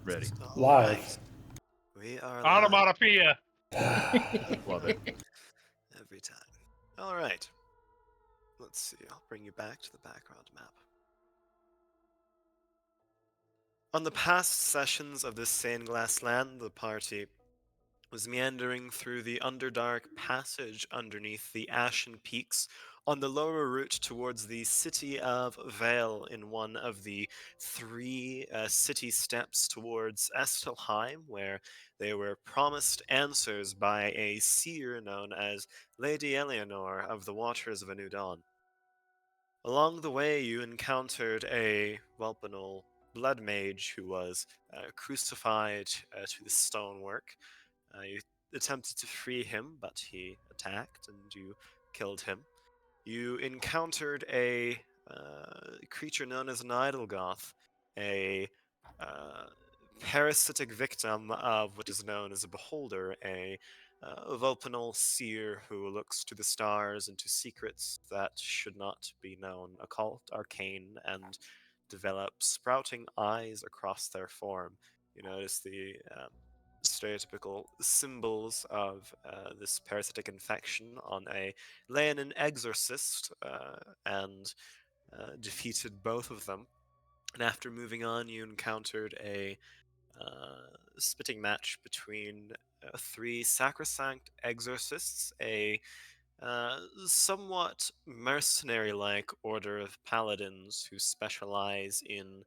Ready. Live. We are live Onomatopoeia. Love it. every time. All right. Let's see. I'll bring you back to the background map. On the past sessions of this stained glass land, the party was meandering through the underdark passage underneath the ashen peaks on the lower route towards the city of Vale in one of the three city steps towards Estelheim, where they were promised answers by a seer known as Lady Eleanor of the Waters of a New Dawn. Along the way, you encountered a Welpenal blood mage who was crucified to the stonework. You attempted to free him, but he attacked and you killed him. You encountered a creature known as an Idolgoth, a parasitic victim of what is known as a beholder, a Vulpanal seer who looks to the stars and to secrets that should not be known, occult, arcane, and develop sprouting eyes across their form. You notice the stereotypical symbols of this parasitic infection on a Leonin exorcist and defeated both of them. And after moving on, you encountered a spitting match between three sacrosanct exorcists, a somewhat mercenary-like order of paladins who specialize in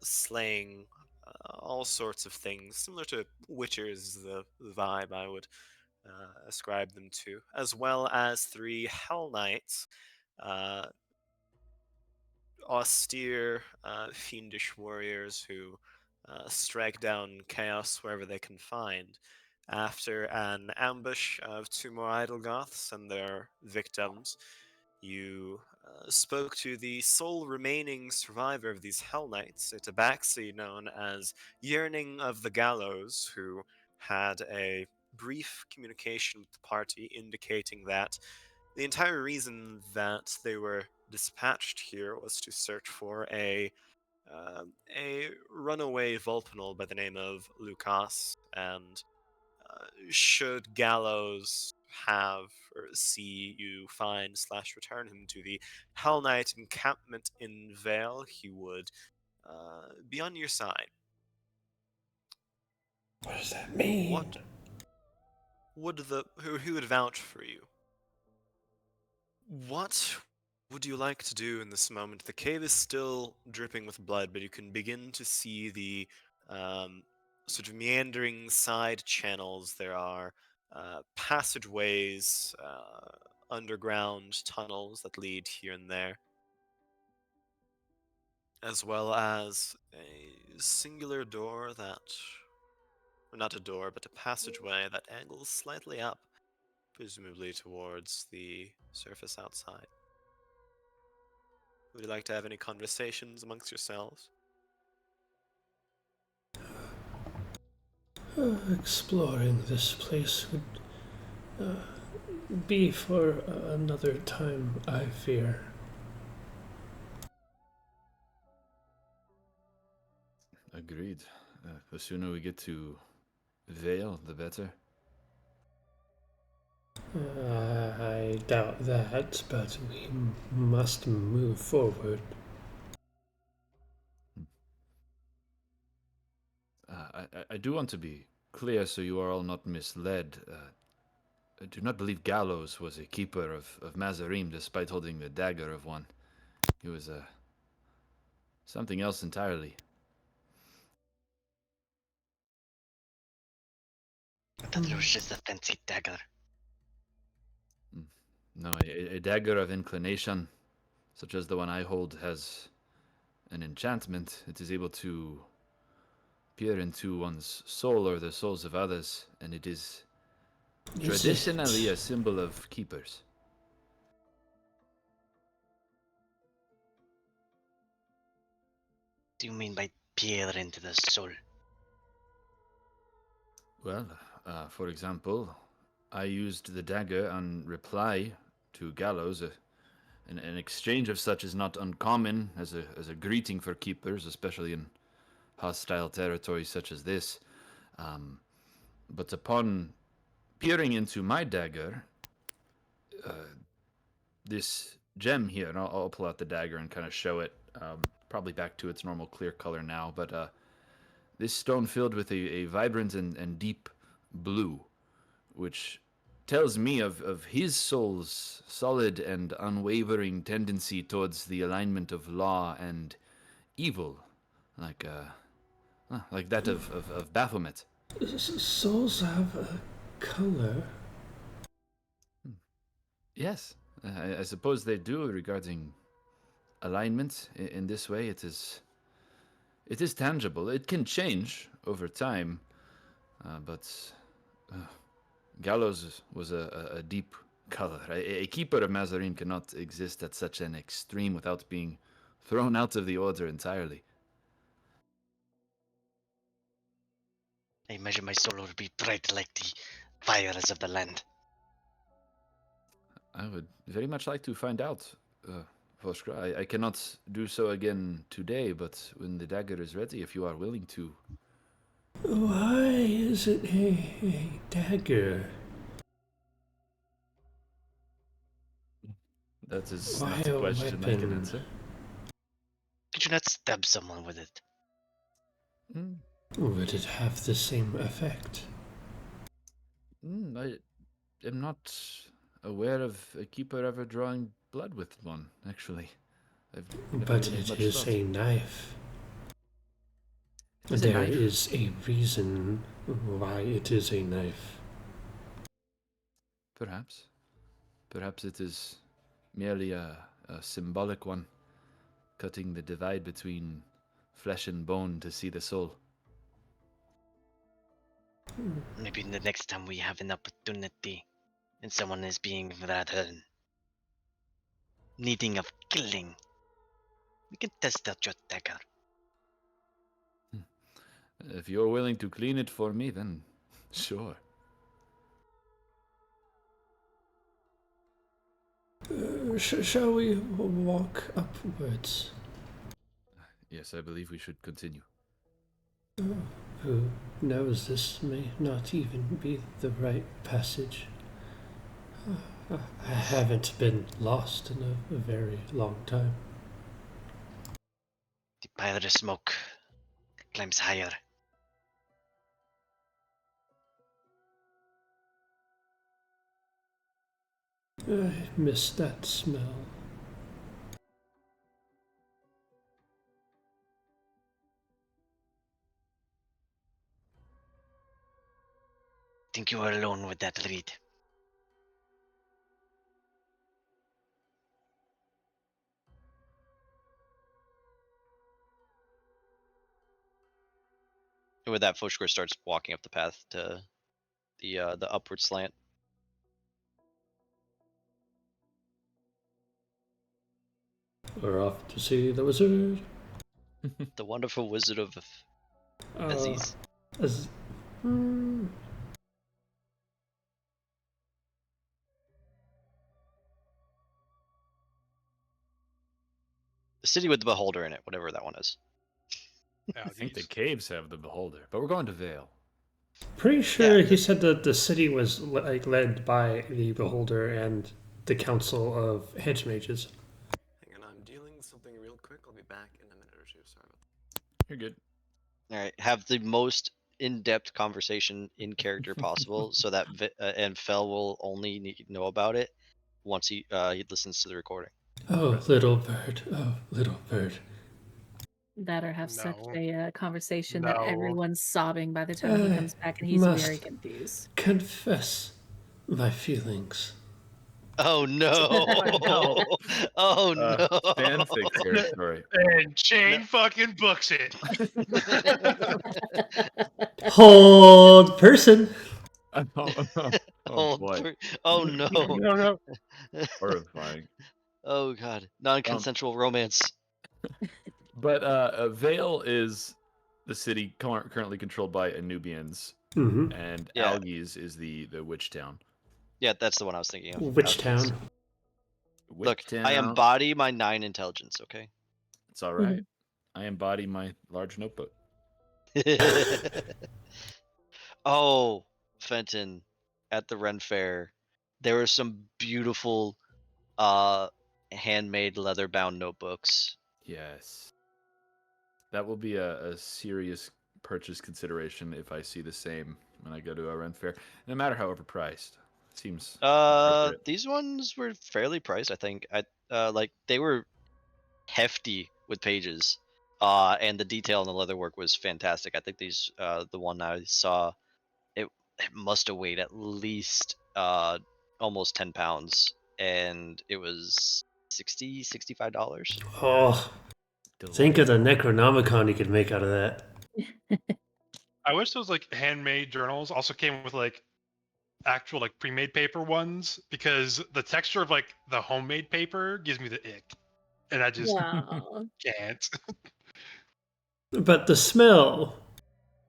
slaying all sorts of things, similar to witchers, the vibe I would ascribe them to, as well as three Hell Knights, uh, austere, fiendish warriors who strike down chaos wherever they can find. After an ambush of two more Idolgoths and their victims, you spoke to the sole remaining survivor of these Hell Knights, a tabaxi known as Yearning of the Gallows, who had a brief communication with the party indicating that the entire reason that they were dispatched here was to search for a runaway Vulpanal by the name of Lucas, and should Gallows have or see you find / return him to the Hell Knight encampment in Vale, he would be on your side. What does that mean? What would who would vouch for you? What would you like to do in this moment? The cave is still dripping with blood, but you can begin to see the sort of meandering side channels. There are passageways, underground tunnels that lead here and there, as well as a singular door that, or not a door, but a passageway that angles slightly up, presumably towards the surface outside. Would you like to have any conversations amongst yourselves? Exploring this place would be for another time, I fear. Agreed. The sooner we get to Vale, the better. I doubt that, but we must move forward. I do want to be clear so you are all not misled. I do not believe Gallows was a keeper of Mazarim despite holding the dagger of one. He was something else entirely. That was just a fancy dagger. No, a dagger of inclination, such as the one I hold, has an enchantment. It is able to peer into one's soul or the souls of others, and it is traditionally a symbol of keepers. What do you mean by peer into the soul? Well, for example, I used the dagger on reply to Gallows. An exchange of such is not uncommon as a greeting for keepers, especially in hostile territory such as this. But upon peering into my dagger, this gem here, and I'll pull out the dagger and kind of show it, probably back to its normal clear color now, but this stone filled with a vibrant and deep blue, which tells me of his soul's solid and unwavering tendency towards the alignment of law and evil, like that of Baphomet. Souls have a color. Yes, I suppose they do regarding alignment. In this way, it is tangible. It can change over time, but Gallows was a deep color. A keeper of Mazarine cannot exist at such an extreme without being thrown out of the order entirely. I imagine my soul would be bright like the fires of the land. I would very much like to find out, Voskra. I cannot do so again today, but when the dagger is ready, if you are willing to. Why is it a dagger? That is Why not a a question I can weapon? answer. Could you not stab someone with it? Would it have the same effect? I am not aware of a keeper ever drawing blood with one, actually. I've never But given it much is thought. a knife. It is a There knife? is a reason why it is a knife. Perhaps. Perhaps it is merely a symbolic one, cutting the divide between flesh and bone to see the soul. Maybe the next time we have an opportunity and someone is being rather needing of killing, we can test out your dagger. If you're willing to clean it for me, then sure. Shall we walk upwards? Yes, I believe we should continue. Who knows, this may not even be the right passage. I haven't been lost in a very long time. The pile of smoke climbs higher. I miss that smell. Think you are alone with that read. And with that, Foshkor starts walking up the path to the upward slant. We're off to see the wizard. The wonderful wizard of Uh, Aziz. Az- The city with the beholder in it, whatever that one is. I think the caves have the beholder, but we're going to Vale. Pretty sure Yeah, he said that the city was like led by the beholder and the council of hedge mages. Hang on, I'm dealing with something real quick. I'll be back in a minute or two. Sorry about You're good. All right, have the most in-depth conversation in character possible, so that and Fel will only know about it once he listens to the recording. Oh, little bird. Oh, little bird. That or have such No. a conversation that No. everyone's sobbing by the time he I comes back and he's must- very confused. Confess my feelings. Oh no! no. Oh no! Fanfic territory. And Shane fucking books it. Hold person. Oh boy. Oh no! No. Horrifying. Oh god! Non-consensual romance. But Vale is the city currently controlled by Anubians, Mm-hmm. and Yeah. Algies is the witch town. Yeah, that's the one I was thinking of. Which Algiers. town? Look, Witch town. I embody my 9 intelligence. Okay. It's all right. I embody my large notebook. Oh, Fenton, at the Ren Fair, there were some beautiful handmade leather-bound notebooks. Yes. That will be a serious purchase consideration if I see the same when I go to a rent fair, no matter how overpriced. Seems appropriate. These ones were fairly priced, I think. Like they were hefty with pages. And the detail in the leatherwork was fantastic. I think these the one I saw, it must have weighed at least almost 10 pounds, and it was $65. Oh, think of the Necronomicon you could make out of that. I wish those like handmade journals also came with like actual like pre-made paper ones, because the texture of like the homemade paper gives me the ick, and I just Wow. can't. But the smell.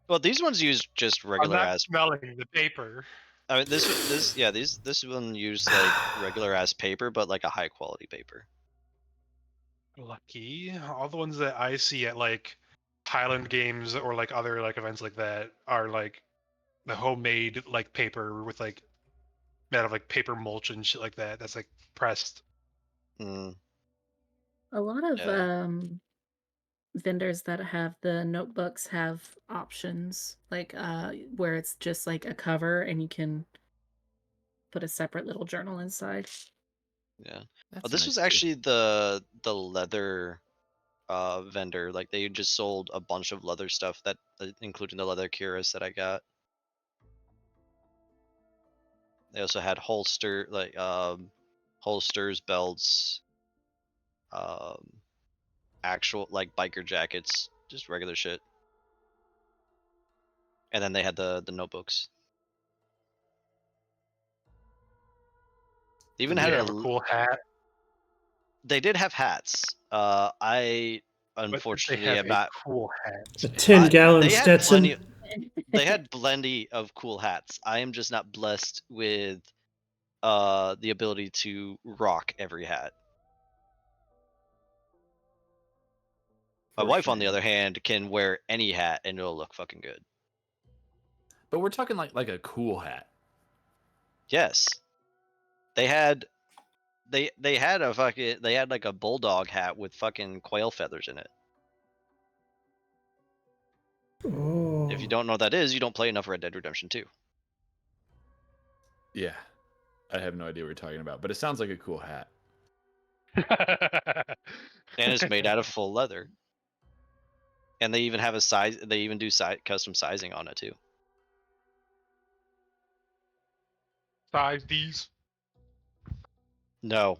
Well, these ones use just I'm regular not ass. smelling the paper. I mean, this one used like regular ass paper, but like a high quality paper. Lucky. All the ones that I see at like Highland Games or like other like events like that are like the homemade like paper with like made out of like paper mulch and shit like that. That's like pressed. Mm, A lot of yeah. vendors that have the notebooks have options, like where it's just like a cover and you can put a separate little journal inside. Yeah. That's Oh, this nice was too. actually the leather vendor. Like they just sold a bunch of leather stuff that including the leather cuirass that I got. They also had holsters, belts, um actual like biker jackets, just regular shit. And then they had the notebooks. They even Did had they have a cool hat? they did have hats. I But did they unfortunately have am a not. cool hat? The 10-gallon They had plenty. Stetson. They had plenty of cool hats. I am just not blessed with the ability to rock every hat. My For wife, on the shame. other hand, can wear any hat and it'll look fucking good. But we're talking like a cool hat. Yes, they had they had a fucking they had like a bulldog hat with fucking quail feathers in it. Oh. If you don't know what that is, you don't play enough Red Dead Redemption 2. Yeah. I have no idea what you're talking about, but it sounds like a cool hat. And it's made out of full leather. And they even have a size. They even do custom sizing on it too. Size these. No,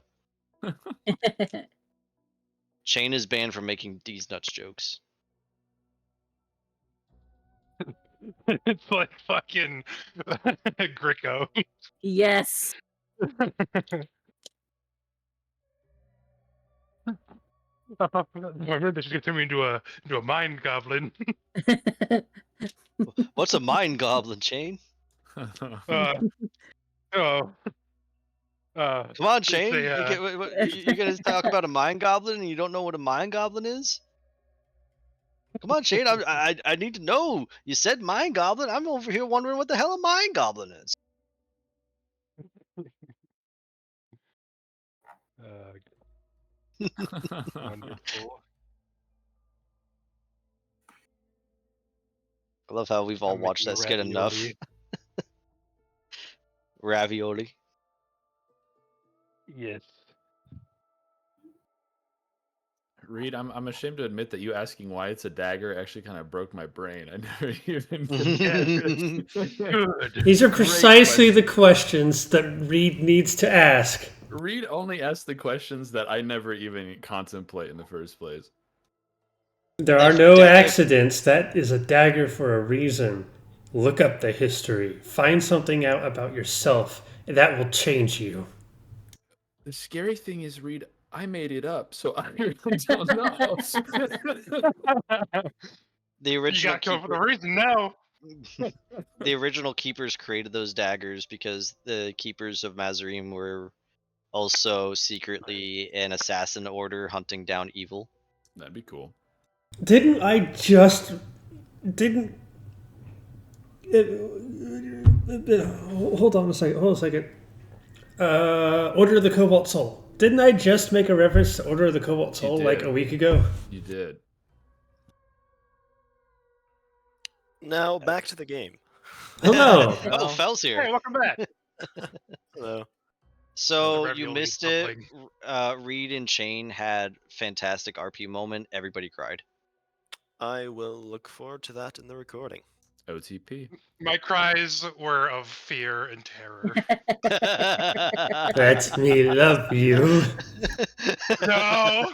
Shane is banned from making these nuts jokes. It's like fucking Gricko. Yes. They're just gonna turn me into a mind goblin. What's a mind goblin, Shane? Uh, oh, Come on, it's Shane. a You gonna talk about a mind goblin and you don't know what a mind goblin is? Come on, Shane. I need to know. You said mind goblin. I'm over here wondering what the hell a mind goblin is. wonderful. I love how we've all I'm watched making that skit enough. ravioli. Ravioli. Yes. Reed, I'm ashamed to admit that you asking why it's a dagger actually kind of broke my brain. I never even Good. These are Great precisely the question. questions that Reed needs to ask. Reed only asks the questions that I never even contemplate in the first place. There are no accidents. That is a dagger for a reason. Look up the history. Find something out about yourself. That will change you. The scary thing is, Reed, I made it up, so I really don't know. The You original got killed for the keeper, reason now. the original keepers created those daggers because the keepers of Mazarim were also secretly an assassin order hunting down evil. That'd be cool. Didn't I just didn't. Hold on a second. Hold on a second. Order of the Cobalt Soul. Didn't I just make a reference to Order of the Cobalt You Soul like did. a week ago? You did. Now back to the game. Hello. Oh, Well, Fel's here. hey, welcome back. Hello. So you ravioli missed it. dumpling. Reed and Chain had fantastic RP moment. Everybody cried. I will look forward to that in the recording. OTP. My cries were of fear and terror. Let me love you. No!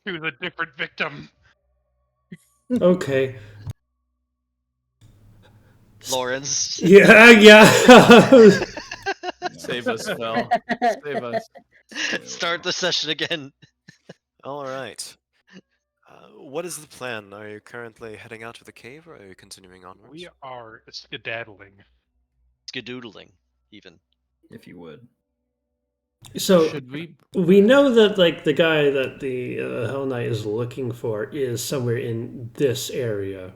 He was a different victim. Okay. Lawrence. Yeah, yeah. Save us, Phil. Save us. Start the session again. All right. What is the plan? Are you currently heading out to the cave, or are you continuing onwards? We are skedaddling. Skadoodling, even. If you would. So Should we? we know that like the guy that the Hell Knight is looking for is somewhere in this area.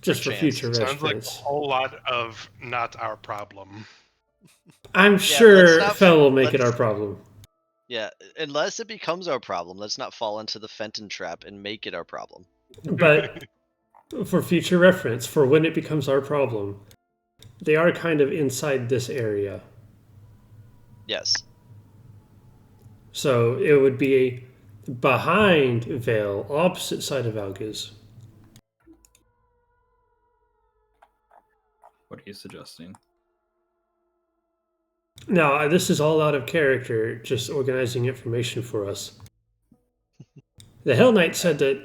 Just for chance. future Sounds like a reference. whole lot of not our problem. I'm let's sure not- Fel will make it let's- our problem. Yeah, unless it becomes our problem, let's not fall into the Fenton trap and make it our problem. But for future reference, for when it becomes our problem, they are kind of inside this area. Yes. So it would be behind Vale, opposite side of Algiz. What are you suggesting? Now, this is all out of character, just organizing information for us. The Hell Knight said that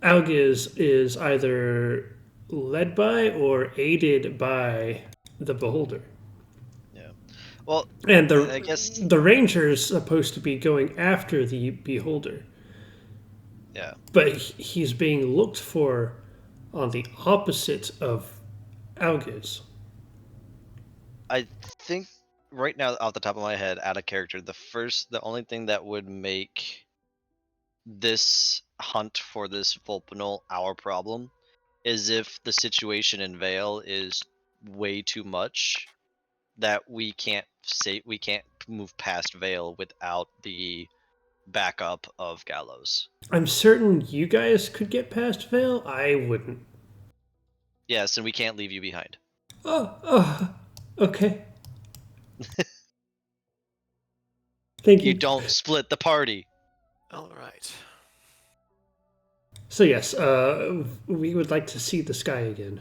Algiz is either led by or aided by the Beholder. Yeah. Well, And I guess. the Ranger's supposed to be going after the Beholder. Yeah. But he's being looked for on the opposite of Algiz. I think right now, off the top of my head, out of character, the only thing that would make this hunt for this Vulpinol our problem is if the situation in Vale is way too much that we can't move past Vale without the backup of Gallows. I'm certain you guys could get past Vale. I wouldn't. Yes, and we can't leave you behind. Oh, okay. Thank you. You don't split the party. All right. So yes, we would like to see the sky again.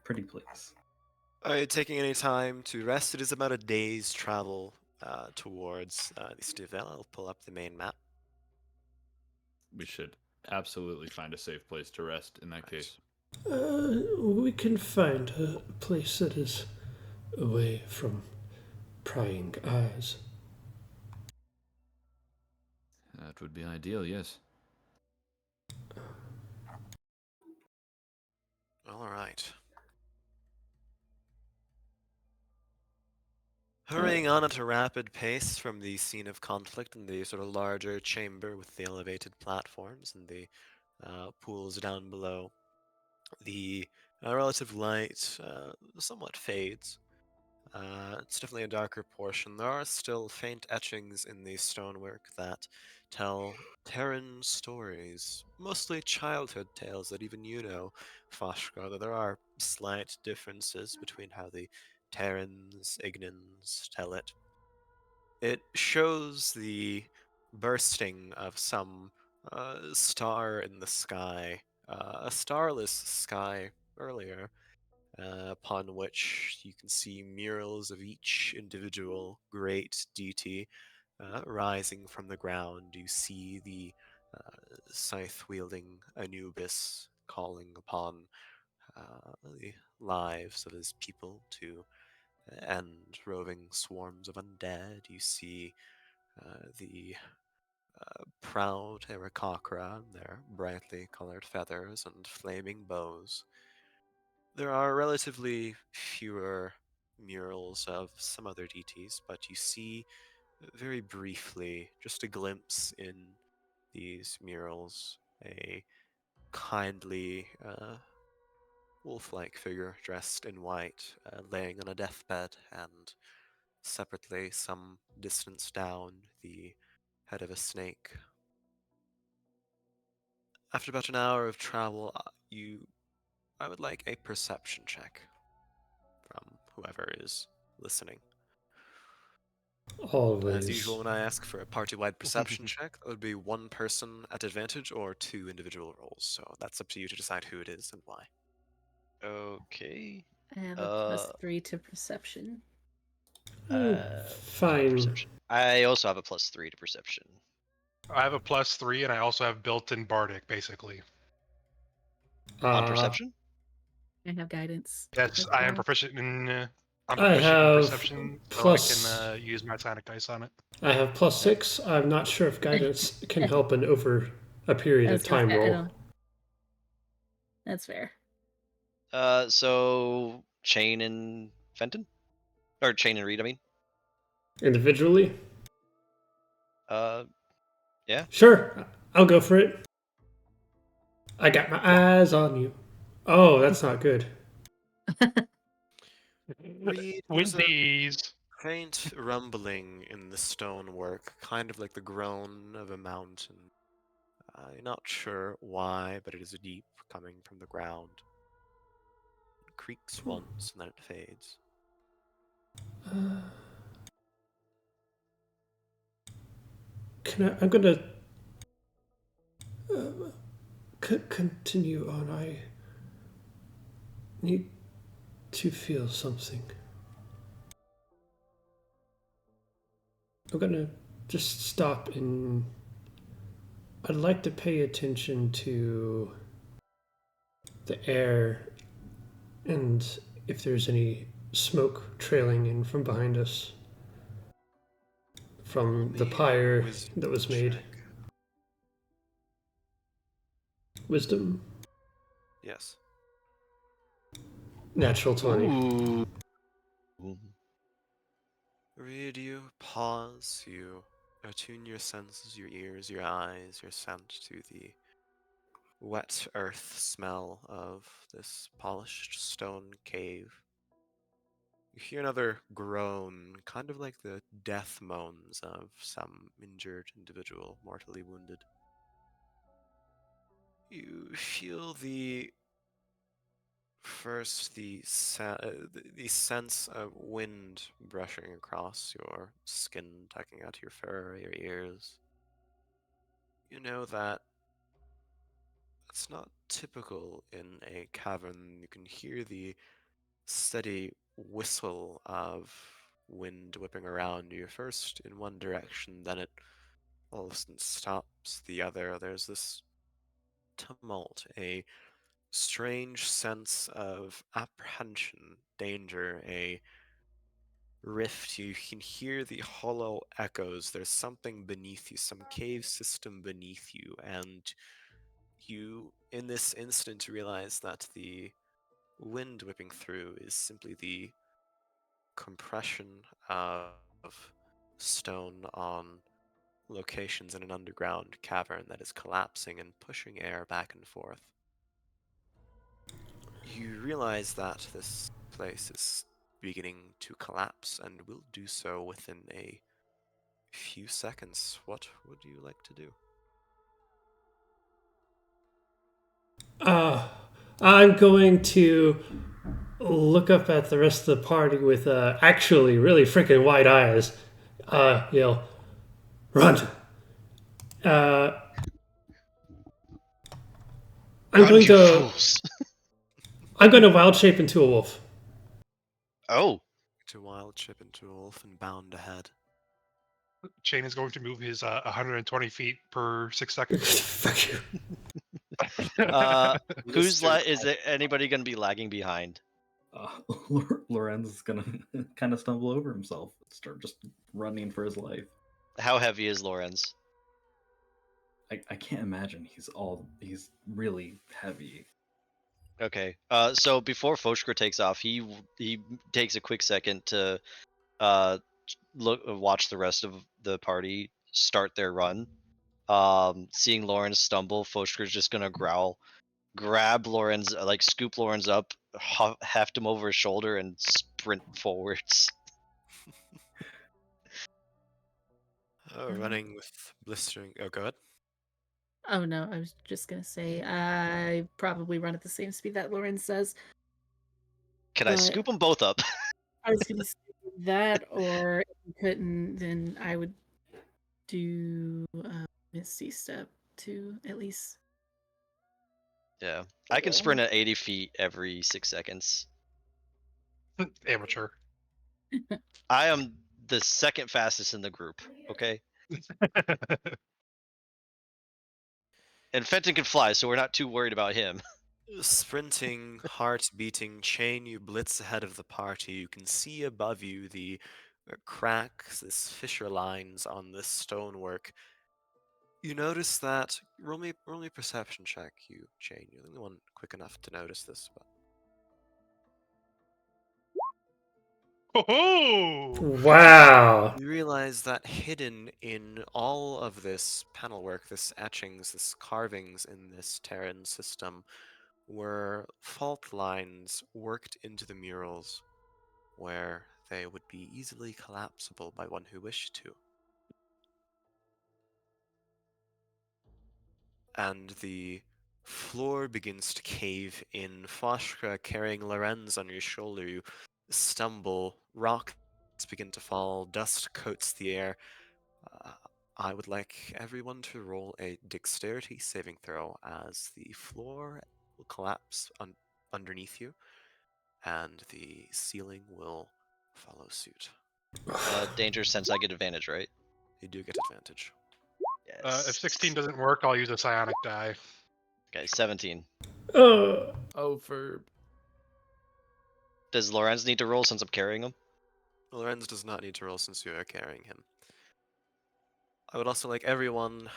Pretty please. Are you taking any time to rest? It is about a day's travel towards the city of Vale. I'll pull up the main map. We should absolutely find a safe place to rest in that case. We can find a place that is away from prying eyes. That would be ideal, yes. All right. Hurrying on at a rapid pace from the scene of conflict in the sort of larger chamber with the elevated platforms and the pools down below, the relative light somewhat fades. It's definitely a darker portion. There are still faint etchings in the stonework that tell Terran stories, mostly childhood tales that even you know, Foshkar, though there are slight differences between how the Terrans, Ignans tell it. It shows the bursting of some star in the sky, a starless sky earlier, upon which you can see murals of each individual great deity rising from the ground. You see the scythe wielding Anubis calling upon the lives of his people to end roving swarms of undead. You see the proud Aarakocra, their brightly colored feathers and flaming bows. There are relatively fewer murals of some other deities, but you see very briefly just a glimpse in these murals a kindly wolf-like figure dressed in white, laying on a deathbed, and separately, some distance down, the head of a snake. After about an hour of travel, I would like a perception check from whoever is listening. As usual, Always. when I ask for a party-wide perception check, that would be one person at advantage or 2 individual rolls. So that's up to you to decide who it is and why. Okay. I have a Uh, +3 to perception. Fine. perception. I also have a +3 to perception. I have a +3, and I also have built-in bardic, basically. On perception? I have guidance. Yes, as I am well. proficient in. I'm I proficient in have perception, so I plus. can use my psionic dice on it. I have +6. I'm not sure if guidance can help an over a period I of was gonna time say, I roll. don't. That's fair. So Chain and Fenton, or Chain and Reed, I mean. Individually? Yeah. Sure, I'll go for it. I got my eyes on you. Oh, that's not good. Reed, With there's a these, faint rumbling in the stonework, kind of like the groan of a mountain. I'm not sure why, but it is deep, coming from the ground. It creaks once and then it fades. I'm gonna continue on. I need to feel something. I'm gonna just stop and I'd like to pay attention to the air and if there's any smoke trailing in from behind us from the Me, pyre wisdom that was made. check. Wisdom, Yes. natural 20. Ooh. Reed, you pause, you attune your senses, your ears, your eyes, your scent to the wet earth smell of this polished stone cave. You hear another groan, kind of like the death moans of some injured individual mortally wounded. You feel the the sense of wind brushing across your skin, tugging out your fur, your ears. You know that that's not typical in a cavern. You can hear the steady whistle of wind whipping around you, first in one direction, then it all of a sudden stops the other. There's this tumult, a strange sense of apprehension, danger, a rift. You can hear the hollow echoes. There's something beneath you, some cave system beneath you, and you, in this instant, realize that the wind whipping through is simply the compression of stone on locations in an underground cavern that is collapsing and pushing air back and forth. You realize that this place is beginning to collapse and will do so within a few seconds. What would you like to do? I'm going to look up at the rest of the party with actually really freaking wide eyes. Yell, run! I'm Run, going you to fools! I'm going to wild shape into a wolf. Oh, To wild chip into a wolf and bound ahead. Chain is going to move his 120 feet per 6 seconds. Fuck you. who's Mr. is there anybody gonna be lagging behind? Lorenz is gonna kind of stumble over himself, start just running for his life. How heavy is Lorenz? I can't imagine he's really heavy. Okay. So before Foshker takes off, he takes a quick second to watch the rest of the party start their run. Seeing Lawrence stumble, Foshker's just gonna growl, grab Lawrence, like scoop Lawrence up, heft him over his shoulder, and sprint forwards. Oh, running with blistering. Oh, go ahead. Oh no, I was just gonna say I probably run at the same speed that Lauren says. Can I But scoop them both up? I was gonna say that, or if you couldn't, then I would do Misty Step too, at least. Yeah, I can sprint at 80 feet every 6 seconds. Amateur. I am the second fastest in the group. Okay, and Fenton can fly, so we're not too worried about him. Sprinting, heart beating, chain, you blitz ahead of the party. You can see above you the cracks, this fissure lines on this stonework. You notice that. Roll me a perception check, you Chain. You're the only one quick enough to notice this. But Oh! Wow. you realize that hidden in all of this panelwork, this etchings, this carvings in this Terran system, were fault lines worked into the murals where they would be easily collapsible by one who wished to. And the floor begins to cave in. Foshka carrying Lorenz on your shoulder, you stumble, rocks begin to fall, dust coats the air. Uh, I would like everyone to roll a dexterity saving throw as the floor will collapse underneath you and the ceiling will follow suit. Danger sense, I get advantage, right? You do get advantage. Yes. If 16 doesn't work, I'll use a psionic die. Okay, 17. Oh, Oh, for Does Lorenz need to roll since I'm carrying him? Lorenz does not need to roll since you are carrying him. I would also like everyone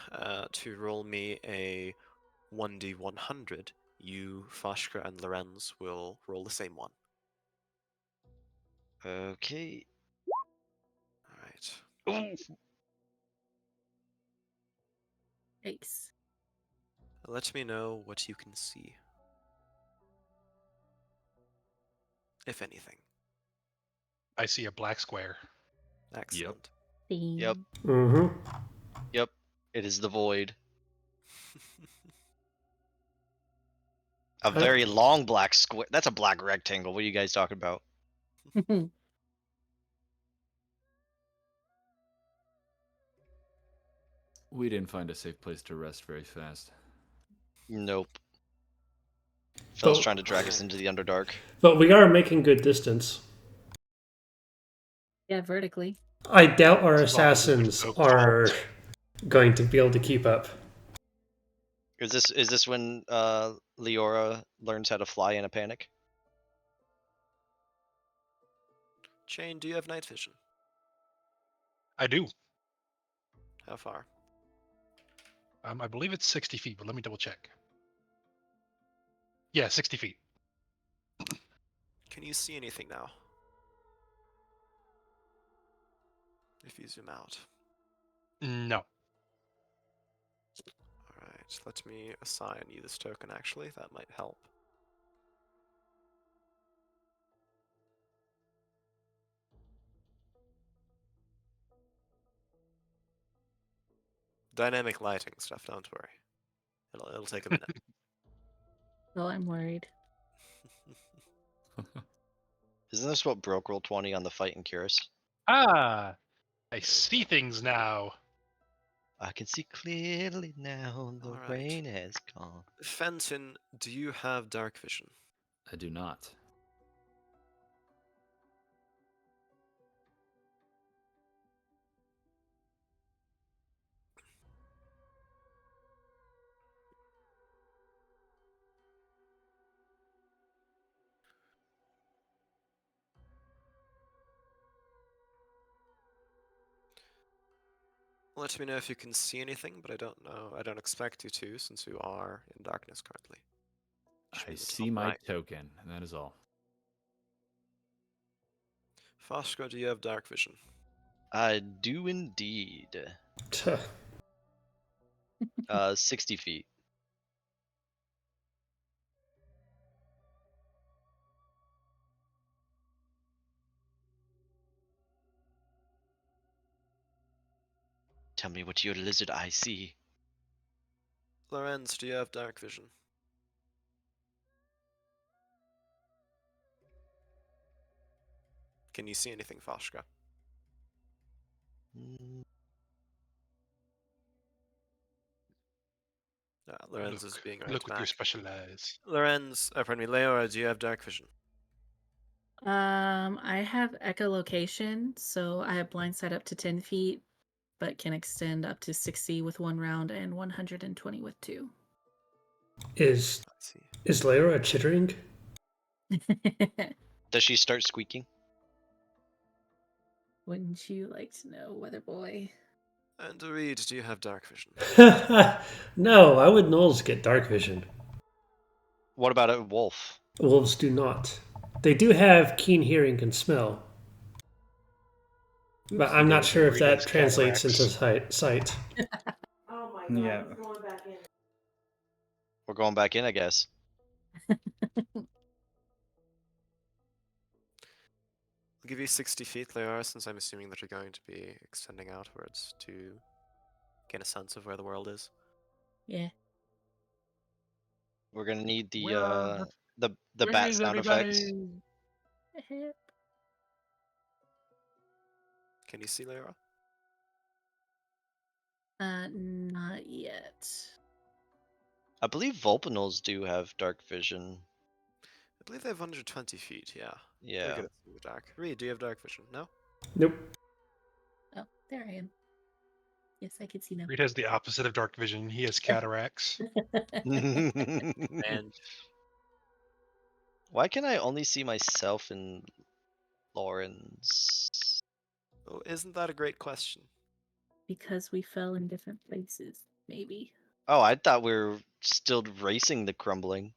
to roll me a 1d100. You, Foshka, and Lorenz will roll the same one. Okay. Alright. Yikes. Let me know what you can see. If anything. I see a black square. Excellent. Yep. mm-hmm. Yep. It is the void. A very long black square. That's a black rectangle. What are you guys talking about? we didn't find a safe place to rest very fast. Nope. Phil's Oh. trying to drag us into the Underdark. But we are making good distance. Yeah, vertically. I doubt our As long as it's assassins so are cold. going to be able to keep up. Is this when Leora learns how to fly in a panic? Chain, do you have night vision? I do. How far? I believe it's 60 feet, but let me double check. Yeah, 60 feet. Can you see anything now? If you zoom out. No. Alright, let me assign you this token actually, that might help. Dynamic lighting stuff, don't worry. It'll take a minute. Well, I'm worried. Isn't this what broke roll 20 on the fight in Curus? Ah, I see things now. I can see clearly now. The Alright. rain has gone. Fenton, do you have dark vision? I do not. Let me know if you can see anything, but I don't know. I don't expect you to, since you are in darkness currently. Should be I in the see top my right. token, and that is all. Foshka, do you have dark vision? I do indeed. Tuh. 60 feet. Tell me what your lizard eye see. Lorenz, do you have dark vision? Can you see anything, Foshka? Mm, Lorenz is being right Look with your back. special eyes. Lorenz, pardon me, Leora, do you have dark vision? I have echolocation, so I have blind sight up to 10 feet, but can extend up to 60 with 1 round and 120 with 2. Is I see. Lyra chittering? Does she start squeaking? Wouldn't you like to know, Weather Boy? And Reed, do you have dark vision? No, why would gnolls get dark vision? What about a wolf? Wolves do not. They do have keen hearing and smell, but I'm not sure if Reed that has translates into cataracts. sight. Oh my god, Yeah. he's going back in. We're going back in, I guess. I'll give you 60 feet, Leora, since I'm assuming that you're going to be extending outwards to gain a sense of where the world is. Yeah. We're gonna need the Where are the Where bat is sound effects. everybody? Can you see Leora? Not yet. I believe Vulpinals do have dark vision. I believe they have 120 feet, yeah. They're Yeah. good at seeing the dark. Reed, do you have dark vision? No? Nope. Oh, there I am. Yes, I can see now. Reed has the opposite of dark vision. He has cataracts. And Why can I only see myself in Lauren's? oh, isn't that a great question? Because we fell in different places, maybe. Oh, I thought we were still racing the crumbling.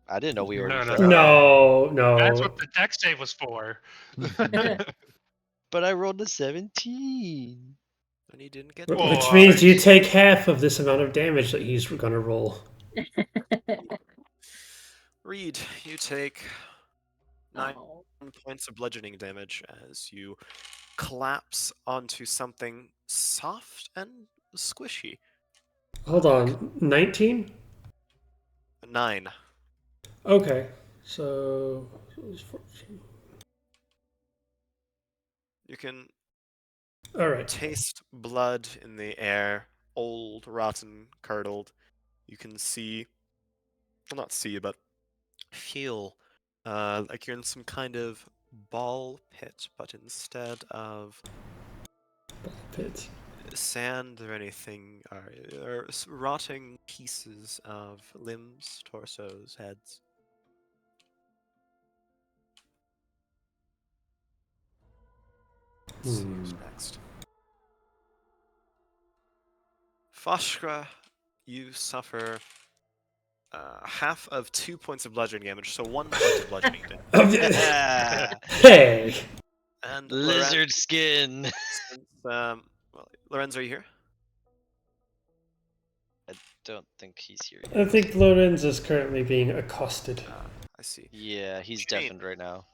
I didn't know we already No, no, fell. No, no. That's what the deck save was for. But I rolled a 17. And you didn't get Which Whoa, means you it's- take half of this amount of damage that he's gonna roll. Reed, you take 9 Oh. points of bludgeoning damage as you collapse onto something soft and squishy. Hold on, 19? 9. Okay, so You can all right. taste blood in the air, old, rotten, curdled. You can see, well, not see, but feel like you're in some kind of ball pit, but instead of Pit. sand or anything, are rotting pieces of limbs, torsos, heads. Let's see who's next. Foshka, you suffer half of 2 points of bludgeoning damage, so 1 point of bludgeoning damage. Hey! And Lizard skin. since, well, Lorenz, are you here? I don't think he's here I yet. think Lorenz is currently being accosted. I see. Yeah, he's Shane. deafened right now.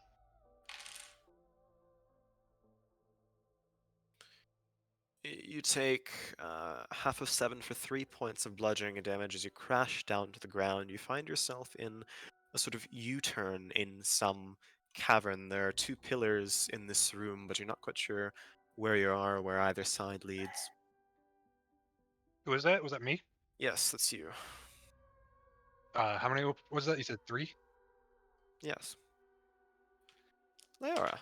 You take half of 7 for 3 points of bludgeoning damage as you crash down to the ground. You find yourself in a sort of U-turn in some cavern. There are 2 pillars in this room, but you're not quite sure where you are, where either side leads. Who was that? Was that me? Yes, that's you. How many was that? You said 3? Yes. Leora,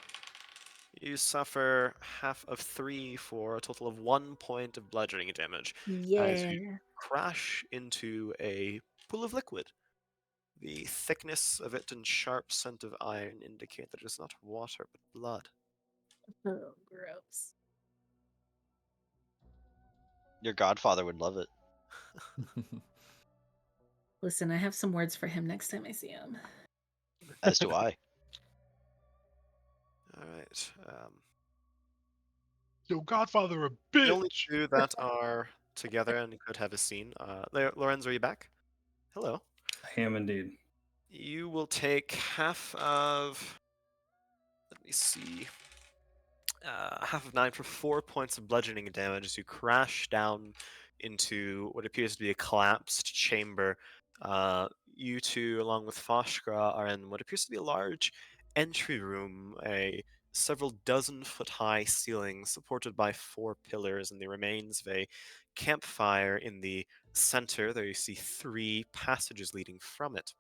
you suffer half of 3 for a total of 1 point of bludgeoning damage as Yeah. you crash into a pool of liquid. The thickness of it and sharp scent of iron indicate that it is not water but blood. Oh, gross. Your godfather would love it. Listen, I have some words for him next time I see him. As do I. All right. Yo, Godfather, a The only bitch. two that are together and could have a scene. Lorenz, are you back? Hello. I am indeed. You will take half of. Let me see. Half of 9 for 4 points of bludgeoning damage as you crash down into what appears to be a collapsed chamber. You two, along with Foshkra, are in what appears to be a large entry room, a several dozen-foot high ceiling supported by 4 pillars and the remains of a campfire in the center. There you see 3 passages leading from it.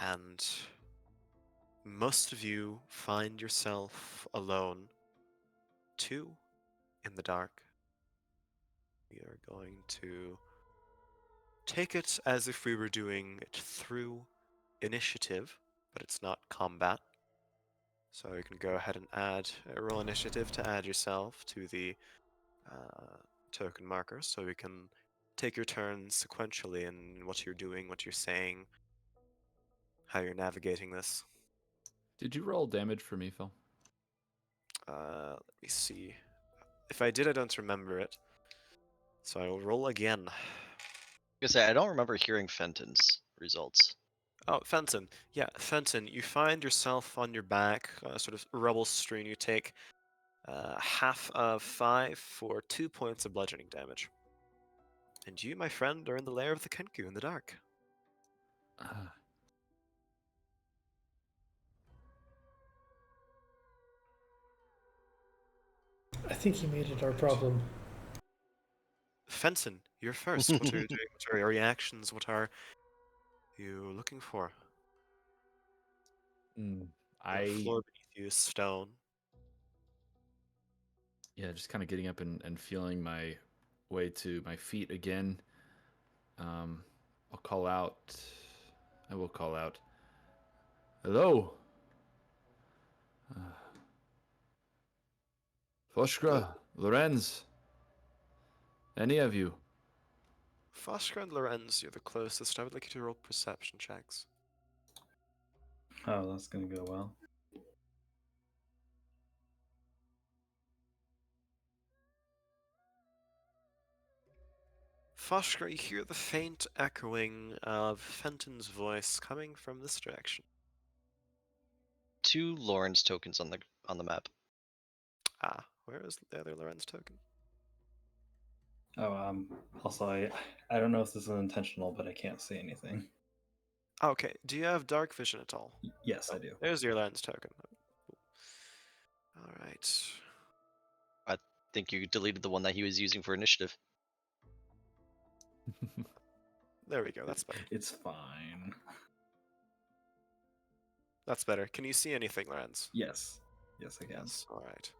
And most of you find yourself alone, 2 in the dark. We are going to take it as if we were doing it through initiative, but it's not combat. So you can go ahead and roll initiative to add yourself to the token marker, so we can take your turns sequentially in what you're doing, what you're saying, how you're navigating this. Did you roll damage for me, Phil? Let me see. If I did, I don't remember it. So I will roll again. I don't remember hearing Fenton's results. Oh, Fenton. Yeah, Fenton, you find yourself on your back, sort of rubble strewn. You take half of 5 for 2 points of bludgeoning damage. And you, my friend, are in the lair of the Kenku in the dark. Ah, I think he made it our problem. Fenton, you're first. What are you doing? What are your reactions? What are you looking for? The I floor beneath you is stone. just kind of getting up and feeling my way to my feet again. I'll call out. I will call out. Hello, Foshkra, Lorenz. Any of you? Foster and Lorenz, you're the closest. I would like you to roll perception checks. Oh, that's gonna go well. Foshkra, you hear the faint echoing of Fenton's voice coming from this direction. 2 Lawrence tokens on the map. Ah, where is the other Lorenz token? Oh, also I don't know if this is intentional, but I can't see anything. Okay, do you have dark vision at all? Yes, I Oh, do. there's your Lorenz token. Alright. I think you deleted the one that he was using for initiative. There we go, that's better. It's fine. That's better. Can you see anything, Lorenz? Yes. Yes, I can. Yes, alright.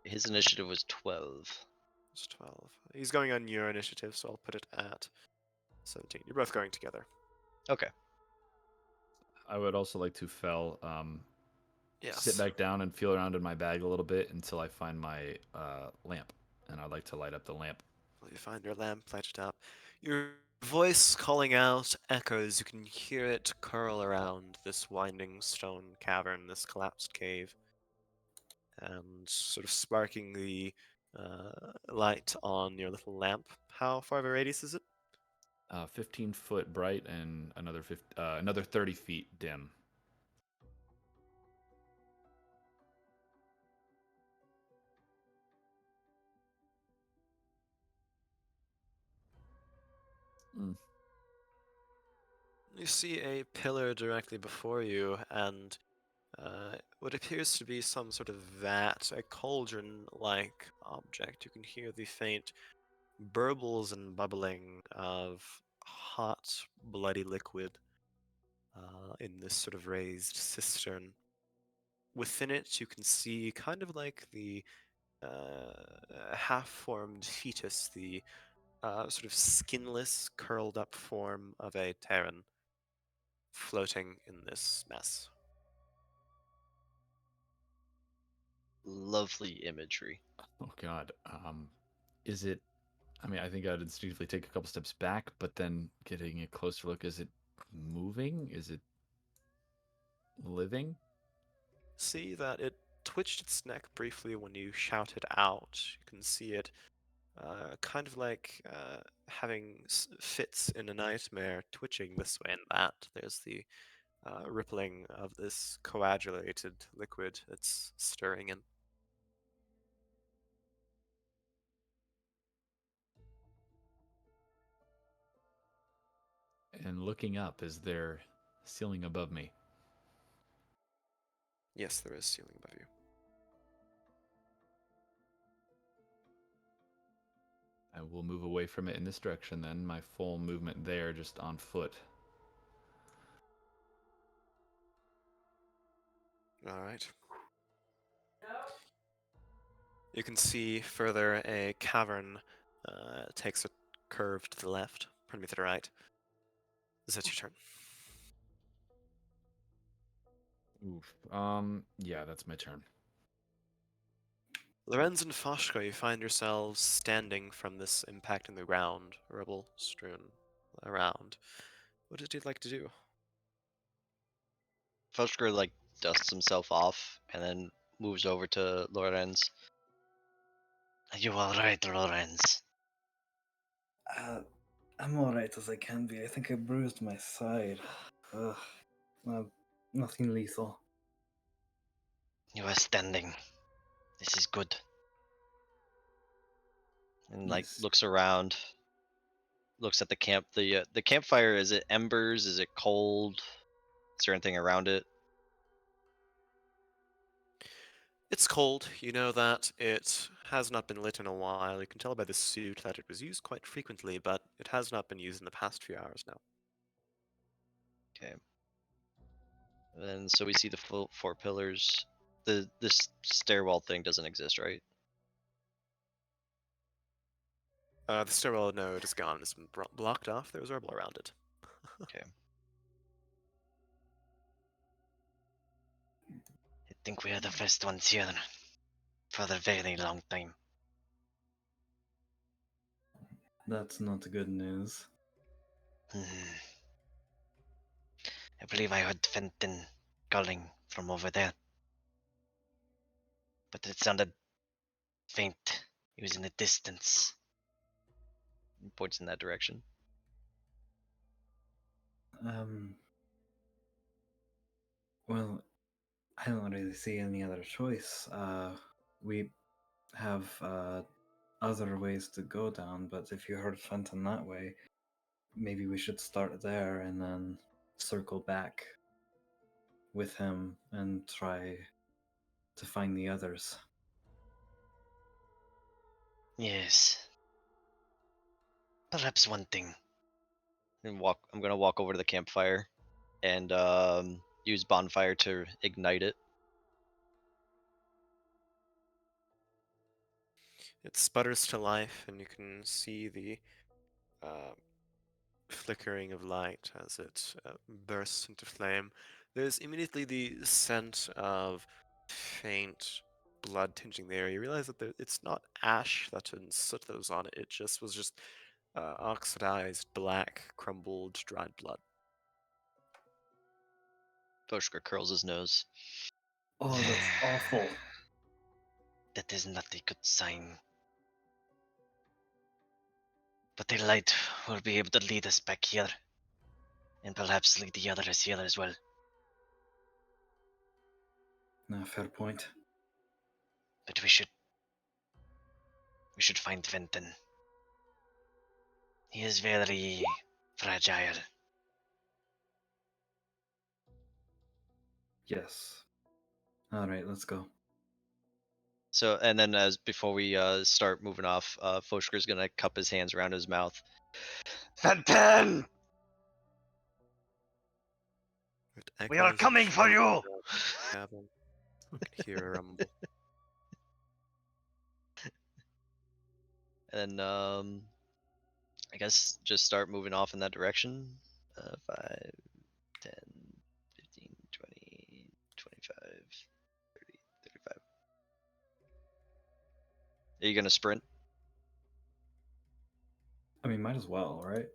His initiative was 12. It's 12. He's going on your initiative, so I'll put it at 17. You're both going together. Okay. I would also like to Yes. sit back down and feel around in my bag a little bit until I find my lamp, and I'd like to light up the lamp. Well, you find your lamp lighted up. Your voice calling out echoes. You can hear it curl around this winding stone cavern, this collapsed cave, and sort of sparking the light on your little lamp. How far of a radius is it? 15-foot bright and another 30 feet dim. You see a pillar directly before you, and what appears to be some sort of vat, a cauldron-like object. You can hear the faint burbles and bubbling of hot, bloody liquid in this sort of raised cistern. Within it, you can see kind of like the half-formed fetus, the sort of skinless, curled-up form of a Terran floating in this mess. Lovely imagery. Oh God. Is it I mean, I think I'd instinctively take a couple steps back, but then getting a closer look, is it moving? Is it living? See that it twitched its neck briefly when you shouted out. You can see it kind of like having fits in a nightmare, twitching this way and that. There's the rippling of this coagulated liquid it's stirring in. And looking up, is there ceiling above me? Yes, there is ceiling above you. I will move away from it in this direction then. My full movement there, just on foot. All right. You can see further a cavern takes a curve to the left, pardon me, to the right. Is that your turn? Oof. Yeah, that's my turn. Lorenz and Foshka, you find yourselves standing from this impact in the ground, rubble strewn around. What did you like to do? Foster like dusts himself off and then moves over to Lorenz. Are you alright, Lorenz? I'm alright as I can be. I think I bruised my side. Ugh. Nothing lethal. You are standing. This is good. And like Nice. looks around, looks at the camp. The campfire, is it embers? Is it cold? Is there anything around it? It's cold. You know that it has not been lit in a while. You can tell by the suit that it was used quite frequently, but it has not been used in the past few hours now. Okay. And then so we see the full 4 pillars. This stairwell thing doesn't exist, right? The stairwell node is gone. It's been blocked off. There was rubble around it. Okay. I think we are the first ones here for a very long time. That's not good news. I believe I heard Fenton calling from over there. But it sounded faint. He was in the distance. He points in that direction. Well, I don't really see any other choice. We have other ways to go down, but if you heard Fenton that way, maybe we should start there and then circle back with him and try to find the others. Yes. Perhaps one thing. And I'm gonna walk over to the campfire and use bonfire to ignite it. It sputters to life, and you can see the uh, flickering of light as it bursts into flame. There's immediately the scent of faint blood tinging the air. You realize that it's not ash that and soot that was on it. It just was just oxidized, black, crumbled, dried blood. Voshka curls his nose. Oh, that's awful. That is not a good sign. But the light will be able to lead us back here. And perhaps lead the others here as well. No, fair point. But we should find Fenton. He is very fragile. Yes. Alright, let's go. So and then as before we start moving off, Foshker's gonna cup his hands around his mouth. Fenton! It We are echoes coming for you! throughout the cabin. You can hear a rumble. And I guess just start moving off in that direction. 5, 10, 15, 20, 25, 30, 35. Are you gonna sprint? as well, right?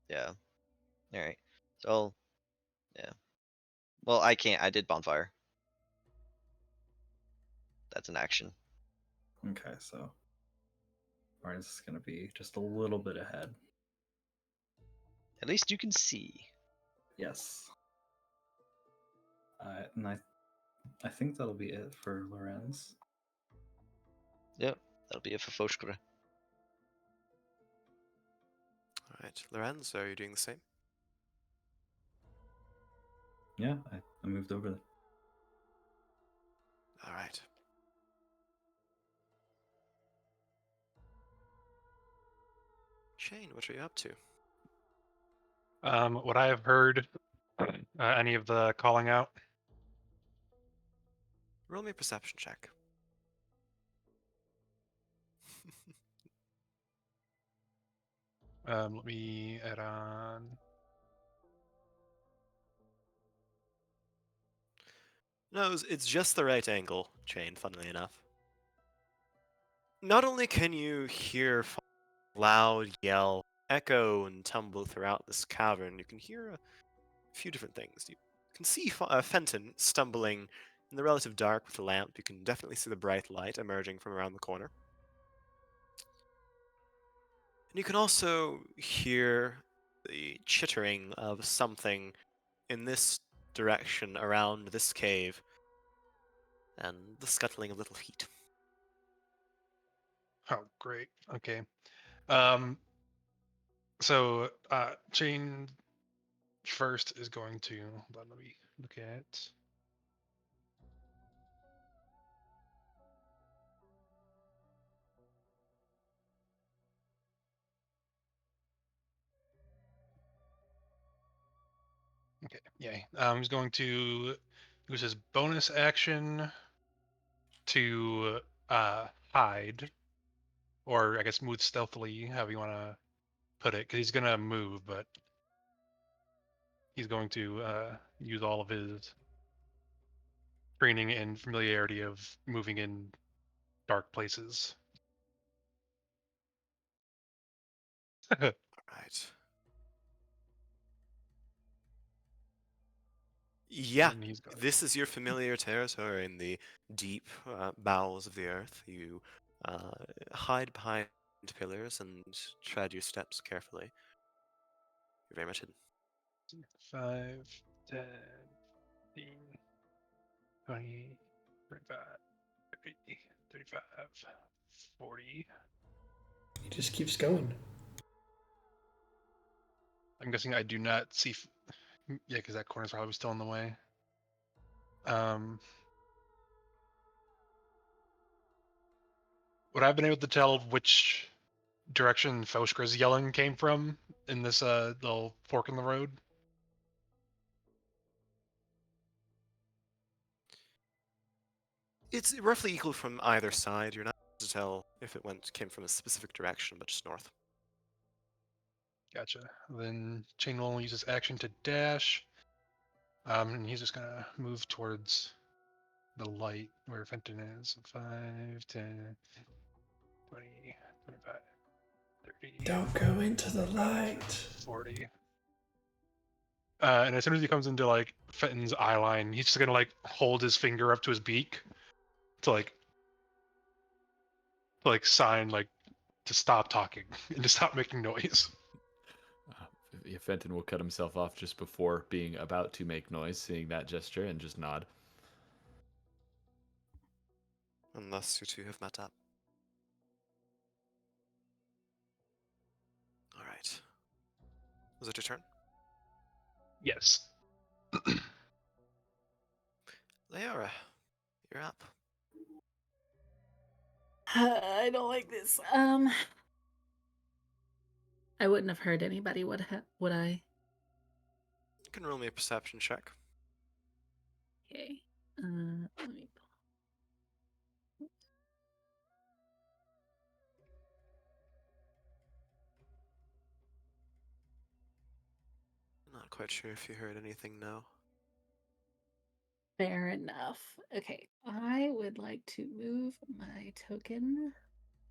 Yeah. All right. So, yeah. Well, I can't. I did bonfire. That's an action. Okay, so Orange is going to be just a little bit ahead. At least you can see. Yes. And I think that'll be it for Lorenz. Yep. That'll be it for Foshkra. All right, Lorenz, are you doing the same? Yeah, I moved over there. All right. Shane, what are you up to? What I have heard, any of the calling out? Roll me a perception check. Let me add on. No, it's just the right angle, Shane, funnily enough. Not only can you hear loud yell, echo, and tumble throughout this cavern, you can hear a few different things. You can see Fenton stumbling in the relative dark with a lamp. You can definitely see the bright light emerging from around the corner. And you can also hear the chittering of something in this direction around this cave, and the scuttling of little feet. Oh, great. Okay. So Chain first is going to. Let me look at. Okay, yay. He's going to use his bonus action to hide, or I guess move stealthily, however you want to put it, because he's going to move, but he's going to use all of his training and familiarity of moving in dark places. Right. Yeah, And he's going this is your familiar territory in the deep bowels of the earth. You hide behind pillars and tread your steps carefully. You're very much hidden. 5, 10, 15, 20, 25, 30, 35, 40. He just keeps going. I'm guessing I do not see. Yeah, because that corner's probably still in the way. Would I have been able to tell which direction Foskra's yelling came from in this little fork in the road? It's roughly equal from either side. You're not able to tell if it came from a specific direction, but just north. Gotcha. Then Chain will use his action to dash. And he's just gonna move towards the light where Fenton is. 5, 10, 20, 25, 30. Don't go into the 35, light. 40. And as soon as he comes into like Fenton's eye line, he's just gonna like hold his finger up to his beak to sign like to stop talking and to stop making noise. Fenton will cut himself off just before being about to make noise, seeing that gesture, and just nod. Unless you two have met up. All right. Was it your turn? Yes. Leora, you're up. I don't like this. I wouldn't have heard anybody. Would I? You can roll me a perception check. Okay. Let me. Not quite sure if you heard anything, no. Fair enough. Okay, I would like to move my token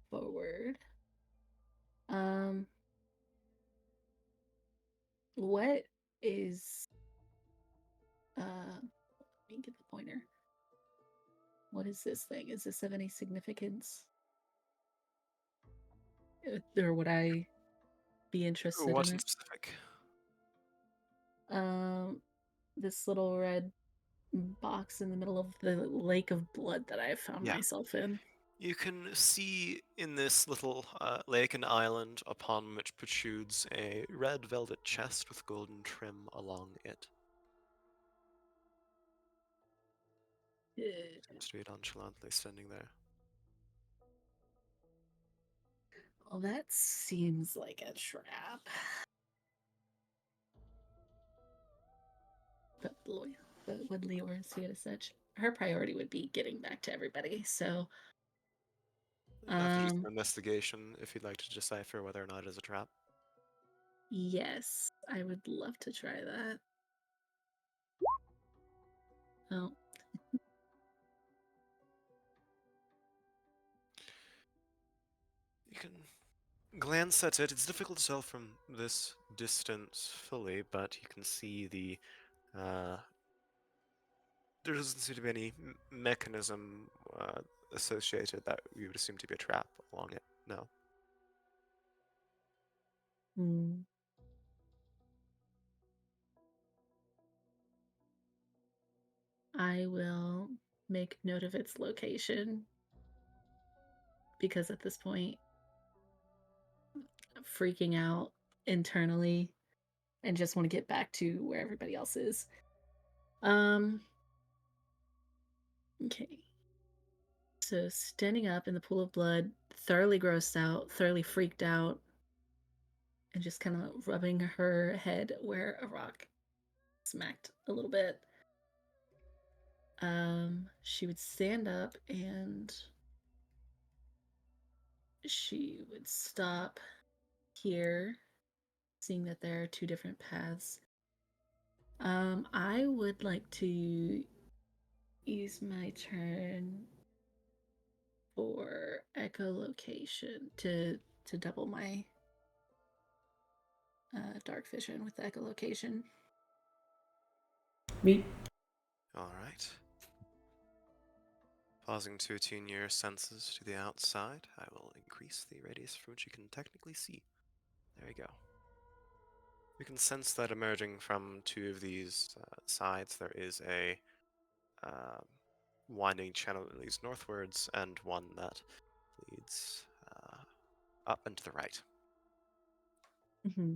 forward. What is let me get the pointer. What is this thing? Is this of any significance? Or would I be interested What in in it? specific? This little red box in the middle of the lake of blood that I found Yeah. myself in. You can see in this little lake an island upon which protrudes a red velvet chest with golden trim along it. Seems to be nonchalantly standing there. Well, that seems like a trap. But would Leora see it as such? Her priority would be getting back to everybody. So, After just an investigation, if you'd like to decipher whether or not it is a trap. yes, I would love to try that. Oh, You can glance at it. It's difficult to tell from this distance fully, but you can see the there doesn't seem to be any mechanism associated that we would assume to be a trap along it. No. hmm. I will make note of its location because at this point, I'm freaking out internally and just want to get back to where everybody else is. Okay. So standing up in the pool of blood, thoroughly grossed out, thoroughly freaked out, and just kind of rubbing her head where a rock smacked a little bit. She would stand up and she would stop here, seeing that there are two different paths. I would like to use my turn for echolocation to double my dark vision with echolocation. Me. All right. Pausing to attune your senses to the outside, I will increase the radius for which you can technically see. There we go. You can sense that emerging from two of these sides, there is a winding channel that leads northwards and one that leads up and to the right. Mm-hmm.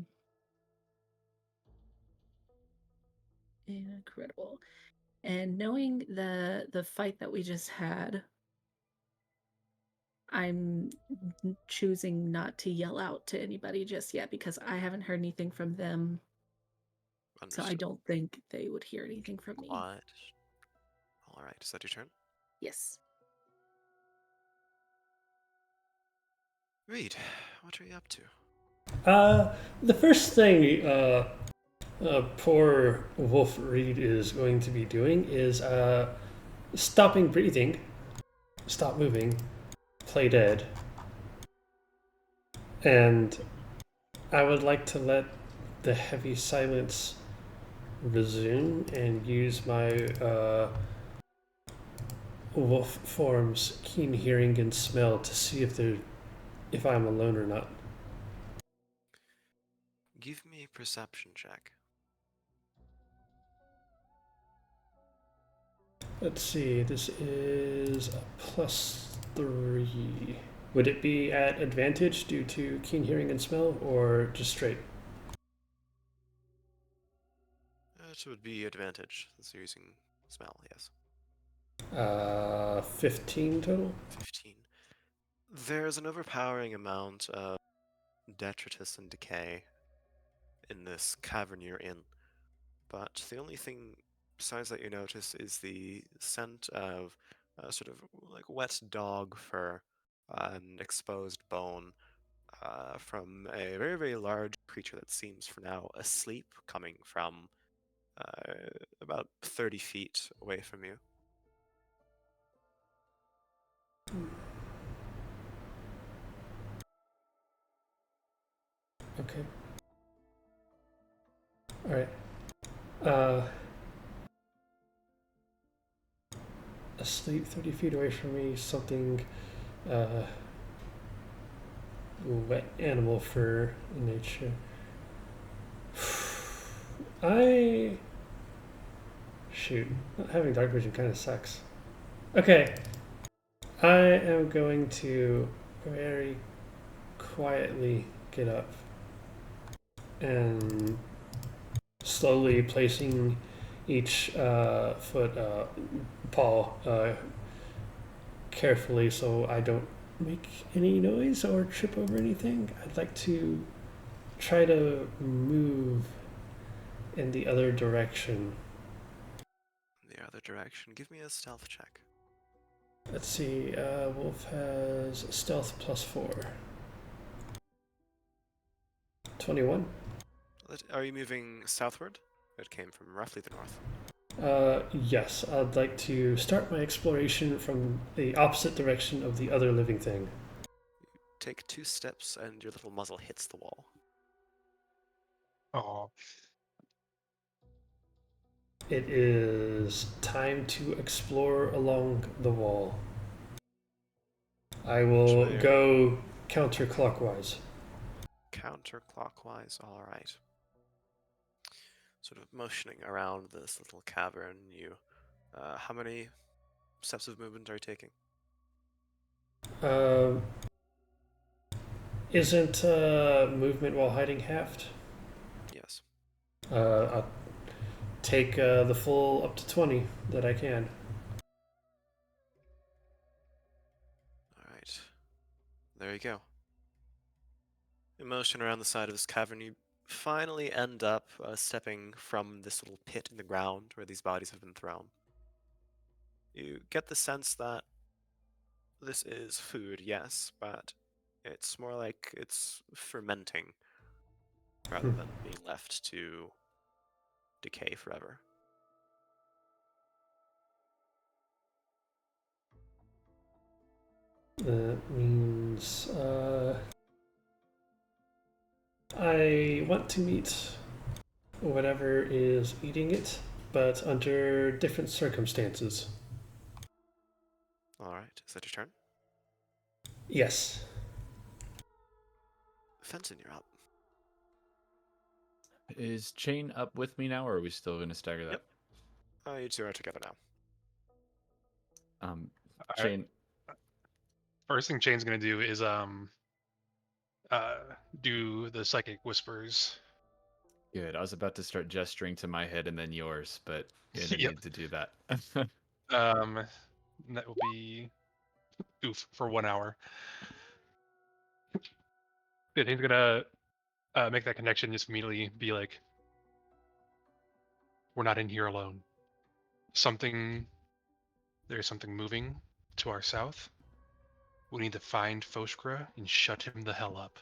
Incredible. And knowing the fight that we just had, I'm choosing not to yell out to anybody just yet because I haven't heard anything from them. So I Understood. don't think they would hear anything from me. Quiet. All right, is that your turn? Yes. Reed, what are you up to? The first thing poor Wolf Reed is going to be doing is stopping breathing, stop moving, play dead. And I would like to let the heavy silence resume and use my wolf form's keen hearing and smell to see if I'm alone or not. Give me a perception check. Let's see, this is a +3. Would it be at advantage due to keen hearing and smell, or just straight? It would be advantage, since you're using smell, yes. 15 total? 15. There's an overpowering amount of detritus and decay in this cavern you're in, but the only thing besides that you notice is the scent of sort of like wet dog fur and exposed bone from a very, very large creature that seems for now asleep, coming from about 30 feet away from you. Okay. All right. Uh, asleep 30 feet away from me, something wet animal fur in nature. Shoot, not having dark vision kind of sucks. Okay, I am going to very quietly get up and slowly placing each paw carefully so I don't make any noise or trip over anything. I'd like to try to move in the other direction. The other direction. Give me a stealth check. Let's see, Wolf has stealth +4. 21. Are you moving southward? It came from roughly the north. Yes, I'd like to start my exploration from the opposite direction of the other living thing. Take 2 steps and your little muzzle hits the wall. Oh, It is time to explore along the wall. I will Sure. go counterclockwise. Counterclockwise, alright. Sort of motioning around this little cavern, how many steps of movement are you taking? Isn't movement while hiding halved? Yes. I'll take the full up to 20 that I can. Alright. There you go. You motion around the side of this cavern, you finally end up stepping from this little pit in the ground where these bodies have been thrown. You get the sense that this is food, yes, but it's more like it's fermenting rather than being left to decay forever. That means I want to meet whatever is eating it, but under different circumstances. Alright, is that your turn? Yes. Fenton, you're up. Is Chain up with me now, or are we still going to stagger that? Yep. You two are together now. Chain. First thing Chain's gonna do is do the psychic whispers. Good. I was about to start gesturing to my head and then yours, but you didn't Yep. need to do that. And that will be for 1 hour. Good. He's gonna make that connection. Just immediately be like, "We're not in here alone. There's something moving to our south. We need to find Foshkra and shut him the hell up."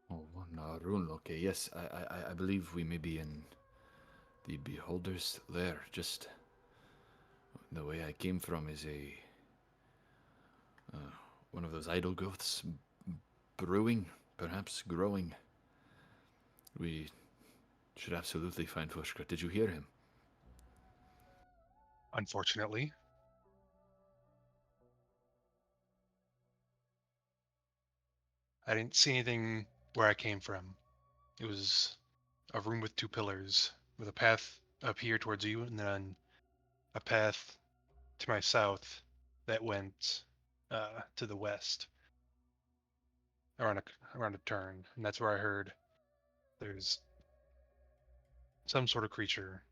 Oh, one rune. Okay, yes, I believe we may be in the Beholder's Lair. Just the way I came from is one of those idol growths brewing, perhaps growing. We should absolutely find Fushka. Did you hear him? Unfortunately, I didn't see anything where I came from. It was a room with 2 pillars, with a path up here towards you, and then a path to my south that went to the west around a turn, and that's where I heard there's some sort of creature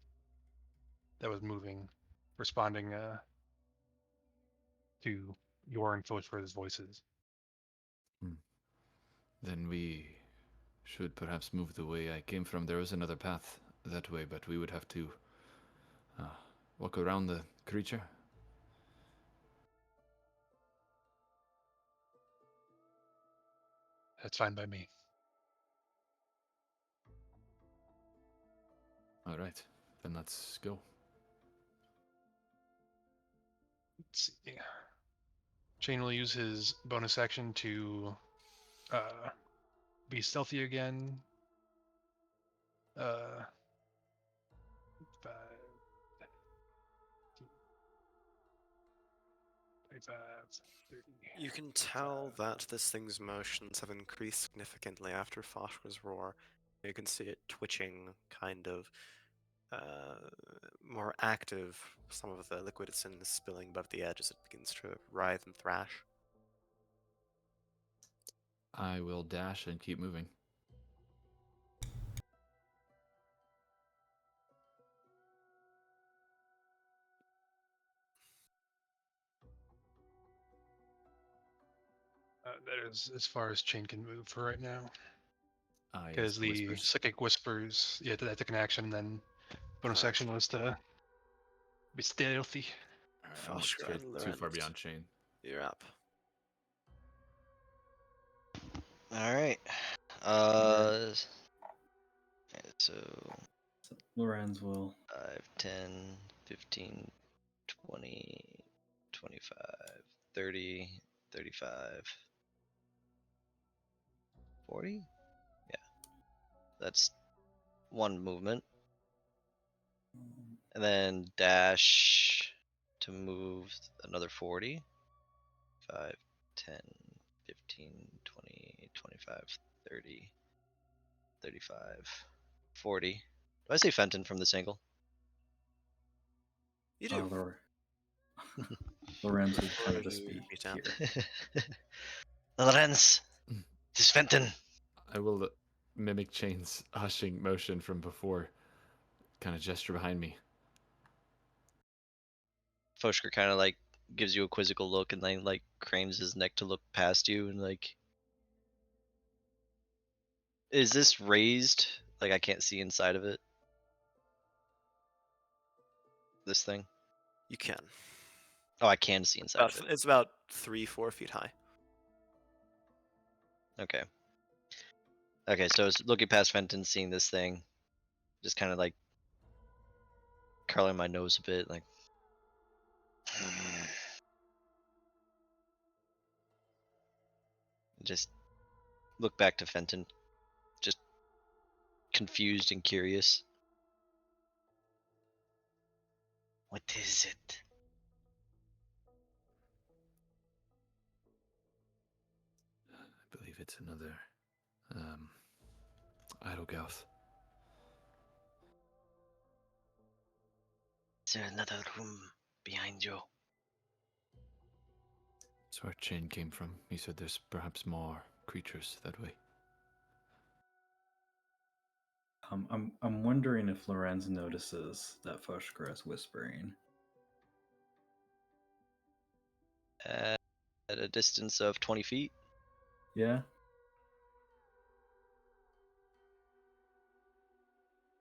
that was moving, responding to your and Fosfor's voices. Then we should perhaps move the way I came from. There was another path that way, but we would have to walk around the creature. That's fine by me. All right, then let's go. Let's see. Chain will use his bonus action to be stealthy again. Uh, 5, 25, 30. You can tell that this thing's motions have increased significantly after Foshka's roar. You can see it twitching, kind of more active. Some of the liquid it's in is spilling above the edge as it begins to writhe and thrash. I will dash and keep moving. That is as far as Chain can move for right now. Yes, Because the whispers. psychic whispers, yeah, that took an action, and then bonus Alright. action was to be stealthy. Alright, I won't Foshka stray and too far Lorenz, beyond chain. you're up. All right. So So Lorenz will 5, 10, 15, 20, 25, 30, 35, 40? Yeah. That's one movement. And then dash to move another 40. 5, 10, 15, 20, 25, 30, 35, 40. Do I say Fenton from this angle? You do. Lorenz would kind of Or just you be reach out. here. Lorenz, it is Fenton. I will mimic Chain's hushing motion from before. Kind of gesture behind me. Foshker kind of like gives you a quizzical look and then like cranes his neck to look past you and like, is this raised? Like I can't see inside of it. This thing. You can. Oh, I can see inside of it. It's about 3-4 feet high. Okay. Okay, so it's looking past Fenton, seeing this thing, just kind of like curling my nose a bit, like. Just look back to Fenton, just confused and curious. What is it? I believe it's another Idlegouth. Is there another room behind you? That's where Chain came from. He said there's perhaps more creatures that way. I'm wondering if Lorenz notices that Foshka is whispering. At a distance of 20 feet. Yeah.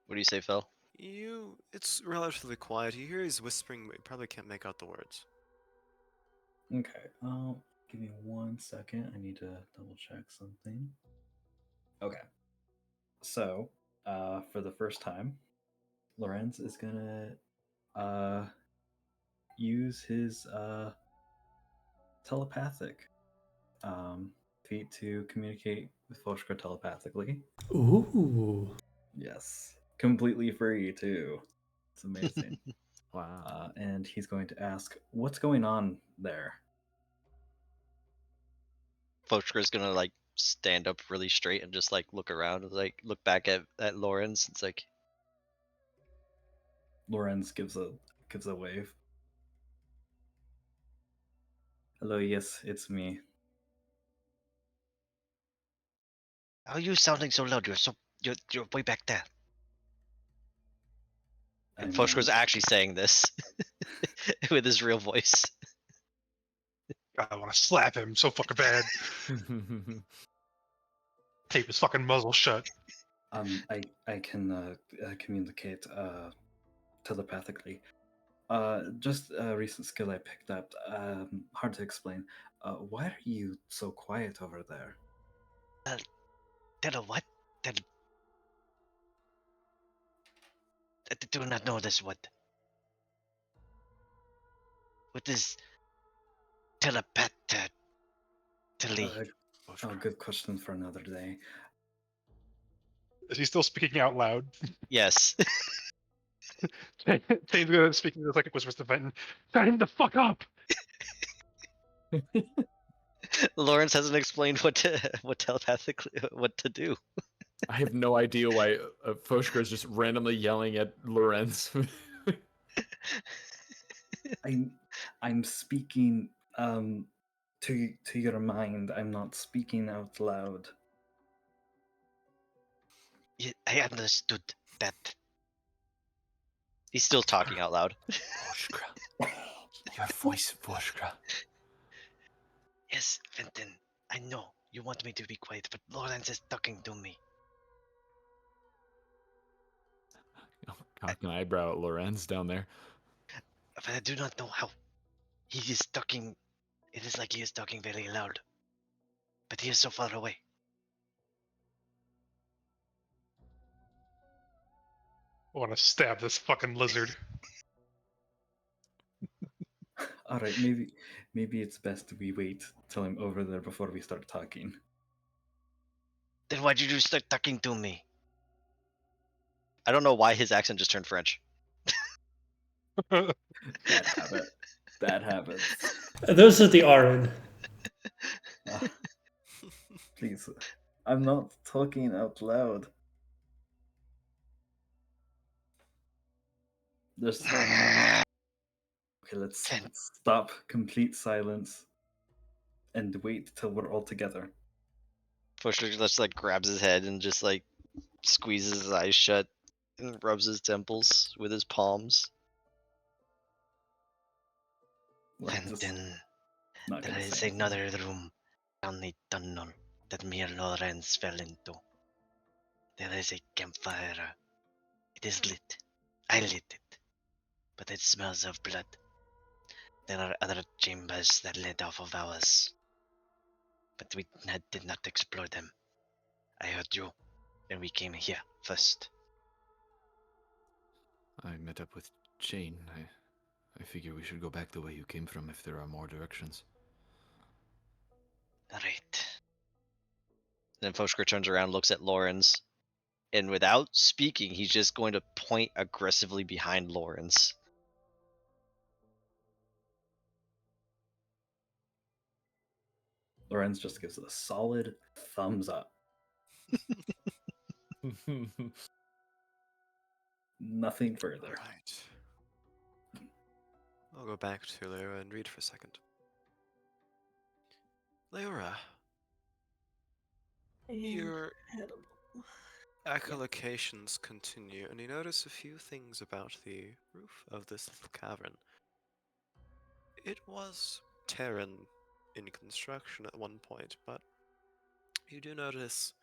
What do you say, Phil? It's relatively quiet. You hear he's whispering, but you probably can't make out the words. Okay. Give me 1 second. I need to double check something. Okay. So, for the first time, Lorenz is gonna use his telepathic feat to communicate with Foshka telepathically. Ooh. Yes. Completely free too. It's amazing. Wow. And he's going to ask, "What's going on there?" Foshker's gonna like stand up really straight and just like look around, like look back at Lawrence. It's like, Lorenz gives a wave. Hello, yes, it's me. How are you sounding so loud? You're way back there. and I'm, Foshker's actually saying this with his real voice. I want to slap him so fucking bad. Tape his fucking muzzle shut. I can communicate telepathically. Just a recent skill I picked up. Hard to explain. Why are you so quiet over there? Tell what? I do not know this word. What is telepathically? Good question for another day. Is he still speaking out loud? Yes. Tane's gonna speaking to the psychic whispers to Fenton. Fenton, the fuck up! Lawrence hasn't explained what telepathically what to do. I have no idea why Foshka is just randomly yelling at Lorenz. I'm speaking to your mind. I'm not speaking out loud. I understood that. He's still talking out loud. Foshka. Your voice, Foshka. Yes, Fenton, I know you want me to be quiet, but Lawrence is talking to me. Cock an eyebrow at Lorenz down there. But I do not know how. He is talking. It is like he is talking very loud. But he is so far away. I want to stab this fucking lizard. All right, maybe it's best we wait till I'm over there before we start talking. Then why did you start talking to me? I don't know why his accent just turned French. Bad habit. Bad habits. Those are the RN. Please, I'm not talking out loud. There's okay. Let's stop. Complete silence, and wait till we're all together. Foshka just like grabs his head and just like squeezes his eyes shut and rubs his temples with his palms. Fenton, Not there gonna is say another room down the tunnel that me and Lawrence fell into. There is a campfire. It is lit. I lit it. But it smells of blood. There are other chambers that led off of ours. But we did not explore them. I heard you, and we came here first. I met up with Jane. I figure we should go back the way you came from if there are more directions. Right. Then Foshka turns around, looks at Lawrence, and without speaking, he's just going to point aggressively behind Lawrence. Lorenz just gives a solid thumbs up. Nothing further. Right. I'll go back to Leora and read for a second. Leora, your echolocations continue, and you notice a few things about the roof of this little cavern. It was Terran in construction at one point, but you do notice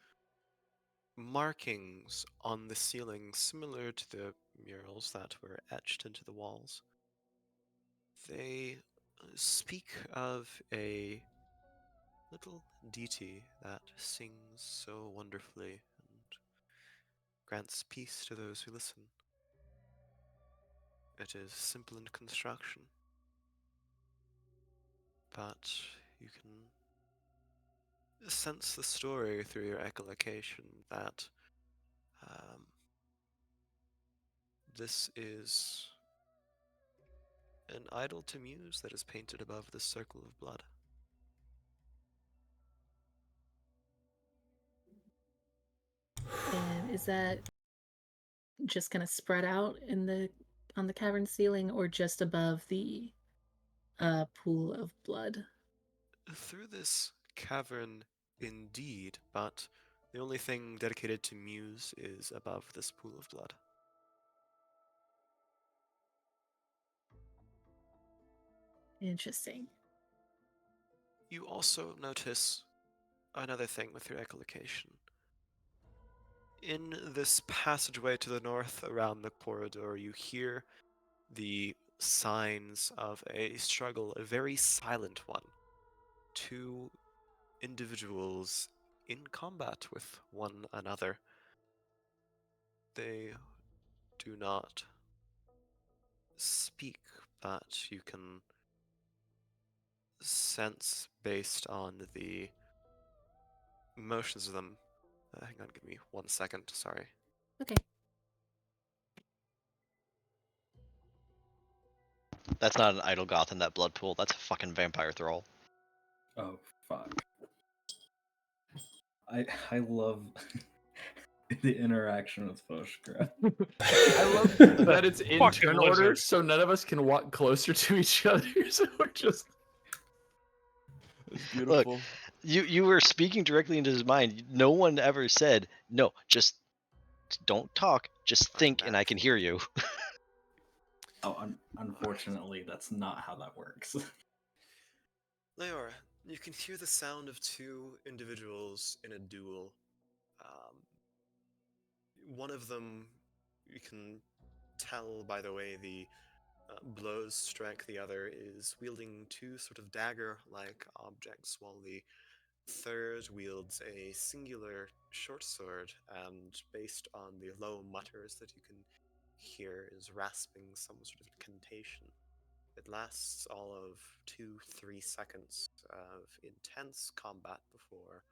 markings on the ceiling similar to the murals that were etched into the walls. They speak of a little deity that sings so wonderfully and grants peace to those who listen. It is simple in construction, but you can sense the story through your echolocation that this is an idol to Muse that is painted above this circle of blood. And is that just kind of spread out on the cavern ceiling, or just above the pool of blood? Through this cavern, indeed, but the only thing dedicated to Muse is above this pool of blood. Interesting. You also notice another thing with your echolocation. In this passageway to the north around the corridor, you hear the signs of a struggle, a very silent one. Two individuals in combat with one another. They do not speak, but you can sense based on the motions of them Hang on, give me 1 second. Sorry. Okay. That's not an idle goth in that blood pool. That's a fucking vampire thrall. Oh fuck. I love the interaction with Foshgra. I love that it's in Fucking turn order, lizard. so none of us can walk closer to each other. So we're just. It's beautiful. You were speaking directly into his mind. No one ever said, no, just don't talk, just I'm think and I back. can hear you. Oh, unfortunately, that's not how that works. Leora, you can hear the sound of two individuals in a duel. One of them, you can tell by the way the blows strike the other, is wielding two sort of dagger-like objects, while the third wields a singular short sword, and based on the low mutters that you can hear, is rasping some sort of incantation. It lasts all of 2-3 seconds of intense combat before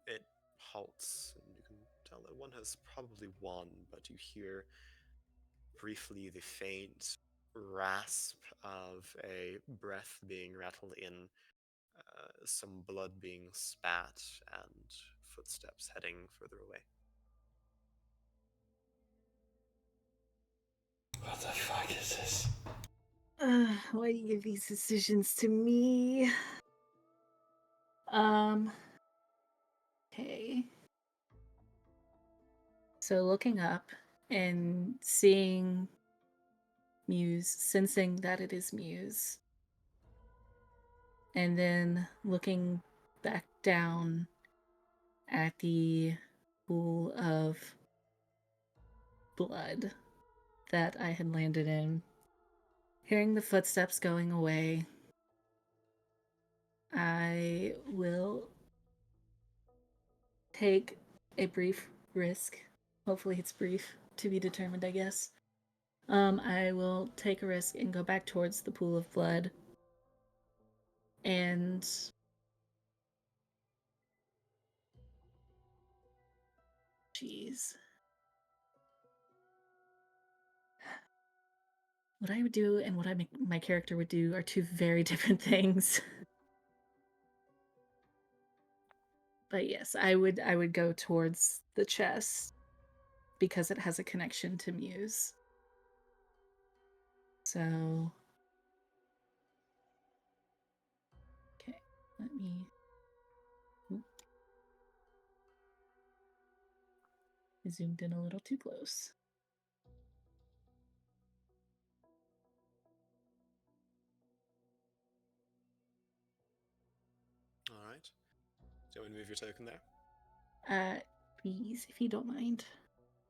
it halts, and you can tell that one has probably won, but you hear briefly the faint rasp of a breath being rattled in, some blood being spat, and footsteps heading further away. What the fuck is this? Why do you give these decisions to me? Okay. So looking up and seeing Muse, sensing that it is Muse, and then looking back down at the pool of blood that I had landed in, hearing the footsteps going away, I will take a brief risk. Hopefully it's brief, to be determined, I guess. I will take a risk and go back towards the pool of blood. And jeez. What I would do and what my character would do are two very different things. But yes, I would go towards the chest because it has a connection to Muse. So okay, let me. Oop. I zoomed in a little too close. All right. Do you want me to move your token there? Please, if you don't mind.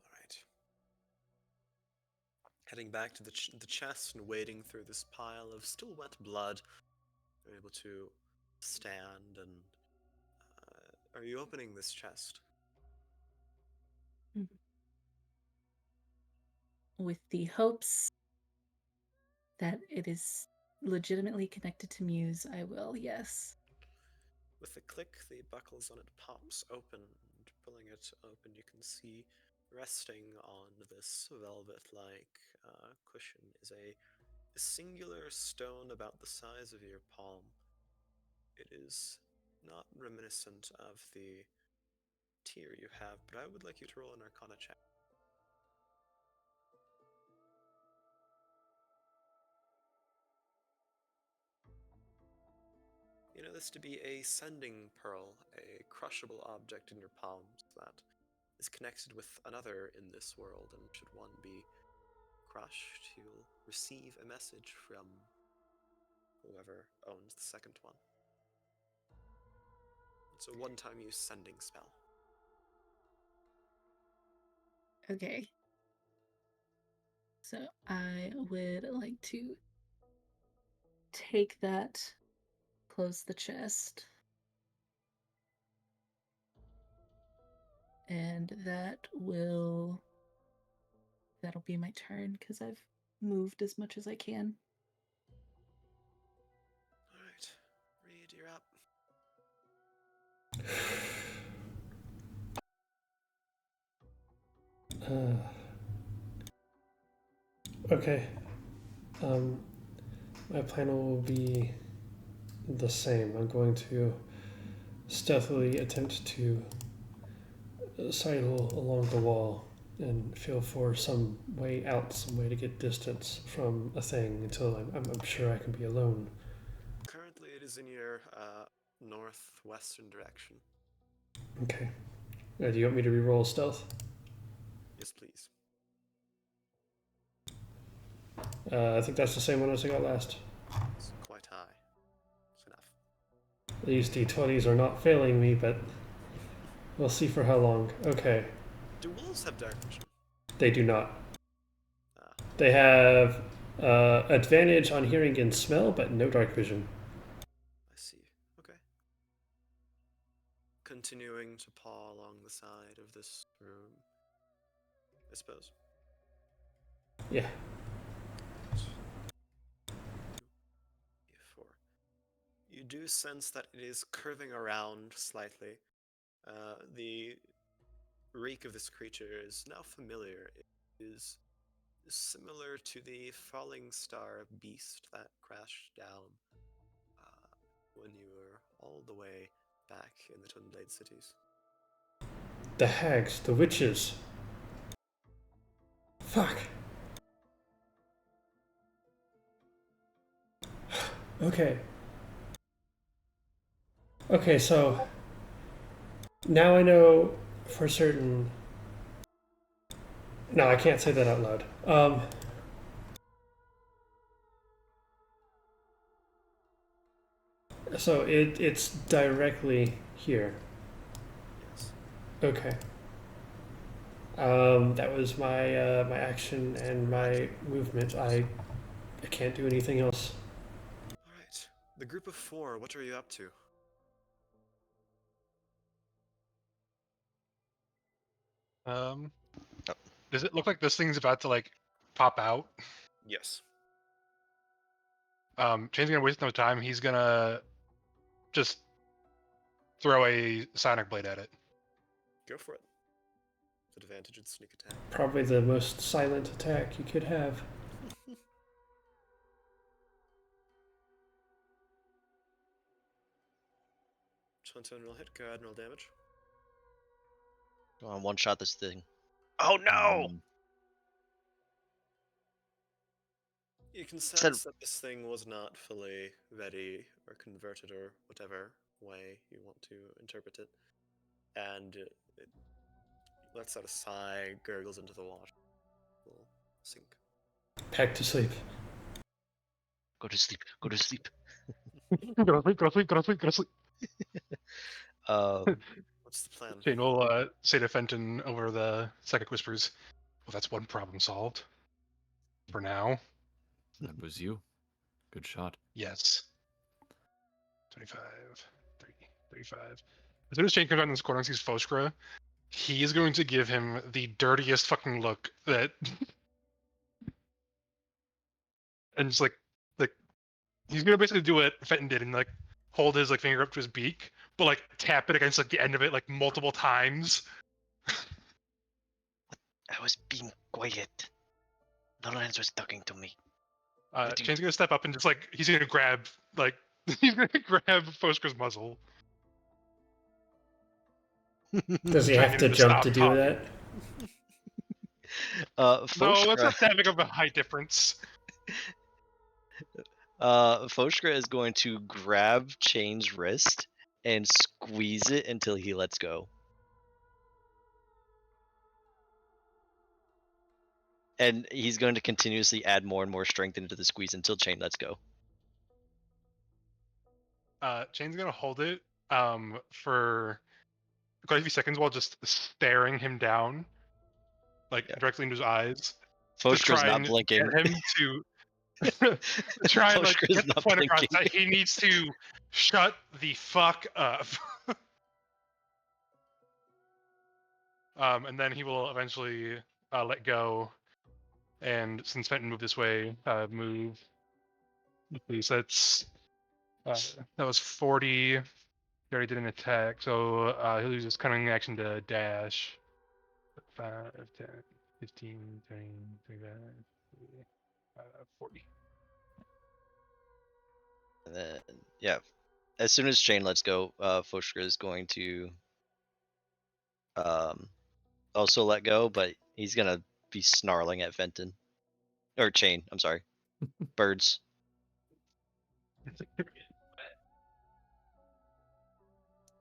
All right. Heading back to the chest and wading through this pile of still wet blood, you're able to stand and. Are you opening this chest? With the hopes that it is legitimately connected to Muse, I will, yes. With a click, the buckles on it pops open, and pulling it open, you can see resting on this velvet-like cushion is a singular stone about the size of your palm. It is not reminiscent of the tier you have, but I would like you to roll an Arcana check. You know this to be a sending pearl, a crushable object in your palms that is connected with another in this world, and should one be crushed, you'll receive a message from whoever owns the second one. It's a one-time use sending spell. Okay. So I would like to take that, close the chest, and that'll be my turn because I've moved as much as I can. Alright, Reed, you're up. Okay. My plan will be the same. I'm going to stealthily attempt to sidle along the wall and feel for some way out, some way to get distance from a thing until I'm sure I can be alone. Currently, it is in your northwestern direction. Okay. Do you want me to reroll stealth? Yes, please. I think that's the same one as I got last. It's quite high. It's enough. These d20s are not failing me, but we'll see for how long. Okay. Do wolves have dark vision? They do not. Ah, They have advantage on hearing and smell, but no dark vision. I see. Okay. Continuing to paw along the side of this room, I suppose. Yeah. Four. You do sense that it is curving around slightly. The reek of this creature is now familiar. It is similar to the falling star beast that crashed down when you were all the way back in the Twinblade cities. The hags, the witches. Fuck. Okay. Okay, so now I know for certain. No, I can't say that out loud. So it's directly here. Yes. Okay. That was my my action and my movement. I can't do anything else. All right. The group of four, what are you up to? Does it look like this thing's about to like pop out? Yes. Shane's gonna waste no time. He's gonna just throw a sonic blade at it. Go for it. With advantage and sneak attack. Probably the most silent attack you could have. 21 will hit. Go ahead and roll damage. Go on, one shot this thing. Oh no! You can Said- sense that this thing was not fully ready or converted or whatever way you want to interpret it. And it lets out a sigh, gurgles into the water. Will sink. Back to sleep. Go to sleep. Go to sleep. Go to sleep, go to sleep, go to sleep, go to sleep. What's the plan? Shane will say to Fenton over the psychic whispers, well, that's one problem solved. For now. That was you. Good shot. Yes. 25, 30, 35. As soon as Shane comes out in this corner and sees Foskra, he is going to give him the dirtiest fucking look that and just like he's gonna basically do what Fenton did and like hold his like finger up to his beak, but like tap it against like the end of it like multiple times. I was being quiet. Lawrence was talking to me. Shane's gonna step up and just like he's gonna grab like he's gonna grab Foskra's muzzle. Does he Trying have to to get him to jump stop to do talking. that? No, that's Foshkra, not that big of a height difference. Foshkra is going to grab Chain's wrist and squeeze it until he lets go. And he's going to continuously add more and more strength into the squeeze until Chain lets go. Chain's gonna hold it for quite a few seconds while just staring him down, like directly into his eyes, to Foshkra's try not and blinking. get him to try and like Foshkra's get the not point across blinking. that he needs to shut the fuck up. And then he will eventually let go. And since Fenton moved this way, move. Please, that's that was 40. He already did an attack, so he'll use his cunning action to dash. 5, 10. 15, 20, 25, 40. And then, yeah, as soon as Chain lets go, Fushka is going to also let go, but he's gonna be snarling at Fenton. Or Chain, I'm sorry. Birds.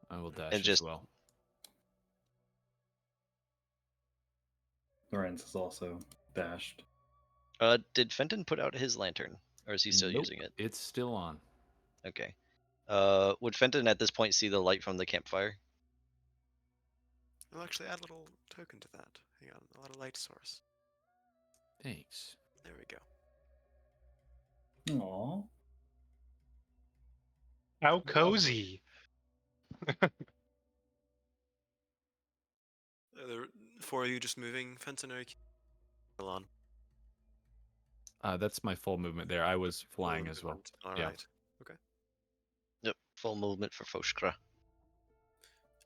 I will dash And as just well. Lorenz is also dashed. did Fenton put out his lantern? Or is he still Nope, using it? it's still on. Okay. Would Fenton at this point see the light from the campfire? I'll actually add a little token to that. Hang on, a little light source. Thanks. There we go. Aww. How cozy. The four of you just moving, Fenton, or still on? That's my full movement there. I was flying Full as well. movement. All Yeah. right. Okay. Yep, full movement for Fushka.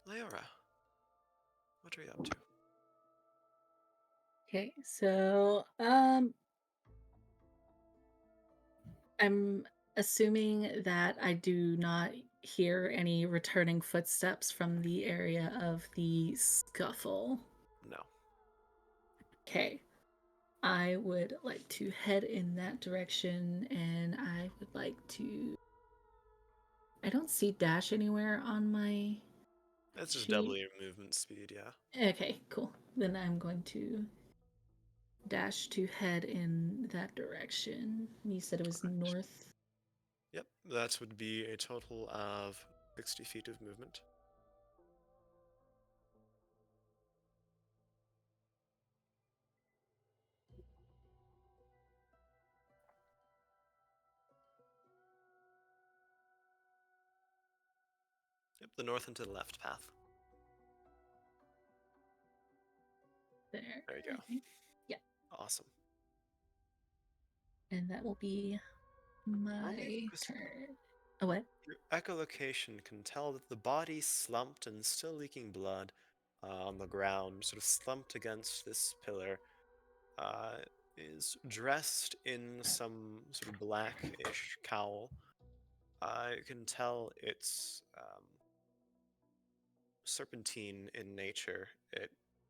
Leora, what are you up to? Okay, so I'm assuming that I do not hear any returning footsteps from the area of the scuffle. No. Okay. I would like to head in that direction, and I would like to. I don't see dash anywhere on my. That's just sheet. double your movement speed, yeah. Okay, cool. Then I'm going to dash to head in that direction. You said it was Correct. north. Yep, that would be a total of 60 feet of movement. Yep, the north and to the left path. There. There you go. Yeah. Awesome. And that will be my Kristen, turn. Oh, what? your echolocation can tell that the body slumped and still leaking blood on the ground, sort of slumped against this pillar, is dressed in some sort of blackish cowl. You can tell it's serpentine in nature.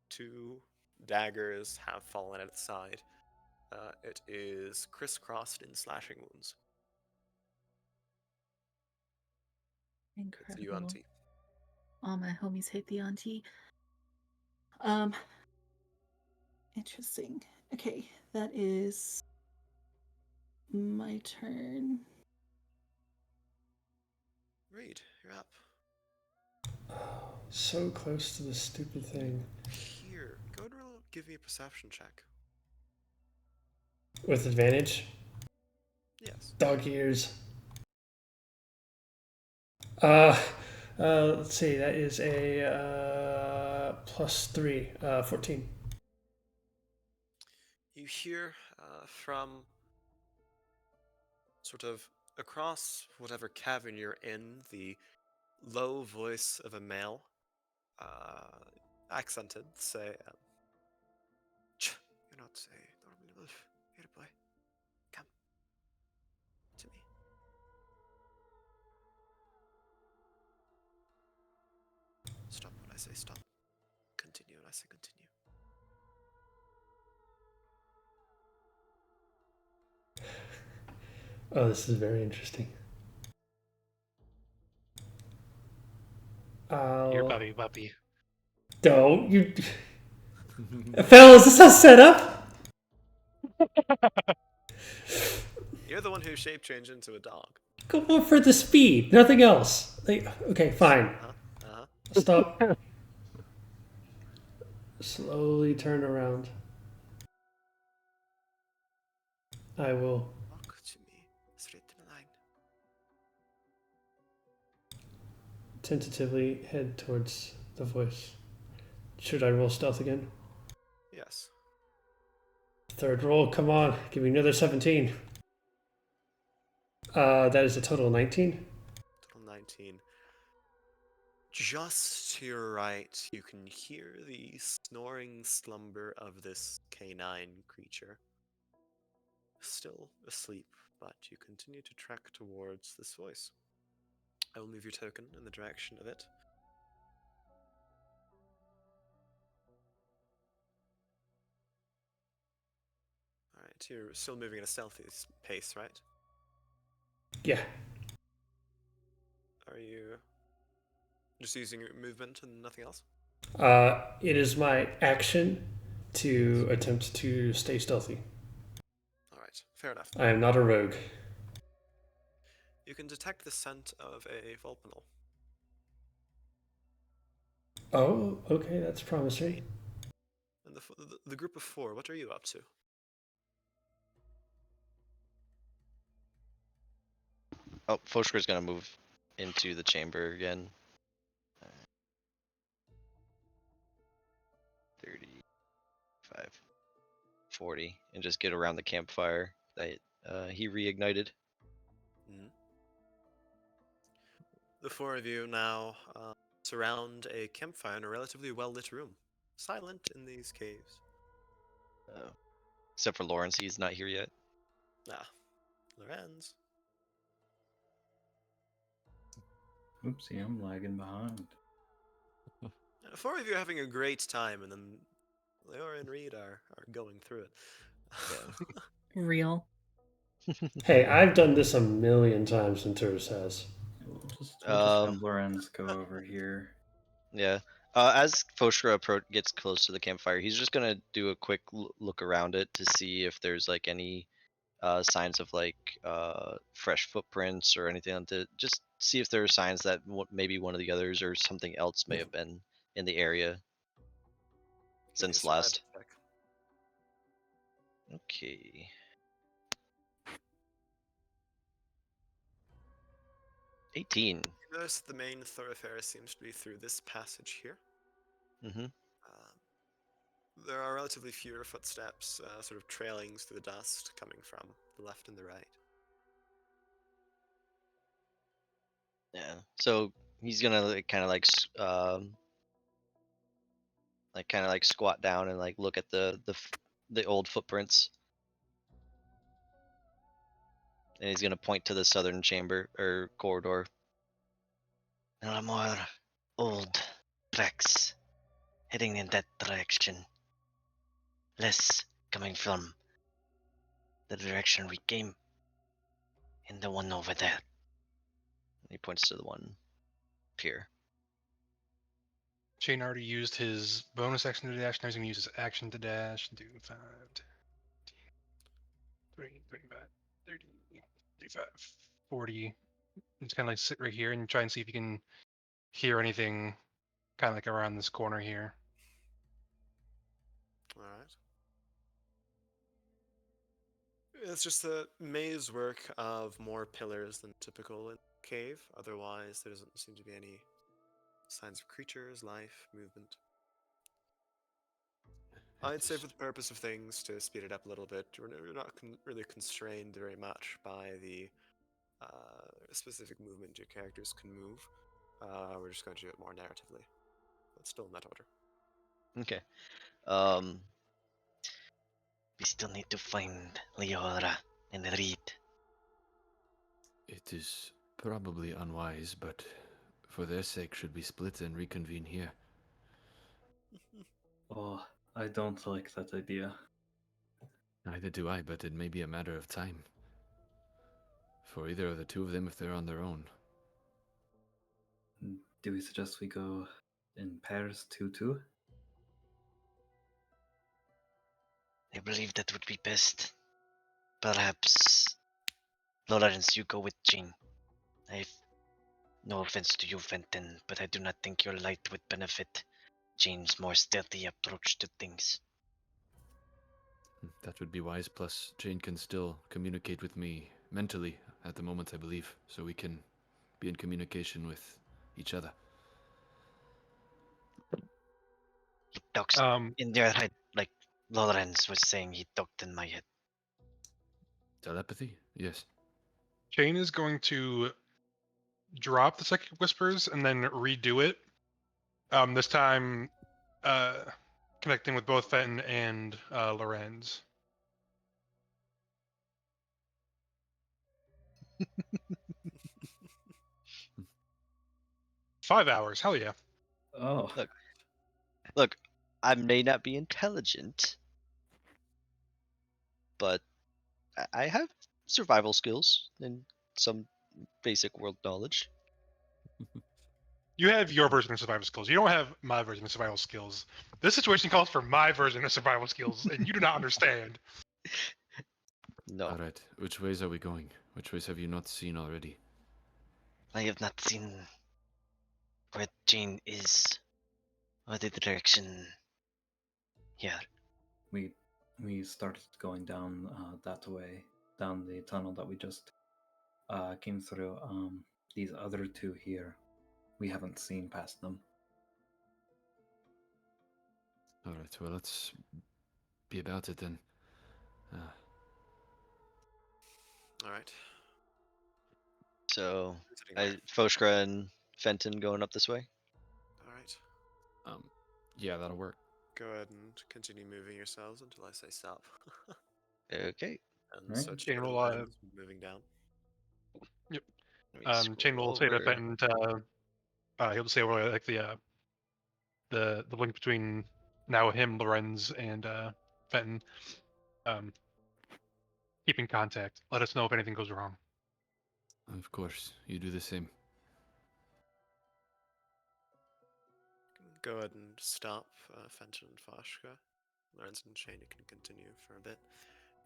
Two daggers have fallen at its side. It is crisscrossed in slashing wounds. It's you, Incredible. Auntie. All my homies hate the auntie. Interesting. Okay, that is my turn. Reed, you're up. So close to the stupid thing. Here, go and give me a perception check. With advantage? Yes. Dog ears. Let's see, that is a +3, 14. You hear from sort of across whatever cavern you're in the low voice of a male, accented, say, you're not a normal wolf. Here, boy. Come to me. Stop when I say stop. Continue when I say continue. Oh, this is very interesting. Your puppy. Don't you, fellas? This not set up. You're the one who shape changed into a dog. Go on for the speed, nothing else. Like, okay, fine. Stop. Slowly turn around. I will Walk to me, straight in a line. tentatively head towards the voice. Should I roll stealth again? Yes. Third roll, come on, give me another 17. That is a total of 19. Total 19. Just to your right, you can hear the snoring slumber of this canine creature. Still asleep, but you continue to trek towards this voice. I will move your token in the direction of it. Alright, you're still moving at a stealthy pace, right? Yeah. Are you just using your movement and nothing else? It is my action to attempt to stay stealthy. Alright, fair enough. I am not a rogue. You can detect the scent of a Vulpinal. Oh, okay, that's promising. And the group of four, what are you up to? Oh, Foshker's gonna move into the chamber again. 35, 40, and just get around the campfire that he reignited. Mhm. The four of you now surround a campfire in a relatively well-lit room. Silent in these caves. Except for Lawrence, he's not here yet. Ah, Lorenz. Oopsie, I'm lagging behind. Four of you are having a great time, and then Leora and Reed are going through it. Real. Hey, I've done this a million times in Tours has. We'll just have Lorenz go over here. Yeah. As Foshra gets close to the campfire, he's just gonna do a quick look around it to see if there's like any signs of like fresh footprints or anything like that. Just see if there are signs that maybe one of the others or something else may have been in the area since last. Check. Okay. $18. You notice the main thoroughfare seems to be through this passage here. Mm-hmm. There are relatively fewer footsteps, sort of trailing through the dust, coming from the left and the right. Yeah. So he's gonna kind of like squat down and like look at the old footprints, and he's gonna point to the southern chamber or corridor. There are more old tracks heading in that direction. Less coming from the direction we came, and the one over there. He points to the one here. Shane already used his bonus action to dash. Now he's going to use his action to dash. Do 5, 10, 20, 25, 30, 35, 40. Just kind of like sit right here and try and see if you can hear anything kind of like around this corner here. Alright. It's just a maze work of more pillars than typical in the cave. Otherwise, there doesn't seem to be any signs of creatures, life, movement. I'd say for the purpose of things, to speed it up a little bit, you're not really constrained very much by the specific movement your characters can move. We're just going to do it more narratively, but still in that order. Okay. We still need to find Leora and Reed. It is probably unwise, but for their sake, should we split and reconvene here? Oh, I don't like that idea. Neither do I, but it may be a matter of time. For either of the two of them if they're on their own. Do we suggest we go in pairs 2-2? I believe that would be best. Perhaps, Lawrence, you go with Jean. I've no offense to you, Fenton, but I do not think your light would benefit Jean's more stealthy approach to things. That would be wise, plus Jane can still communicate with me mentally at the moment, I believe, so we can be in communication with each other. He talks in your head, like Lawrence was saying he talked in my head. Telepathy? Yes. Shane is going to drop the psychic whispers and then redo it. This time, connecting with both Fenton and Lorenz. Five hours, hell yeah. Oh, Look, I may not be intelligent, but I have survival skills and some basic world knowledge. You have your version of survival skills. You don't have my version of survival skills. This situation calls for my version of survival skills, and you do not understand. No, All right, which ways are we going? Which ways have you not seen already? I have not seen where Jane is, or the direction here. we started going down that way, down the tunnel that we just came through. These other two here, we haven't seen past them. All right, well, let's be about it then. All right. so Sitting there. Foshkra and Fenton going up this way. All right. Yeah, that'll work. Go ahead and continue moving yourselves until I say stop. Okay. And Right. so Chain Chain will, Lorenz moving down. Yep. Let me Chain will scroll say to over. Fenton he'll say over like the link between now him, Lorenz, and Fenton. Keep in contact. Let us know if anything goes wrong. Of course, you do the same. Go ahead and stop Fenton and Foshka. Lorenz and Shane, you can continue for a bit.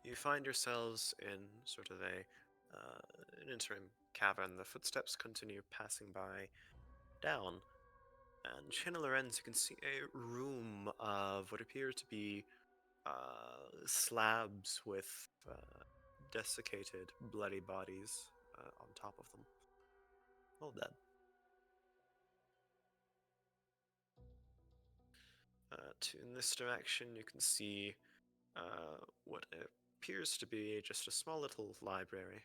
You find yourselves in sort of an interim cavern. The footsteps continue passing by down. And Shane and Lorenz, you can see a room of what appear to be slabs with desiccated, bloody bodies on top of them. All dead. In this direction, you can see what appears to be just a small little library.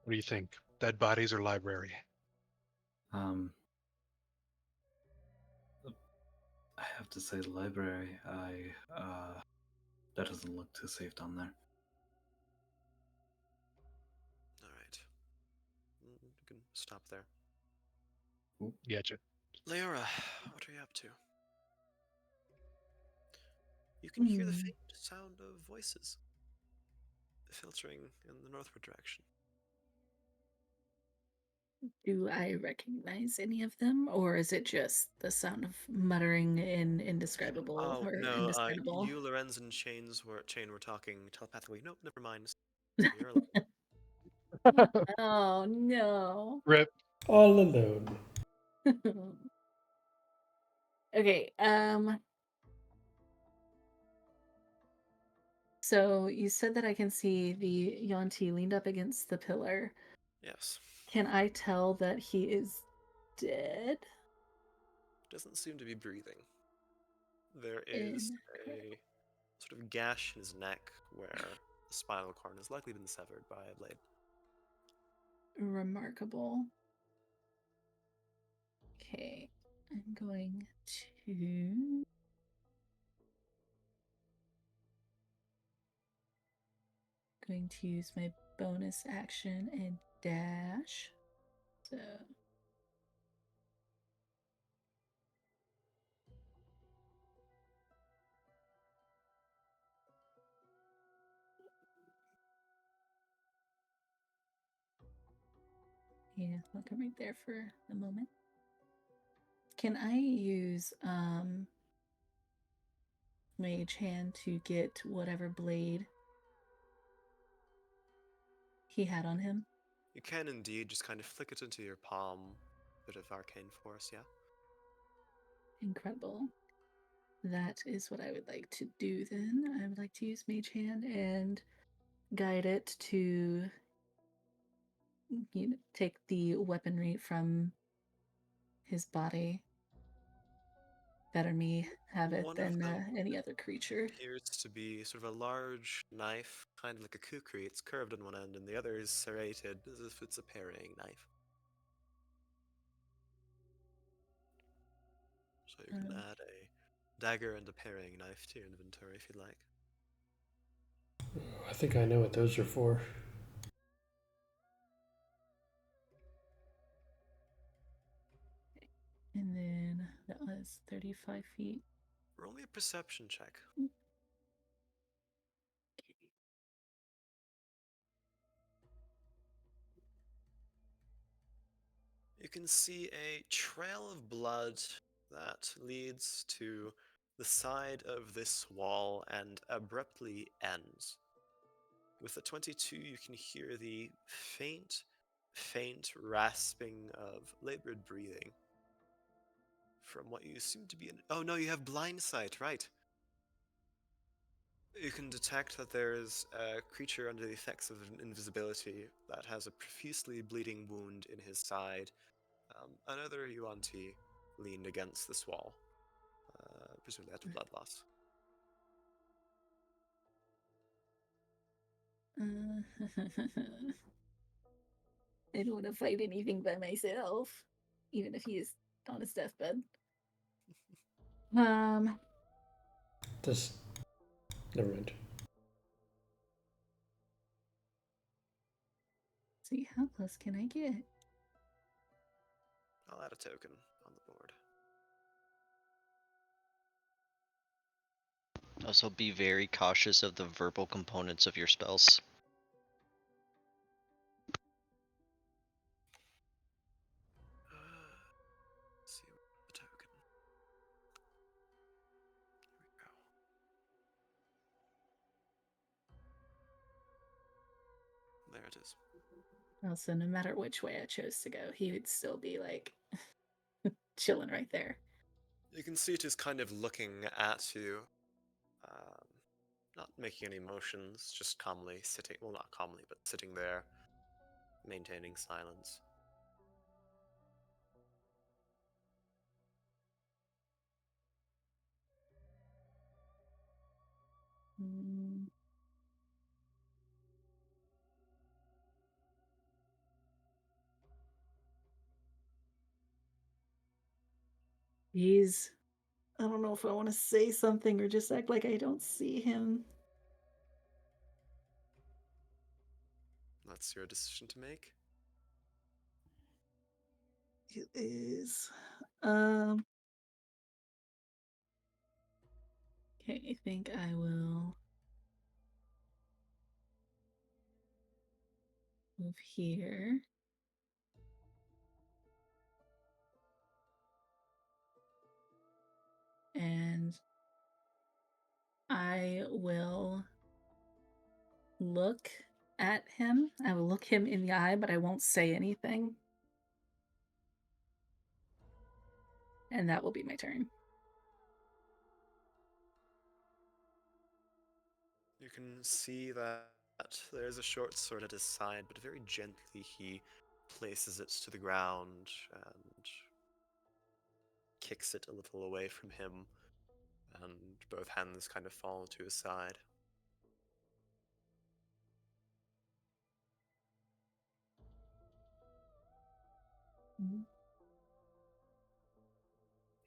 What do you think? Dead bodies or library? I have to say, library. That doesn't look too safe down there. All right. You can stop there. Gotcha. Leora, what are you up to? You can hear the faint sound of voices filtering in the northward direction. Do I recognize any of them, or is it just the sound of muttering and indescribable or No, indiscernible? you, Lorenz, and Chain were talking telepathically. Nope, never mind. You're alone. Oh no. Rip. All alone. Okay, so you said that I can see the Yonti leaned up against the pillar. Yes. Can I tell that he is dead? Doesn't seem to be breathing. There is a sort of gash in his neck where the spinal cord has likely been severed by a blade. Remarkable. Okay, I'm going to use my bonus action and dash. So yeah, I'll come right there for a moment. Can I use Mage Hand to get whatever blade he had on him? You can indeed just kind of flick it into your palm. Bit of arcane force, yeah. Incredible. That is what I would like to do then. I would like to use Mage Hand and guide it to take the weaponry from his body better me have it One of than them any other creature. appears to be sort of a large knife, kind of like a kukri. It's curved on one end, and the other is serrated as if it's a parrying knife. So you can add a dagger and a parrying knife to your inventory if you'd like. I think I know what those are for. And then that was 35 feet. Roll me a perception check. You can see a trail of blood that leads to the side of this wall and abruptly ends. With a 22, you can hear the faint rasping of labored breathing from what you seem to be in. Oh no, you have blind sight, right? You can detect that there is a creature under the effects of invisibility that has a profusely bleeding wound in his side. Another Yuan-Ti leaned against this wall, presumably out of blood loss. I don't want to fight anything by myself, even if he's on his deathbed. This. Never mind. See, how close can I get? I'll add a token on the board. Also, be very cautious of the verbal components of your spells. Let's see the token. Here we go. There it is. Also, no matter which way I chose to go, he would still be like chilling right there. You can see it is kind of looking at you, not making any motions, just calmly sitting. Well, not calmly, but sitting there, maintaining silence. Mm. He's. I don't know if I want to say something or just act like I don't see him. That's your decision to make. It is. Okay, I think I will move here. And I will look at him. I will look him in the eye, but I won't say anything. And that will be my turn. You can see that there's a short sword at his side, but very gently he places it to the ground and kicks it a little away from him, and both hands kind of fall to his side. Mm-hmm.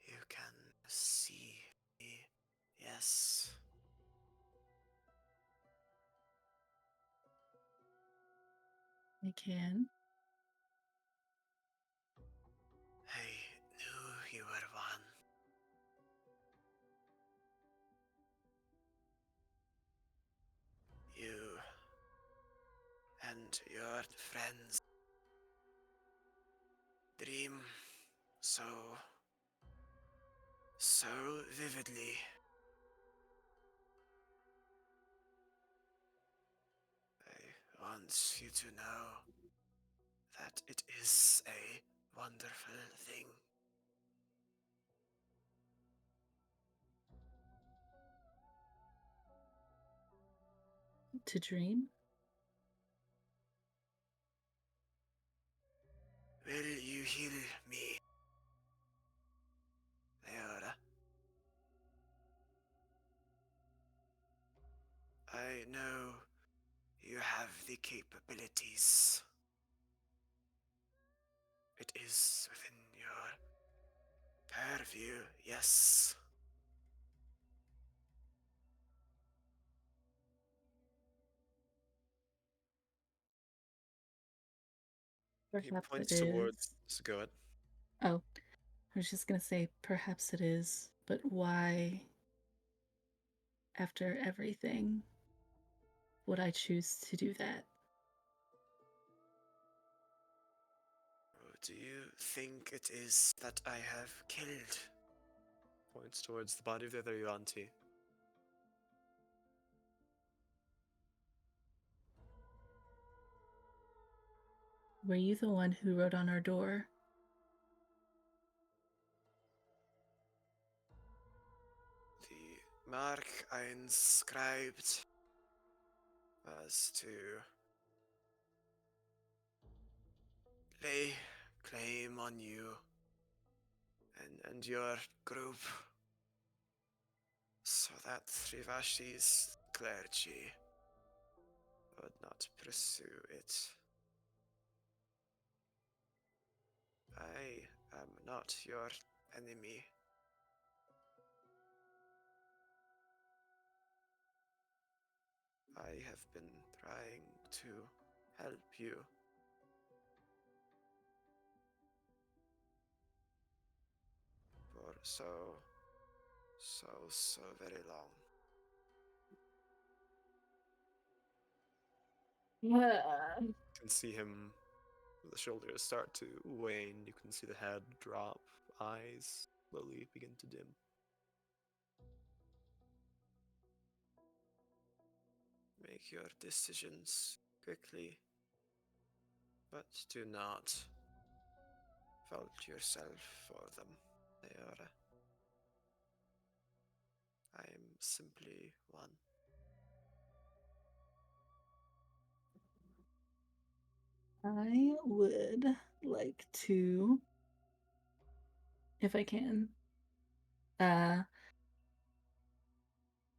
You can see me, yes. I can. I knew you were one. You and your friends dream so vividly. I want you to know that it is a wonderful thing. To dream? Will you heal me, Leora? capabilities. It is within your purview, yes. He Perhaps points it towards. is. So go ahead. Oh, I was just gonna say, perhaps it is, but why, after everything, would I choose to do that? Do you think it is that I have killed? Points towards the body of the other Yuan-Ti. Were you the one who wrote on our door? The mark I inscribed was to lay claim on you and your group so that Trivashi's clergy would not pursue it. I am not your enemy. I have been trying to help you for so very long. You can see him, the shoulders start to wane. You can see the head drop, eyes slowly begin to dim. Make your decisions quickly, but do not fault yourself for them. I am simply one. I would like to, if I can, I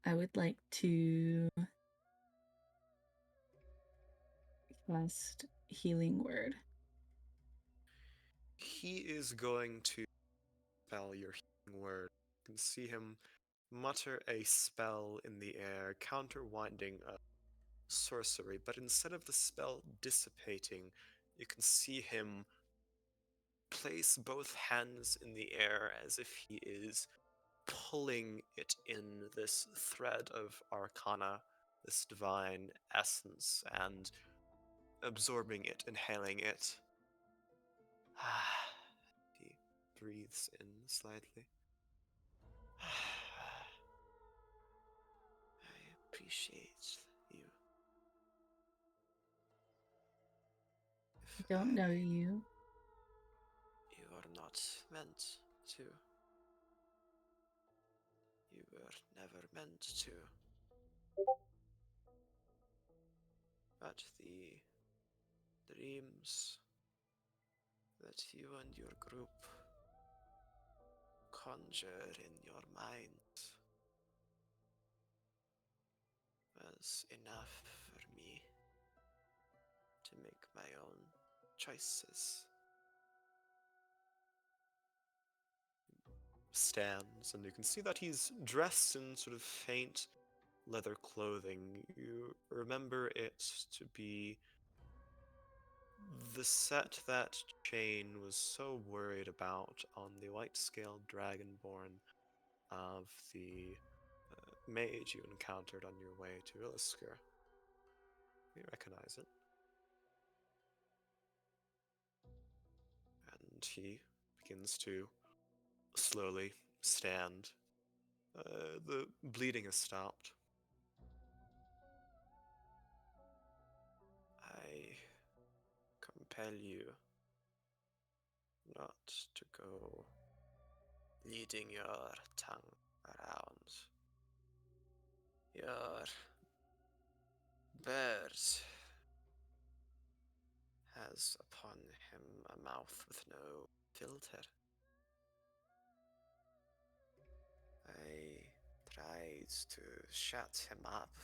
would like to cast Healing Word. He is going to spell your healing word. You can see him mutter a spell in the air, counterwinding a sorcery, but instead of the spell dissipating, you can see him place both hands in the air as if he is pulling it in this thread of arcana, this divine essence, and absorbing it, inhaling it. He breathes in slightly. I appreciate you. I don't know you. You are not meant to. You were never meant to. But the dreams that you and your group conjure in your mind was enough for me to make my own choices. Stands, and you can see that he's dressed in sort of faint leather clothing. You remember it to be the set that Chain was so worried about on the white-scaled dragonborn of the mage you encountered on your way to Ilisker. You recognize it. And he begins to slowly stand. The bleeding has stopped. I compel you not to go leading your tongue around. Your bird has upon him a mouth with no filter. I tried to shut him up,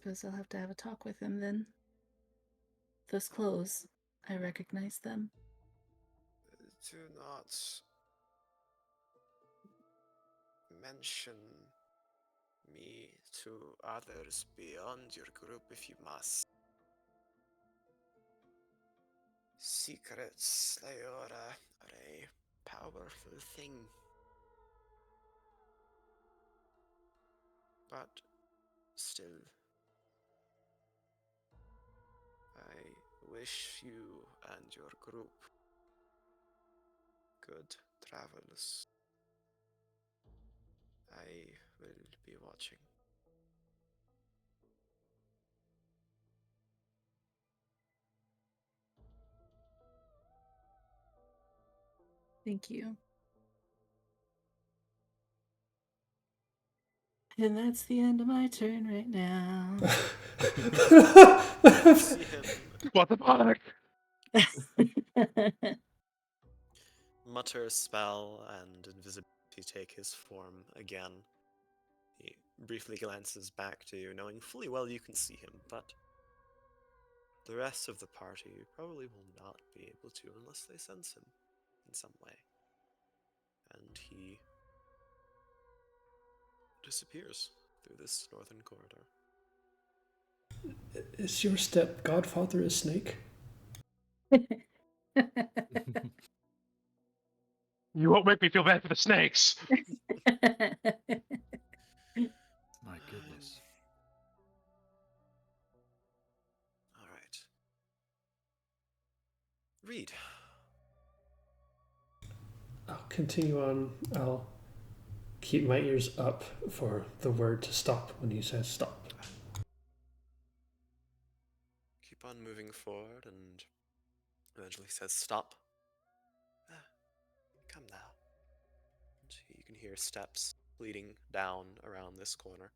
suppose I'll have to have a talk with him then. Those clothes, I recognize them. Do not mention me to others beyond your group if you must. Secrets, Leora, are a powerful thing. But still, I wish you and your group good travels. I will be watching. Thank you. And that's the end of my turn right now. You see him What the fuck? mutter a spell and invisibility take his form again. He briefly glances back to you, knowing fully well you can see him, but the rest of the party probably will not be able to unless they sense him in some way. And he disappears through this northern corridor. Is your step godfather a snake? You won't make me feel bad for the snakes. My goodness. All right. Read. I'll continue on. I'll keep my ears up for the word to stop when he says stop. Keep on moving forward and eventually says stop. Come now. And you can hear steps leading down around this corner.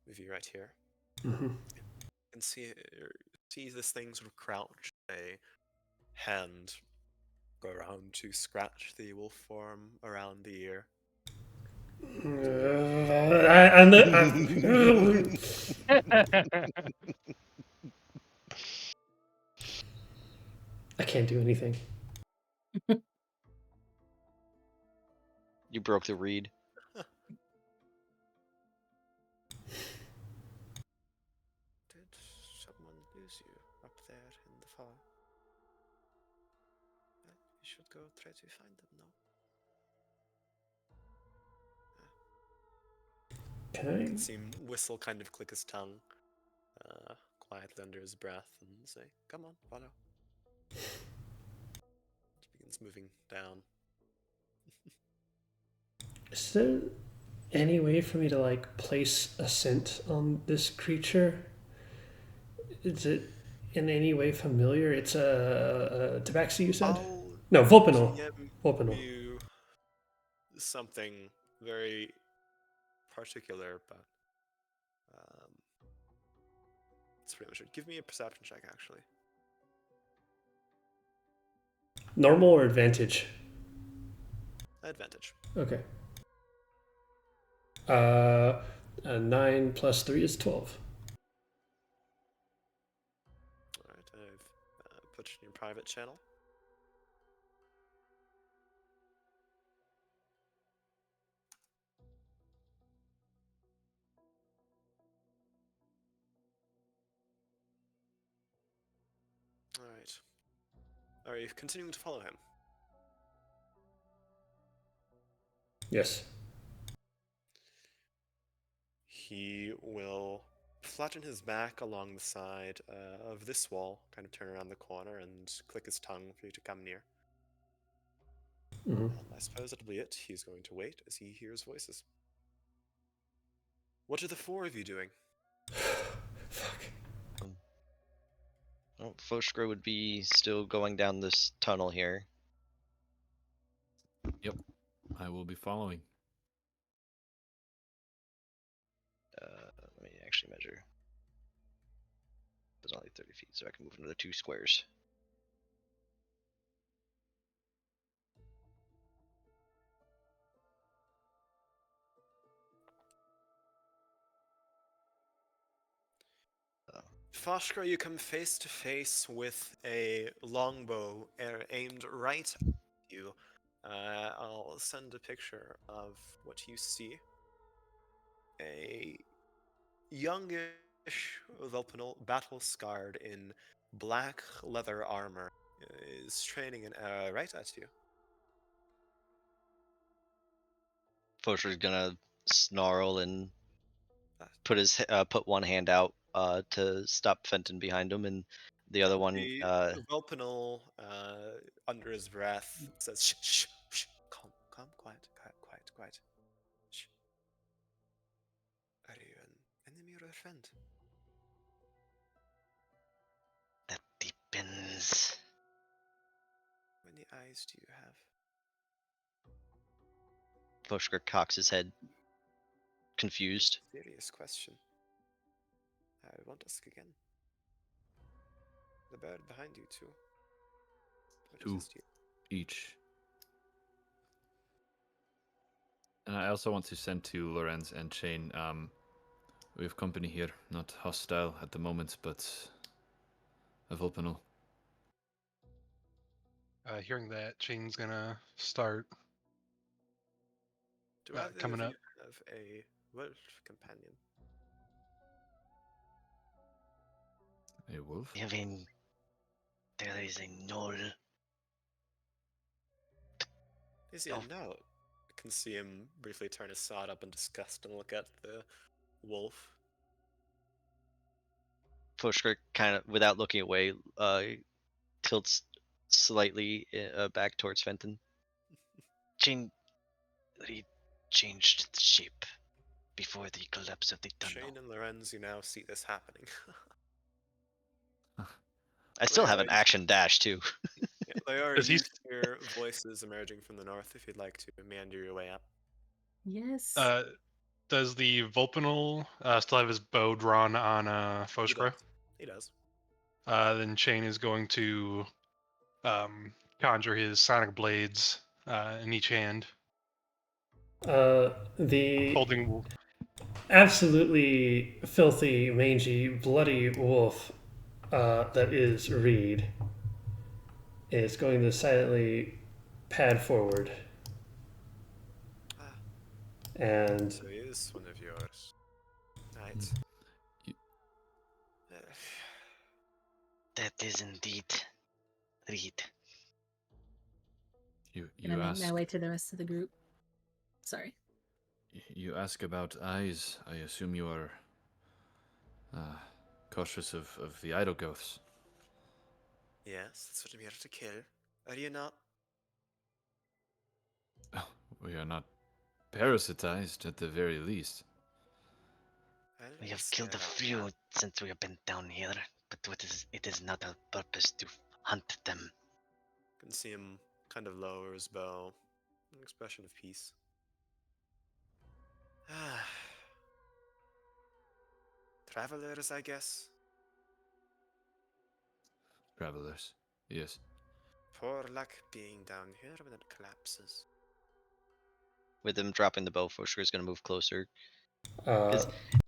Move you right here. Mm-hmm. And see this thing sort of crouch, a hand go around to scratch the wolf form around the ear. I can't do anything. You broke the reed. Did someone lose you up there in the far? You should go try to find them, no? Can You I? can see him whistle, kind of click his tongue, quietly under his breath, and say, "Come on, follow." He begins moving down. Is there any way for me to like place a scent on this creature? Is it in any way familiar? It's a tabaxi, you said? I'll No, Vulpinol. DM Vulpinol. you something very particular, but that's pretty much it. Give me a perception check, actually. Normal or advantage? Advantage. Okay. 9 plus 3 is 12. Alright, I've put it in your private channel. Alright. Are you continuing to follow him? Yes. He will flatten his back along the side of this wall, kind of turn around the corner, and click his tongue for you to come near. Mm-hmm. And I suppose that'll be it. He's going to wait as he hears voices. What are the four of you doing? Fuck. Well, Foshgro would be still going down this tunnel here. Yep. I will be following. Let me actually measure. It's only 30 feet, so I can move another 2 squares. Foshka, you come face to face with a longbow aimed right at you. I'll send a picture of what you see. A youngish Vulpinal, battle scarred in black leather armor, is training an arrow right at you. Fosher's gonna snarl and Uh, put one hand out to stop Fenton behind him, and the other one The Vulpinal, under his breath, says, shh, shh, shh, calm, calm, quiet, quiet, quiet, quiet. Shh. Are you an enemy or a friend? That depends. How many eyes do you have? Fosher cocks his head, confused. Serious question. I won't ask again. The bird behind you, too. What is Two this to you? each. And I also want to send to Lorenz and Shane. We have company here, not hostile at the moment, but a Vulpinal. Hearing that, Shane's gonna start Do either coming of up. you have a wolf companion? A wolf? I mean, there is a knoll. Is he Oh. no? I can see him briefly turn his sod up in disgust and look at the wolf. Fosher kind of, without looking away, tilts slightly back towards Fenton. Change. He changed the shape before the collapse of the tunnel. Shane and Lorenz, you now see this happening. I still They have are, an action dash too. yeah, they are. Does he You hear voices emerging from the north if you'd like to meander your way up. Yes. Does the Vulpinal still have his bow drawn on He Foskra? does. He does. Then Shane is going to conjure his sonic blades in each hand, The holding. absolutely filthy, mangy, bloody wolf that is Reed is going to silently pad forward. Ah, And so he is one of yours. Right. You- That is indeed Reed. You Can I you make my ask way to the rest of the group? Sorry. you ask about eyes. I assume you are cautious of the idol ghosts. Yes, that's what I'm here to kill. Are you not? We are not parasitized at the very least. Well, We we'll have see killed a about few that. since we have been down here, but it is not our purpose to hunt them. You can see him kind of lower his bow. An expression of peace. Ah. Travelers, I guess. Travelers. Yes. Poor luck being down here when it collapses. With him dropping the bow, Fosher is gonna move closer. uh,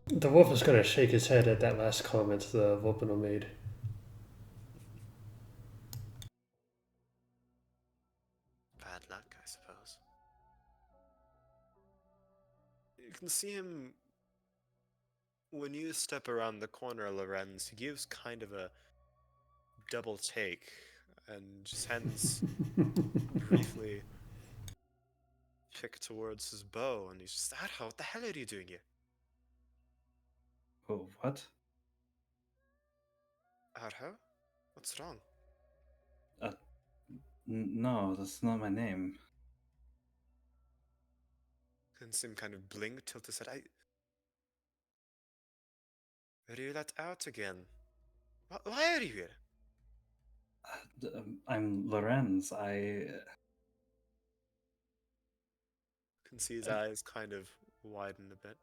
the wolf is going to shake his head at that last comment the Vulpinal made. Bad luck, I suppose. You can see him when you step around the corner, Lorenz. He gives kind of a double take and his hands briefly pick towards his bow, and he's just, Arho, what the hell are you doing here? Oh, what? Arho? What's wrong? No, that's not my name. You can see him kind of blink, tilt his head. Were you let out again? Why are you here? I'm Lorenz. Can see his eyes kind of widen a bit.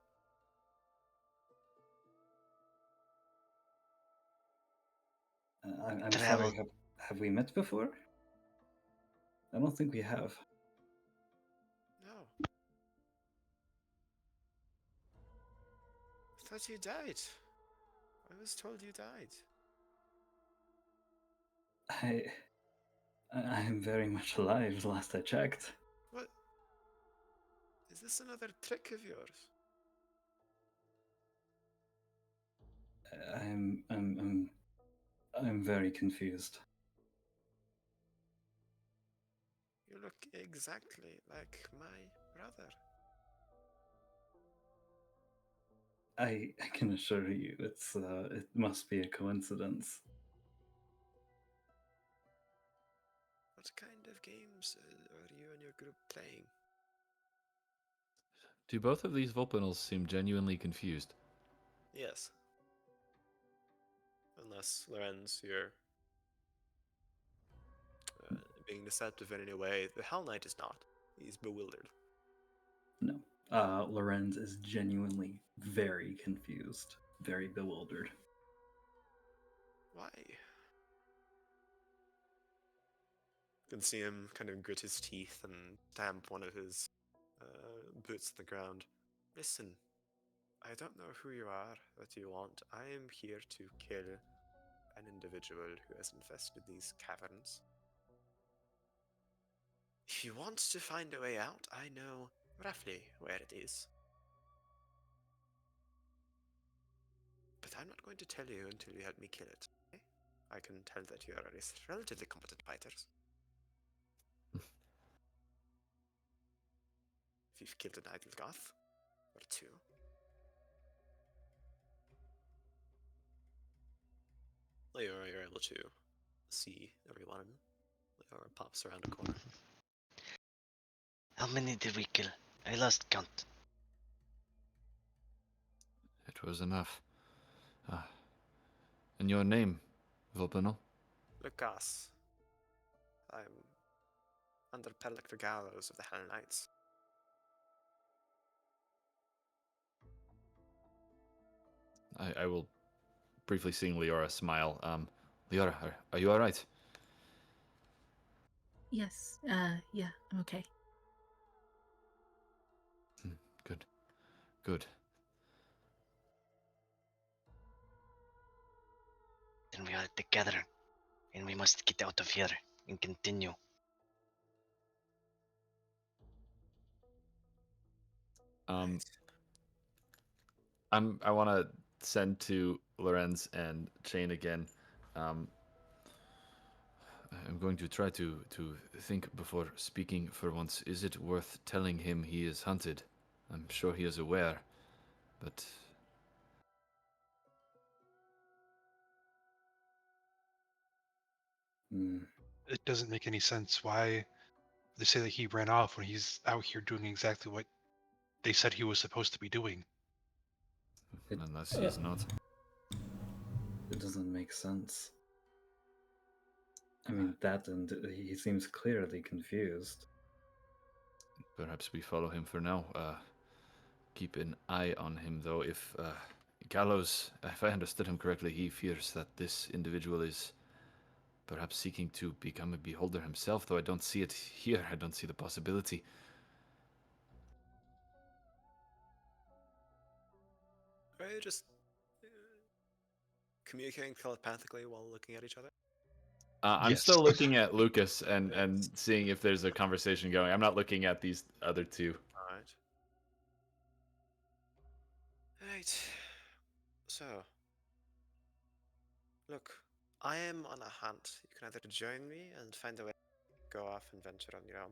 I'm Travel. sorry. Have we met before? I don't think we have. No. I thought you died. I was told you died. I'm very much alive, last I checked. What? Is this another trick of yours? I'm very confused. You look exactly like my brother. I can assure you, it must be a coincidence. What kind of games are you and your group playing? Do both of these Vulpinals seem genuinely confused? Yes. Unless, Lorenz, you're being deceptive in any way. The Hell Knight is not. He's bewildered. No. Lorenz is genuinely very confused, very bewildered. Why? You can see him kind of grit his teeth and stamp one of his boots to the ground. Listen, I don't know who you are, what you want. I am here to kill an individual who has infested these caverns. If you want to find a way out, I know roughly where it is. But I'm not going to tell you until you help me kill it. Okay? I can tell that you are relatively competent fighters. If you've killed an idle goth, or two. You're able to see everyone. Leora pops around a corner. How many did we kill? I lost count. It was enough. And your name, Vulpinal? Lucas. I'm under Pelector Gallows of the Hell Knights. I will briefly seeing Leora smile. Leora, are you alright? Yes. Yeah, I'm okay. Good. Good. Then we are together, and we must get out of here and continue. Right. I want to send to Lorenz and Chain again. I'm going to try to think before speaking for once. Is it worth telling him he is hunted? I'm sure he is aware, but Hmm. It doesn't make any sense. Why they say that he ran off when he's out here doing exactly what they said he was supposed to be doing? unless he is not. It doesn't make sense. I mean, that and he seems clearly confused. Perhaps we follow him for now. Keep an eye on him, though. If Gallows, if I understood him correctly, he fears that this individual is perhaps seeking to become a beholder himself, though I don't see it here. I don't see the possibility. Are you just communicating telepathically while looking at each other? I'm Yes. still looking at Lucas and seeing if there's a conversation going. I'm not looking at these other two. Alright. Right. So, look, I am on a hunt. You can either join me and find a way to go off and venture on your own.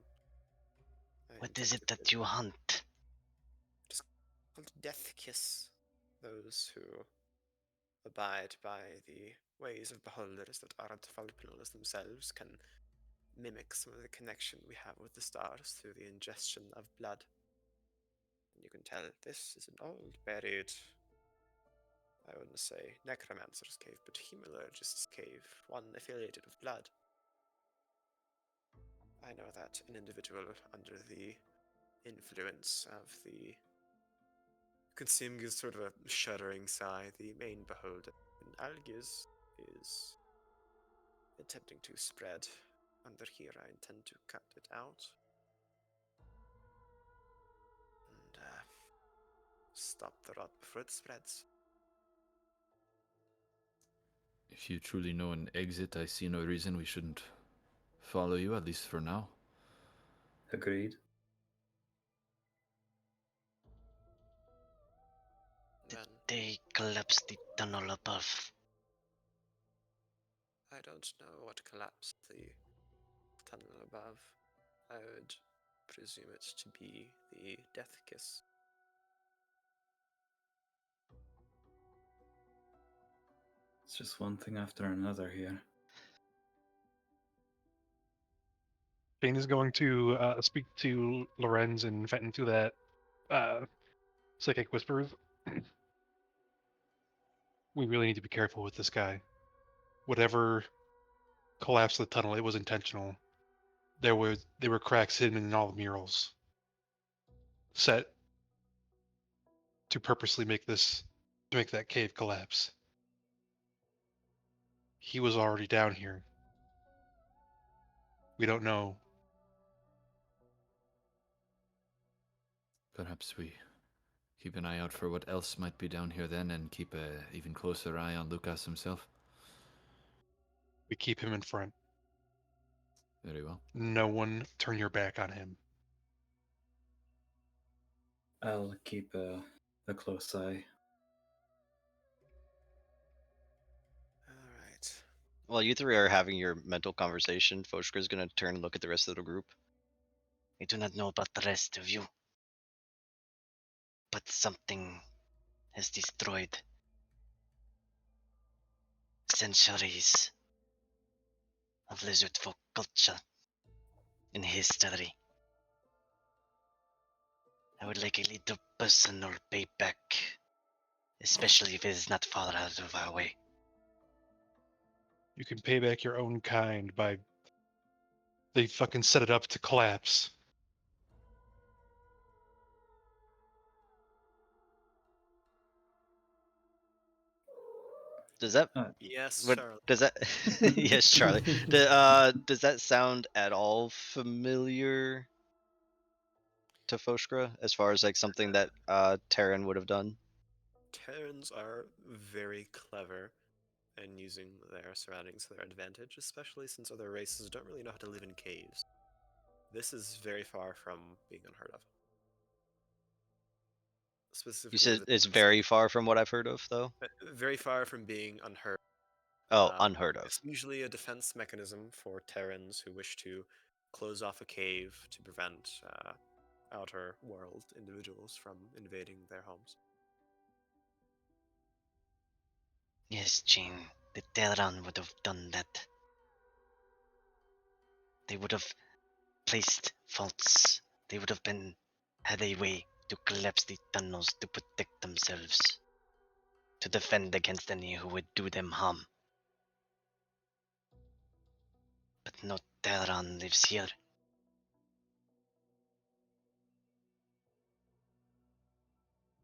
I What intend is to it that kill you hunt? Just called Death Kiss. Those who abide by the ways of beholders that aren't Vulpinals themselves can mimic some of the connection we have with the stars through the ingestion of blood. And you can tell this is an old, buried, I wouldn't say necromancer's cave, but hemalurgist's cave, one affiliated with blood. I know that an individual under the influence of the Consume gives sort of a shuddering sigh. The main beholder in Algiz is attempting to spread. Under here, I intend to cut it out and stop the rot before it spreads. If you truly know an exit, I see no reason we shouldn't follow you, at least for now. Agreed. Did Then they collapse the tunnel above? I don't know what collapsed the tunnel above. I would presume it to be the death kiss. It's just one thing after another here. Shane is going to speak to Lorenz and Fenton through that psychic whispers. We really need to be careful with this guy. Whatever collapsed the tunnel, it was intentional. There were cracks hidden in all the murals, set to purposely make that cave collapse. He was already down here. We don't know. Perhaps we keep an eye out for what else might be down here then, and keep a even closer eye on Lucas himself. We keep him in front. Very well. No one turn your back on him. I'll keep a close eye. Alright. While you three are having your mental conversation, Foshka's gonna turn and look at the rest of the group. I do not know about the rest of you, but something has destroyed centuries of lizard folk culture and history. I would like a little personal payback, especially if it is not far out of our way. You can pay back your own kind by they fucking set it up to collapse. Does that Yes, what Charlie. does that yes, Charlie. Does that sound at all familiar to Foshka as far as like something that Terran would have done? Terrans are very clever in using their surroundings to their advantage, especially since other races don't really know how to live in caves. This is very far from being unheard of. Specifically, You said the it's defense very far from what I've heard of though. very far from being unheard. Oh, unheard of. It's usually a defense mechanism for Terrans who wish to close off a cave to prevent outer world individuals from invading their homes. Yes, Jean, the Terran would have done that. They would have placed faults. They would have had a way to collapse the tunnels to protect themselves, to defend against any who would do them harm. But no Terran lives here.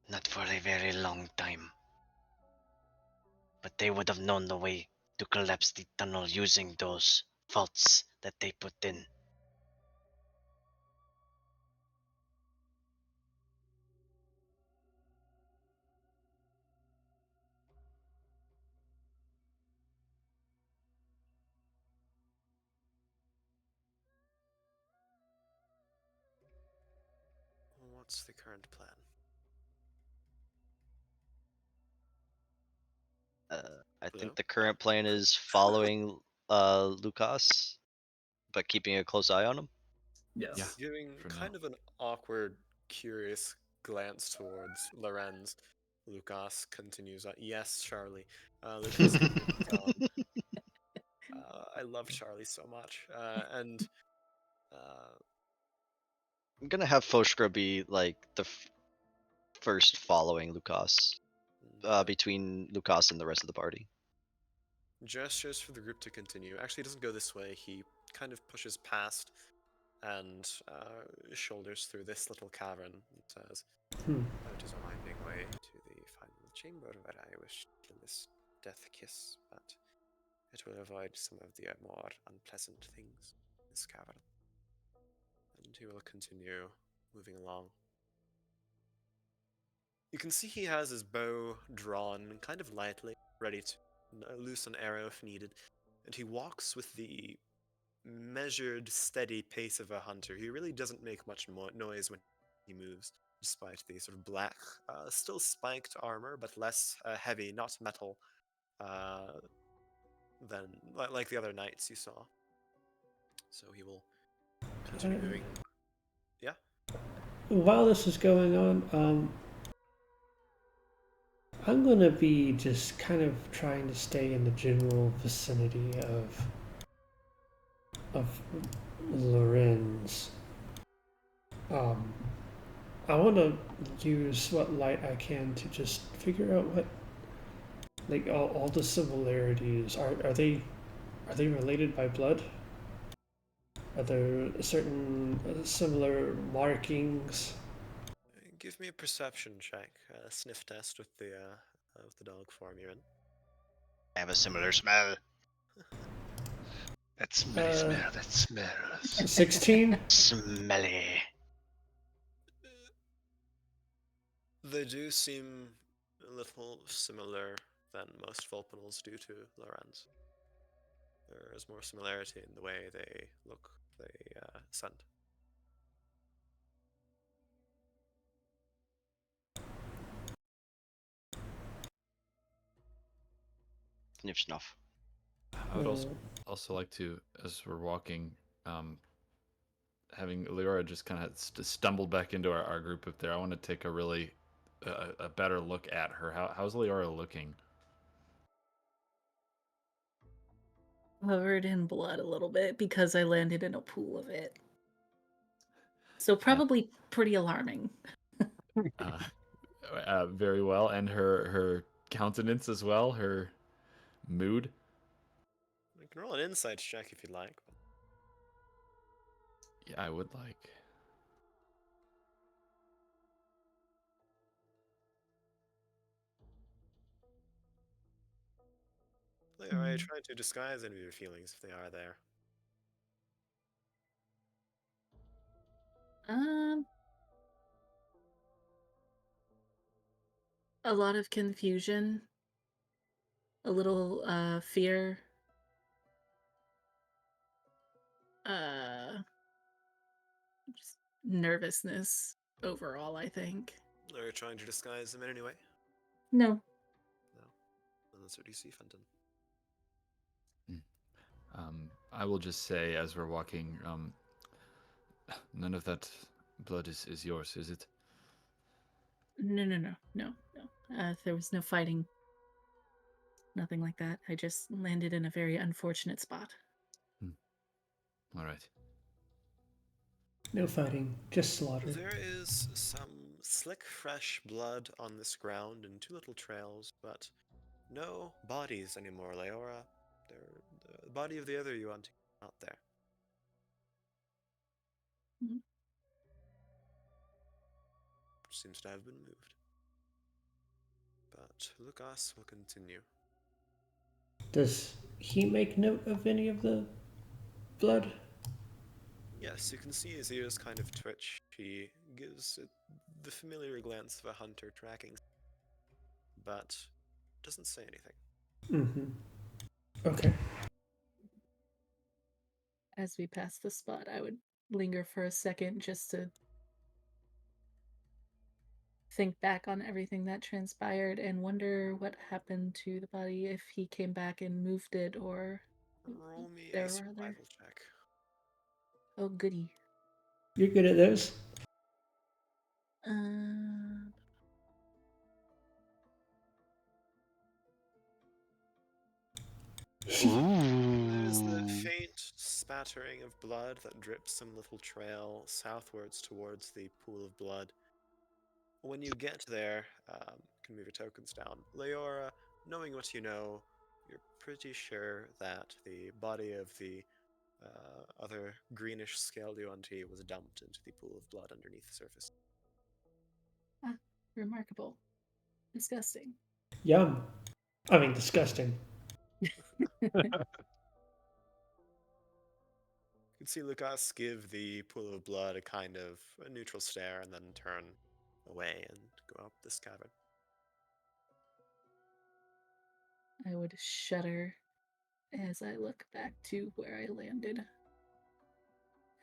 Not for a very long time. But they would have known the way to collapse the tunnel using those faults that they put in. What's the current plan? I Hello? think the current plan is following Lucas, but keeping a close eye on him. Yes. Yeah. Giving for kind now. of an awkward, curious glance towards Lorenz, Lucas continues on. Yes, Charlie. Lucas continues on. I love Charlie so much. And I'm gonna have Foshka be like the first following Lucas, between Lucas and the rest of the party. gestures for the group to continue. Actually, he doesn't go this way. He kind of pushes past and shoulders through this little cavern and says, "It is a winding way to the final chamber where I wish to kill this death kiss, but it will avoid some of the more unpleasant things in this cavern." And he will continue moving along. You can see he has his bow drawn kind of lightly, ready to loose an arrow if needed, and he walks with the measured, steady pace of a hunter. He really doesn't make much noise when he moves, despite the sort of black, still spiked armor, but less heavy, not metal, uh, than like the other knights you saw. So he will continue moving. Yeah. While this is going on, I'm gonna be just kind of trying to stay in the general vicinity of Lorenz. I want to use what light I can to just figure out what, like all the similarities are they related by blood? Are there certain similar markings? Give me a perception check, sniff test with the dog form you're in. I have a similar smell. That smelly smell. That smells. 16? Smelly. They do seem a little similar than most Vulpinals do to Lorenz. There is more similarity in the way they look, they scent. Sniff snuff. I would also like to, as we're walking, having Leora just kind of stumbled back into our group up there. I want to take a really a better look at her. How's Leora looking? Covered in blood a little bit because I landed in a pool of it. So probably pretty alarming. Very well, and her countenance as well, her mood. You can roll an insight check if you'd like. Yeah, I would like. Alright, try to disguise any of your feelings if they are there. A lot of confusion, a little fear, just nervousness overall, I think. Are you trying to disguise them in any way? No. No. Then that's what you see, Fenton. I will just say, as we're walking, none of that blood is yours, is it? No. There was no fighting. Nothing like that. I just landed in a very unfortunate spot. All right. No fighting, just slaughter. There is some slick, fresh blood on this ground in two little trails, but no bodies anymore, Leora. The body of the other you want not there. Mhm. Seems to have been moved. But Lucas will continue. Does he make note of any of the blood? Yes, you can see his ears kind of twitch. He gives it the familiar glance of a hunter tracking, but doesn't say anything. Okay. As we pass the spot, I would linger for a second just to think back on everything that transpired and wonder what happened to the body, if he came back and moved it, or Roll me there a were other. survival check. Oh, goody. You're good at those. There's the faint spattering of blood that drips some little trail southwards towards the pool of blood. When you get there, you can move your tokens down. Leora, knowing what you know, you're pretty sure that the body of the other greenish scalie-themed was dumped into the pool of blood underneath the surface. Ah, remarkable. Disgusting. Yum. I mean, disgusting. You can see Lucas give the pool of blood a kind of a neutral stare and then turn away and go up this cavern. I would shudder as I look back to where I landed.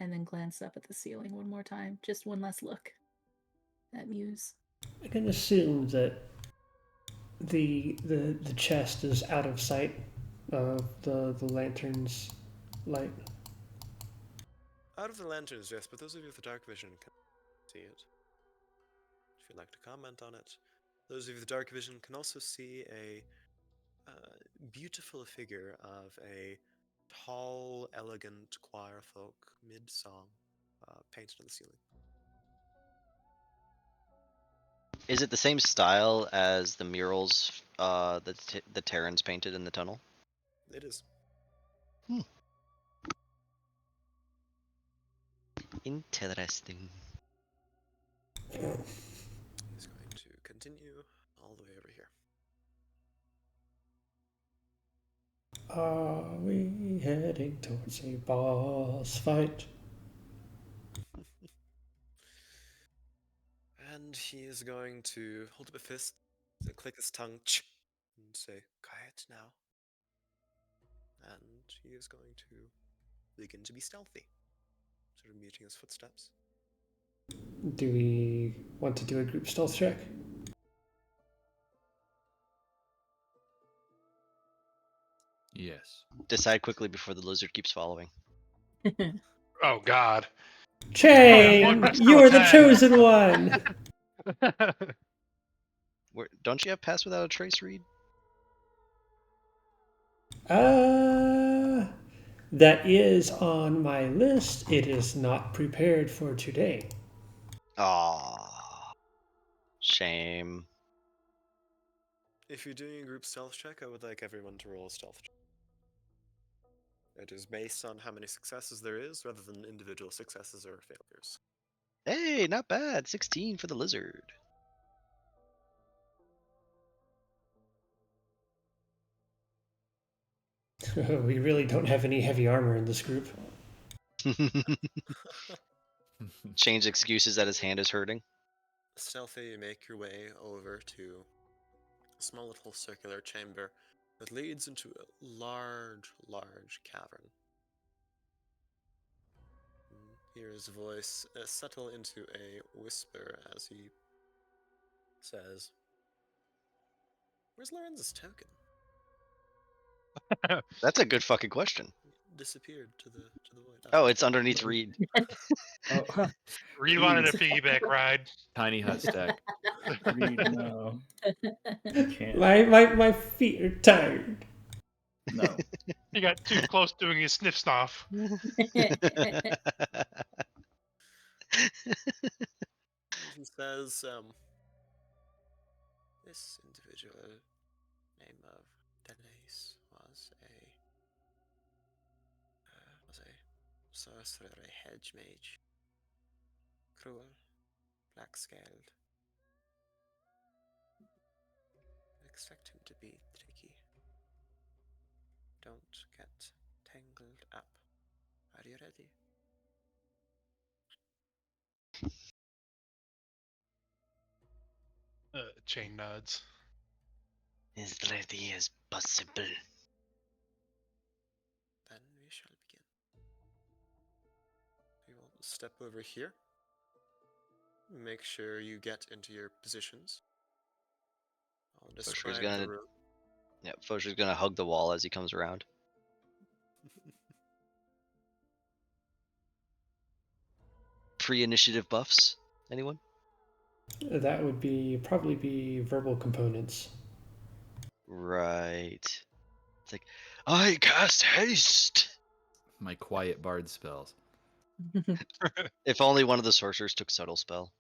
And then glance up at the ceiling one more time. Just one last look at Muse. I can assume that the chest is out of sight of the lantern's light. Out of the lanterns, yes, but those of you with the dark vision can see it. If you'd like to comment on it. Those of you with dark vision can also see a beautiful figure of a tall, elegant choir folk mid-song painted on the ceiling. Is it the same style as the murals that the Terrans painted in the tunnel? It is. Interesting. He's going to continue all the way over here. Are we heading towards a boss fight? And he is going to hold up a fist, click his tongue, and say, "Quiet now." And he is going to begin to be stealthy, sort of muting his footsteps. Do we want to do a group stealth check? Yes. Decide quickly before the lizard keeps following. Oh God. Chain, you are the chosen one. Don't you have pass without a trace, Reed? That is on my list. It is not prepared for today. Aw, shame. If you're doing a group stealth check, I would like everyone to roll a stealth check. It is based on how many successes there is, rather than individual successes or failures. Hey, not bad. 16 for the lizard. We really don't have any heavy armor in this group. Change excuses that his hand is hurting. Stealthy, you make your way over to a small little circular chamber that leads into a large, large cavern. Hear his voice settle into a whisper as he says, "Where's Lorenz's token?" That's a good fucking question. Disappeared to the void. Oh, it's underneath Reed. Oh, Reed wanted a piggyback ride. Tiny hut stack. Reed, no. Can't. My feet are tired. No. He got too close doing his sniff snuff. He says, "This individual, name of Denise, was a sorcerer, a hedge mage. Cruel, black-scaled. Expect him to be tricky. Don't get tangled up. Are you ready?" Chain nods. As ready as possible. Then we shall begin. We will step over here. Make sure you get into your positions. I'll describe the room. Yeah, Fosher's gonna hug the wall as he comes around. Pre-initiative buffs? Anyone? That would probably be verbal components. Right. It's like, I cast haste! My quiet bard spells. If only one of the sorcerers took subtle spell.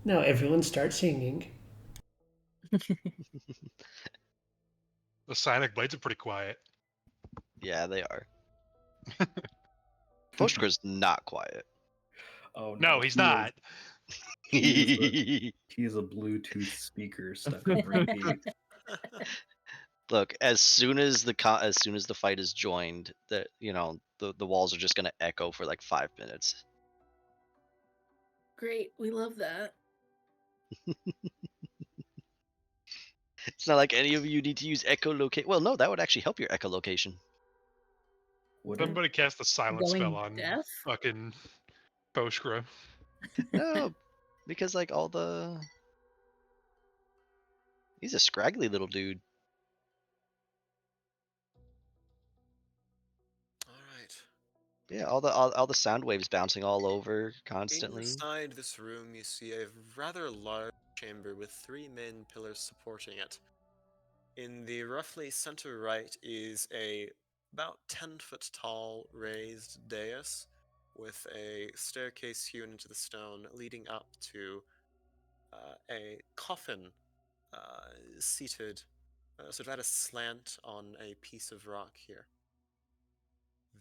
Now everyone start singing. The Sonic Blades are pretty quiet. Yeah, they are. Fosher's not quiet. Oh No, he's he not. He is a Bluetooth speaker stuck in repeat. Look, as soon as the fight is joined, the walls are just gonna echo for like 5 minutes. Great, we love that. It's not like any of you need to use echolocate. Well, no, that would actually help your echolocation. Would it? Somebody cast the silence Going spell on deaf? fucking Foshkra. No, because like all the. He's a scraggly little dude. All right. Yeah, all the sound waves bouncing all over constantly. Inside this room, you see a rather large chamber with 3 main pillars supporting it. In the roughly center right is a about 10-foot tall raised dais with a staircase hewn into the stone leading up to a coffin seated sort of at a slant on a piece of rock here.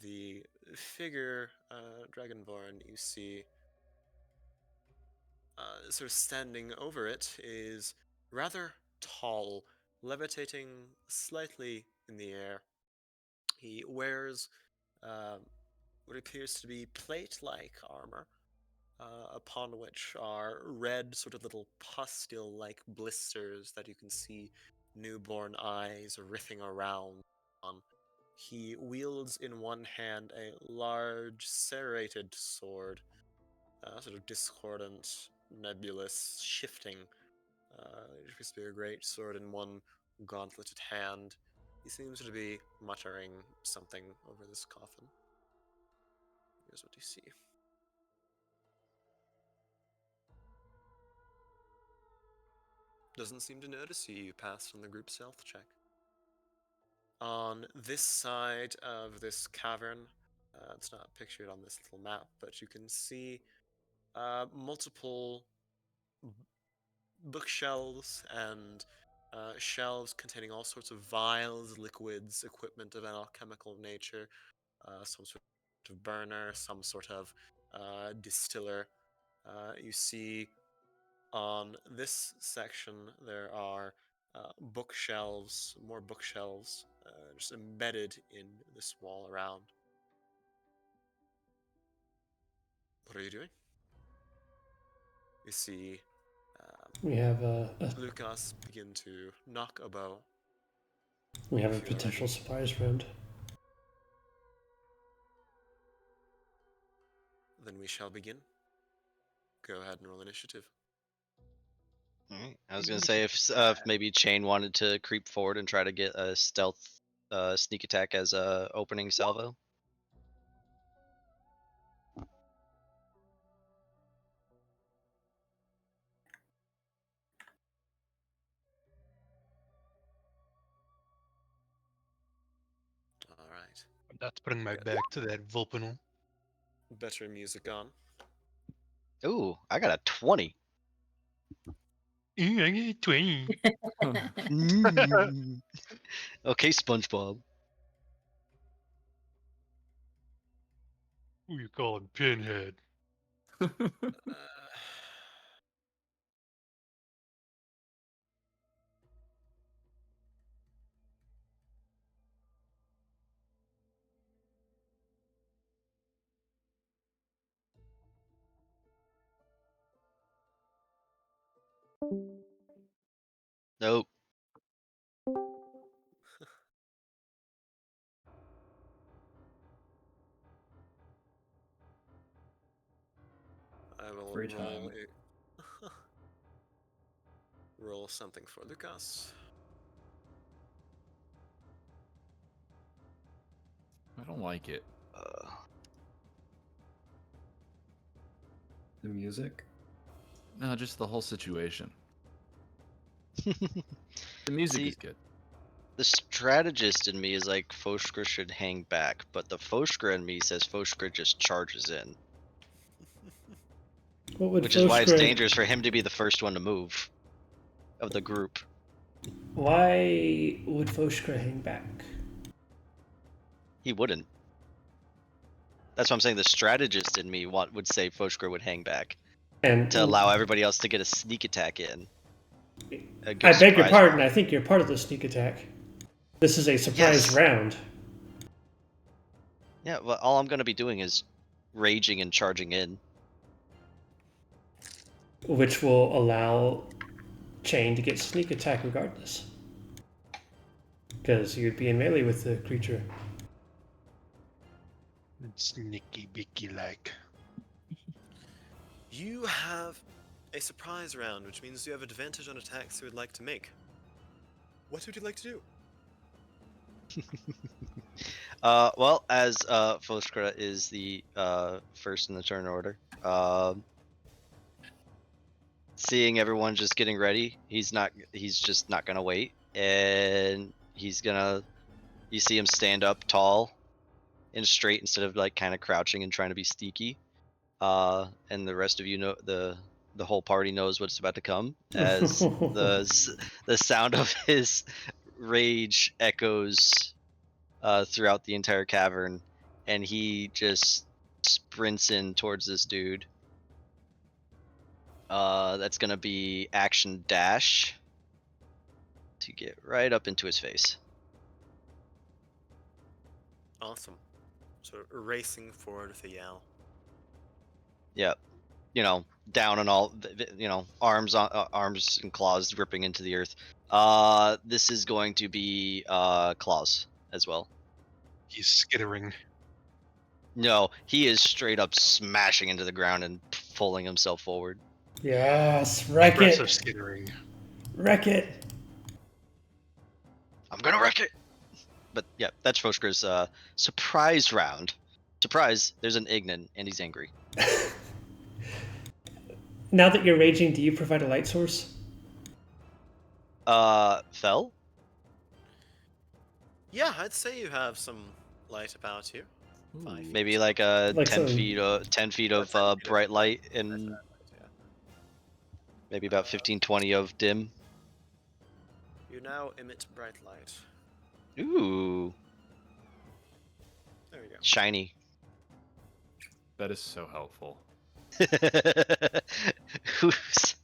The figure, Dragonborn, you see sort of standing over it is rather tall, levitating slightly in the air. He wears what appears to be plate-like armor, upon which are red, sort of little pustule-like blisters that you can see newborn eyes writhing around on. He wields in one hand a large serrated sword, sort of discordant, nebulous, shifting. It appears to be a great sword in one gauntleted hand. He seems to be muttering something over this coffin. Here's what you see. Doesn't seem to notice you. You passed on the group stealth check. On this side of this cavern, it's not pictured on this little map, but you can see multiple bookshelves and shelves containing all sorts of vials, liquids, equipment of an alchemical nature, some sort of burner, some sort of distiller. You see on this section there are bookshelves, more bookshelves, just embedded in this wall around. What are you doing? You see We have Lucas begin to knock a bow. we have a If you are potential ready. surprise round. Then we shall begin. Go ahead and roll initiative. Alright. I was gonna say if maybe Chain wanted to creep forward and try to get a stealth sneak attack as a opening salvo. All right. I'm not putting my Got back to that Vulpinal. better music on. Ooh, I got a 20. I get 20. Mm. Okay, SpongeBob. Who you calling Pinhead? Uh, Nope. I will Free roll time. a roll something for Lucas. I don't like it. The music. No, just the whole situation. The music See, is good. the strategist in me is like Foshkra should hang back, but the Foshkra in me says Foshkra just charges in, What would which is why it's Foshkra- dangerous for him to be the first one to move of the group. Why would Foshkra hang back? He wouldn't. That's what I'm saying. The strategist in me would say Foshkra would hang back And to allow everybody else to get a sneak attack in. A good I beg your surprise pardon. round. I think you're part of the sneak attack. This is a surprise Yes. round, Yeah, well, all I'm gonna be doing is raging and charging in. which will allow Chain to get sneak attack regardless. because you'd be in melee with the creature. Sneaky beaky like. You have a surprise round, which means you have advantage on attacks you would like to make. What would you like to do? Well, as Foskra is the first in the turn order, seeing everyone just getting ready, he's just not gonna wait, and he's gonna. You see him stand up tall and straight instead of like kind of crouching and trying to be sneaky. And the rest of you know the whole party knows what's about to come as the sound of his rage echoes throughout the entire cavern, and he just sprints in towards this dude. That's gonna be action dash to get right up into his face. Awesome. So racing forward with a yell. Yep. Down and all, arms and claws ripping into the earth. This is going to be claws as well. He's skittering. No, he is straight up smashing into the ground and pulling himself forward. Yes, wreck Aggressive it, skittering. wreck it. I'm gonna wreck it. But yeah, that's Foskra's surprise round. Surprise! There's an Ignan and he's angry. Now that you're raging, do you provide a light source? Fell? Yeah, I'd say you have some light about you. 5 feet. Maybe like a Like 10 some- feet, 10 feet Yeah, of 10 feet of bright light That's and right, yeah. maybe about 15, 20 of dim. You now emit bright light. Ooh, There you go. shiny. That is so helpful. Who's-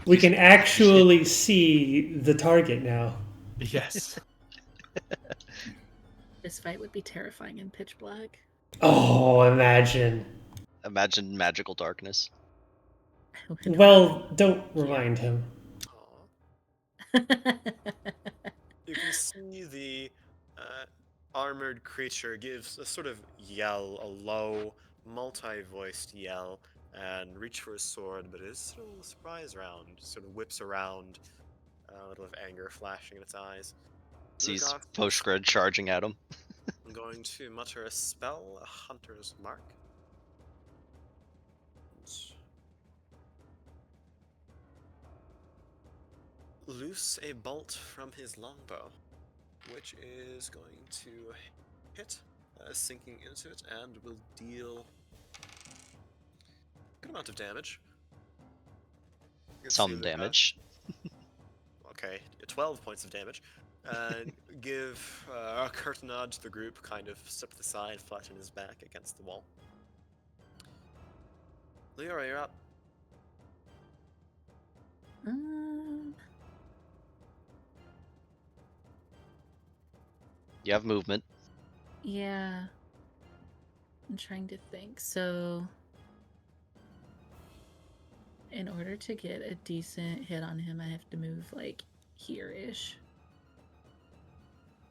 We can actually see the target now. Yes. This fight would be terrifying in pitch black. Oh, imagine. Imagine magical darkness. Well, don't remind him. Aw. You can see the armored creature gives a sort of yell, a low, multi-voiced yell, and reach for his sword, but it is still a surprise round. Sort of whips around, a little of anger flashing in its eyes. Sees Lugos is Foskred charging at him. going to mutter a spell, a hunter's mark. Loose a bolt from his longbow, which is going to hit, sinking into it, and will deal a good amount of damage. You can see Some Lugos- damage. Okay, 12 points of damage. Give a curt nod to the group, kind of step to the side, flatten his back against the wall. Leora, you're up. You have movement. Yeah. I'm trying to think. So, in order to get a decent hit on him, I have to move like here-ish.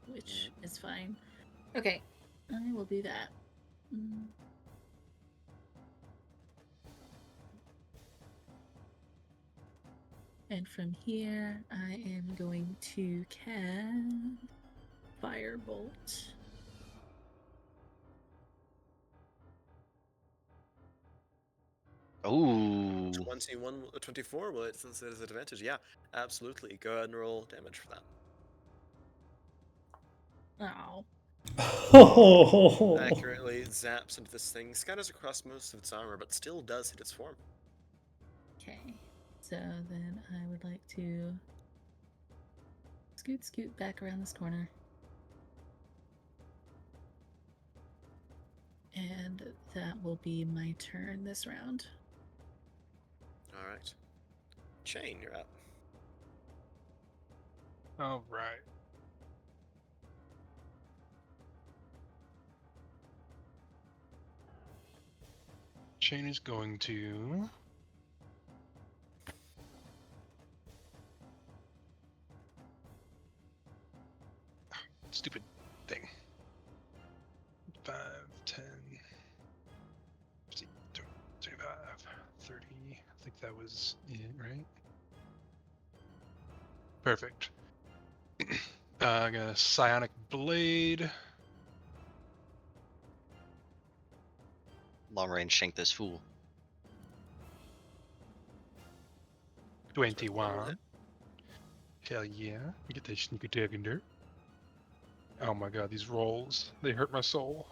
Which is fine. Okay, I will do that. And from here, I am going to cast Firebolt. Ooh. 24, well, since it is advantage, yeah, absolutely. Go ahead and roll damage for that. Oh. Accurately zaps into this thing, scatters across most of its armor, but still does hit its form. Okay, so then I would like to scoot back around this corner. And that will be my turn this round. Alright. Chain, you're up. All right. Chain is going to think that was it, right? Perfect. I got a psionic blade. Long range shank this fool. 21. Hell yeah. We get that sneaky tag in there. Oh my god, these rolls. They hurt my soul.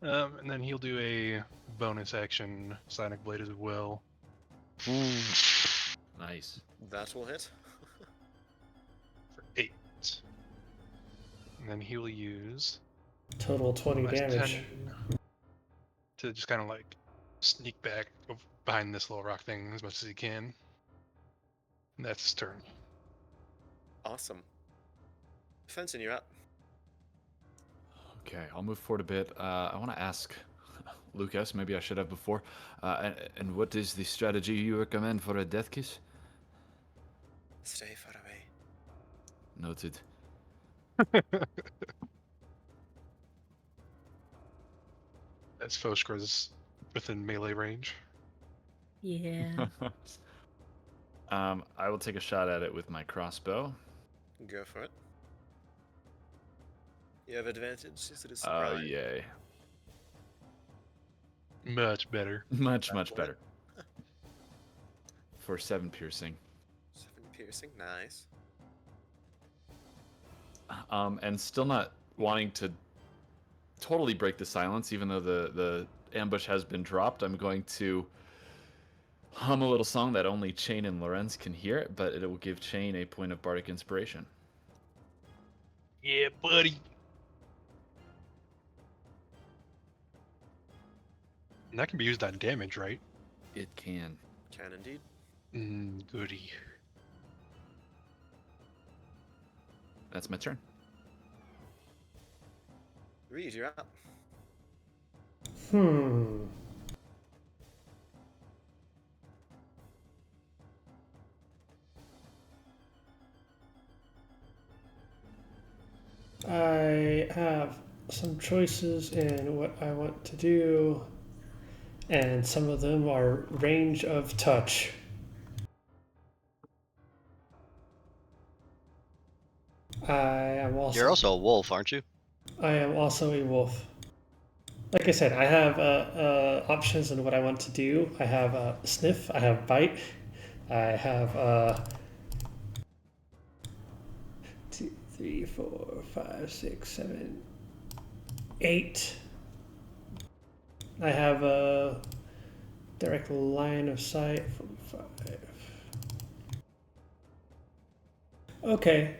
And then he'll do a bonus action psionic blade as well. Nice. That will hit. For 8. And then he'll use Total 20 last damage. 10 to just kind of like sneak back behind this little rock thing as much as he can. And that's his turn. Awesome. Fenton, you're up. Okay, I'll move forward a bit. I want to ask Lucas, maybe I should have before, and what is the strategy you recommend for a death kiss? Stay far away. Noted. As Foshkra's within melee range. Yeah. I will take a shot at it with my crossbow. Go for it. You have advantage. Is it a surprise? Yay. Much better. Much That will better. For 7 piercing. 7 piercing, nice. And still not wanting to totally break the silence, even though the ambush has been dropped, I'm going to hum a little song that only Chain and Lorenz can hear, but it will give Chain a point of bardic inspiration. Yeah, buddy. And that can be used on damage, right? It can. Can indeed. Goody. That's my turn. Reed, you're up. I have some choices in what I want to do, and some of them are range of touch. You're also a wolf, aren't you? I am also a wolf. Like I said, I have options in what I want to do. I have sniff. I have bite. I have 2, 3, 4, 5, 6, 7, 8. I have a direct line of sight from 5. Okay.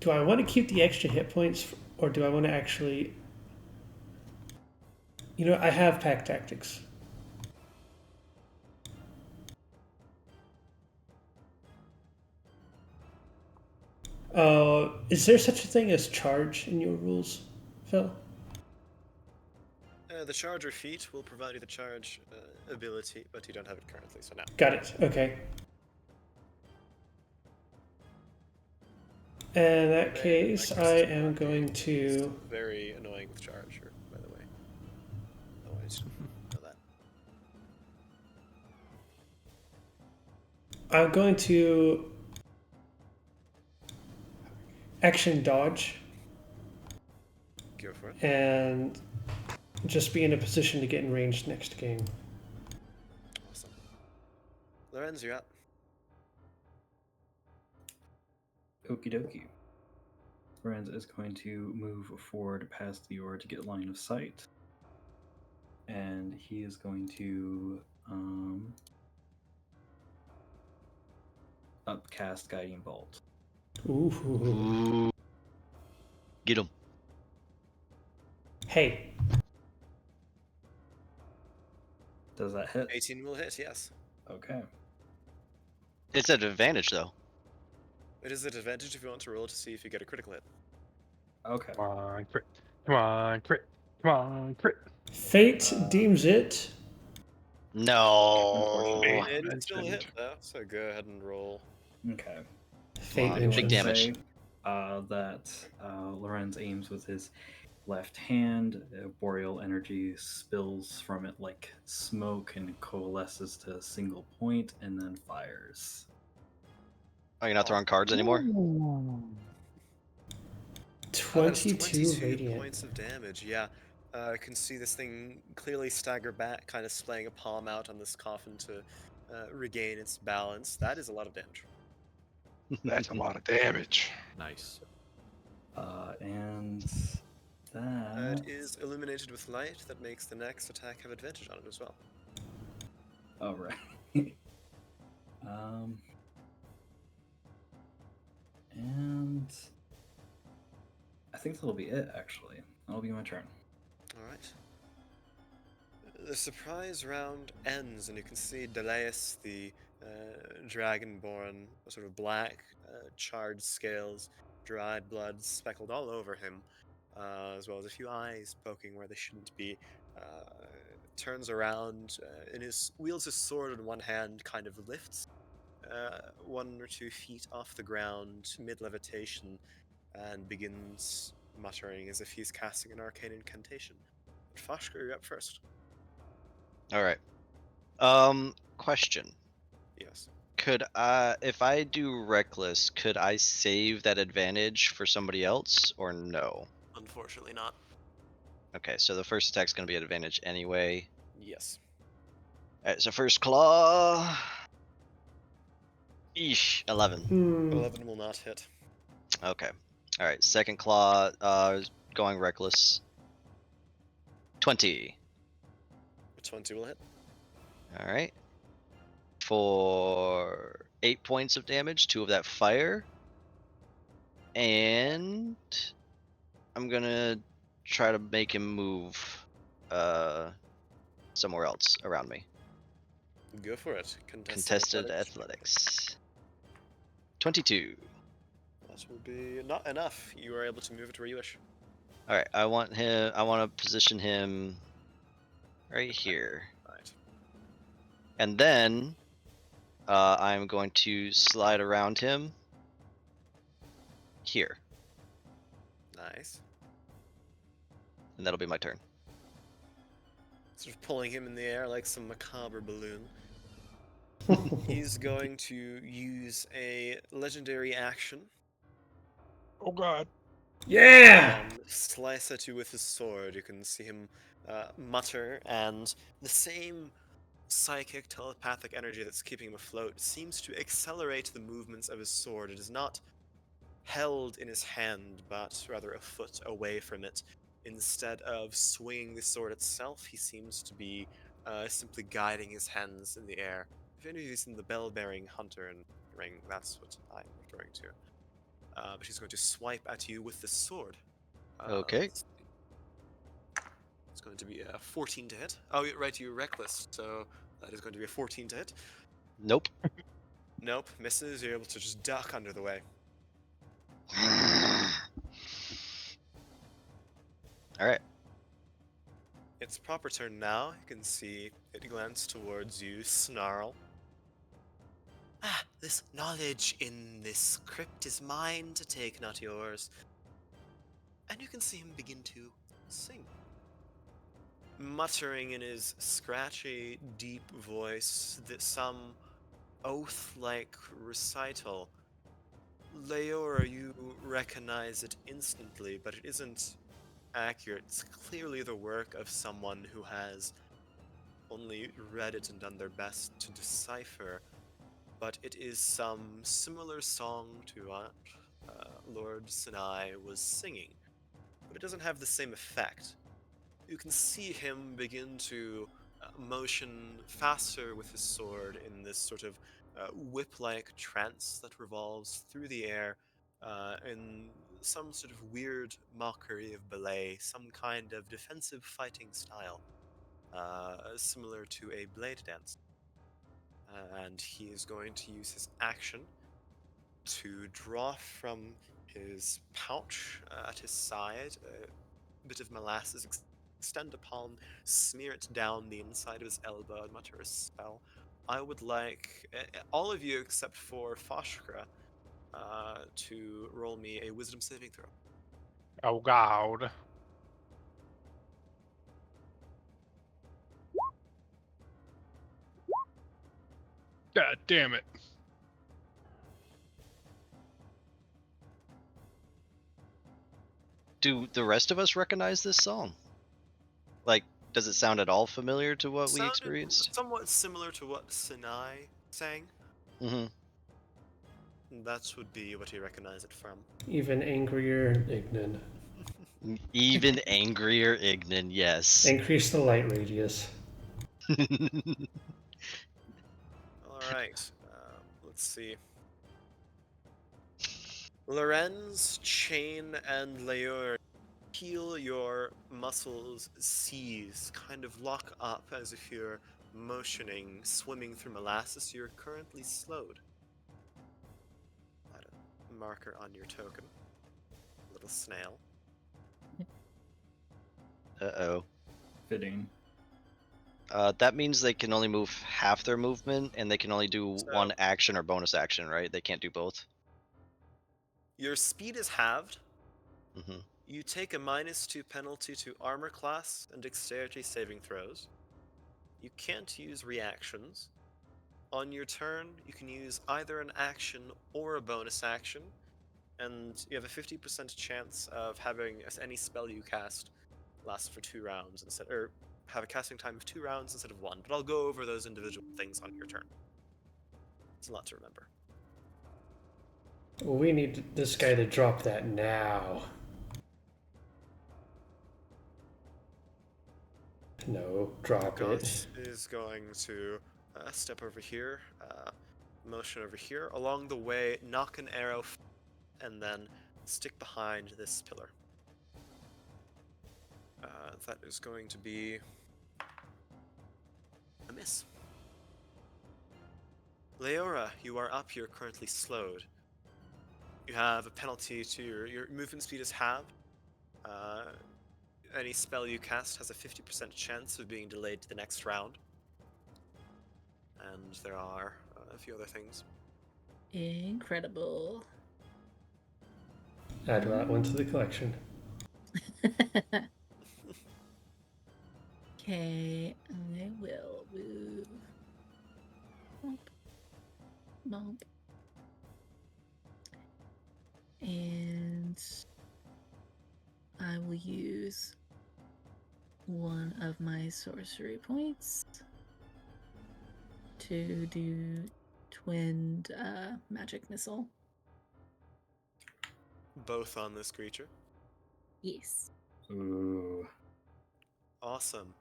Do I want to keep the extra hit points, or do I want to actually... You know, I have pack tactics. Is there such a thing as charge in your rules, Phil? The charger feat will provide you the charge ability, but you don't have it currently, so no. Got it. Okay. In that case, I am going to... Very annoying with charger, by the way. Always know that. I'm going to action dodge Go for it. and just be in a position to get in range next game. Awesome. Lorenz, you're up. Okie dokie. Lorenz is going to move forward past the Yor to get line of sight. And he is going to upcast Guiding Bolt. Ooh. Get him. Hey. Does that hit? 18 will hit, yes. Okay. It's at advantage though. It is an advantage if you want to roll to see if you get a critical hit. Okay. Come on, crit. Come on, crit. Come on, crit. Fate deems it. No. Unfortunately. It is still a hit, though, so go ahead and roll. Okay. Fate Fine. mentions Big damage. Say that Lorenz aims with his left hand. Boreal energy spills from it like smoke and coalesces to a single point and then fires. Are you not throwing cards anymore? 22 22 radiant. points of damage, yeah. I can see this thing clearly stagger back, kind of splaying a palm out on this coffin to regain its balance. That is a lot of damage. That's a lot of damage. Nice. And It that. is illuminated with light that makes the next attack have advantage on it as well. All right. And I think that'll be it. Actually, that'll be my turn. All right. The surprise round ends, and you can see Deleus, the dragonborn, sort of black, charred scales, dried blood speckled all over him, as well as a few eyes poking where they shouldn't be. Turns around and wields his sword in one hand, kind of lifts 1 or 2 feet off the ground, mid levitation, and begins muttering as if he's casting an arcane incantation. But Foshka, you're up first. All right. Question. Yes. Could if I do reckless, could I save that advantage for somebody else or no? Unfortunately not. Okay, so the first attack's gonna be an advantage anyway. Yes. Alright, so first claw. Eesh, 11. 11 will not hit. Okay. Alright, second claw, going reckless. 20. 20 will hit. Alright. For 8 points of damage, 2 of that fire. And I'm gonna try to make him move somewhere else around me. Go for it. Contested athletics. 22. That will be not enough. You are able to move it where you wish. Alright, I want to position him right here. Right. And then I'm going to slide around him here. Nice. And that'll be my turn. Sort of pulling him in the air like some macabre balloon. He's going to use a legendary action. Oh god. Yeah! Slice at you with his sword. You can see him mutter, and the same psychic telepathic energy that's keeping him afloat seems to accelerate the movements of his sword. It is not held in his hand, but rather a foot away from it. Instead of swinging the sword itself, he seems to be simply guiding his hands in the air. If any of you have seen the bell-bearing hunter and ring, that's what I'm referring to. But he's going to swipe at you with the sword. Okay. It's going to be a 14 to hit. Oh, right, you're reckless, so that is going to be a 14 to hit. Nope. Nope, misses. You're able to just duck under the way. Alright. It's proper turn now. You can see it glance towards you, snarl. Ah, this knowledge in this crypt is mine to take, not yours. And you can see him begin to sing. Muttering in his scratchy, deep voice that some oath-like recital. Leora, you recognize it instantly, but it isn't accurate. It's clearly the work of someone who has only read it and done their best to decipher, but it is some similar song to what Lord Sinai was singing, but it doesn't have the same effect. You can see him begin to motion faster with his sword in this sort of whip-like trance that revolves through the air in some sort of weird mockery of ballet, some kind of defensive fighting style, similar to a blade dance. And he is going to use his action to draw from his pouch at his side a bit of molasses, extend a palm, smear it down the inside of his elbow, and mutter a spell. I would like all of you except for Foshkra to roll me a wisdom saving throw. Oh God. God damn it. Do the rest of us recognize this song? Like, does it sound at all familiar to what we Sounded experienced? somewhat similar to what Sinai sang. Mm-hmm. That would be what you recognize it from. Even angrier, Ignan. Even angrier, Ignan, yes. Increase the light radius. All right. Let's see. Lorenz, Chain, and Leor feel your muscles seize, kind of lock up as if you're motioning, swimming through molasses. You're currently slowed. Add a marker on your token. Little snail. Uh-oh. Fitting. That means they can only move half their movement, and they can only do So- one action or bonus action, right? They can't do both. Your speed is halved. Mm-hmm. You take a -2 penalty to armor class and dexterity saving throws. You can't use reactions. On your turn, you can use either an action or a bonus action, and you have a 50% chance of having any spell you cast last for 2 rounds instead, or have a casting time of 2 rounds instead of 1. But I'll go over those individual things on your turn. It's a lot to remember. Well, we need this guy to drop that now. No, drop it. Gus is going to step over here, motion over here. Along the way, knock an arrow, and then stick behind this pillar. That is going to be a miss. Leora, you are up. You're currently slowed. You have a penalty to your movement speed is halved. Any spell you cast has a 50% chance of being delayed to the next round. And there are a few other things. Incredible. Add that one to the collection. Okay, I will move. Bump. Bump. And I will use one of my sorcery points to do twinned magic missile. Both on this creature. Yes. Ooh. Awesome.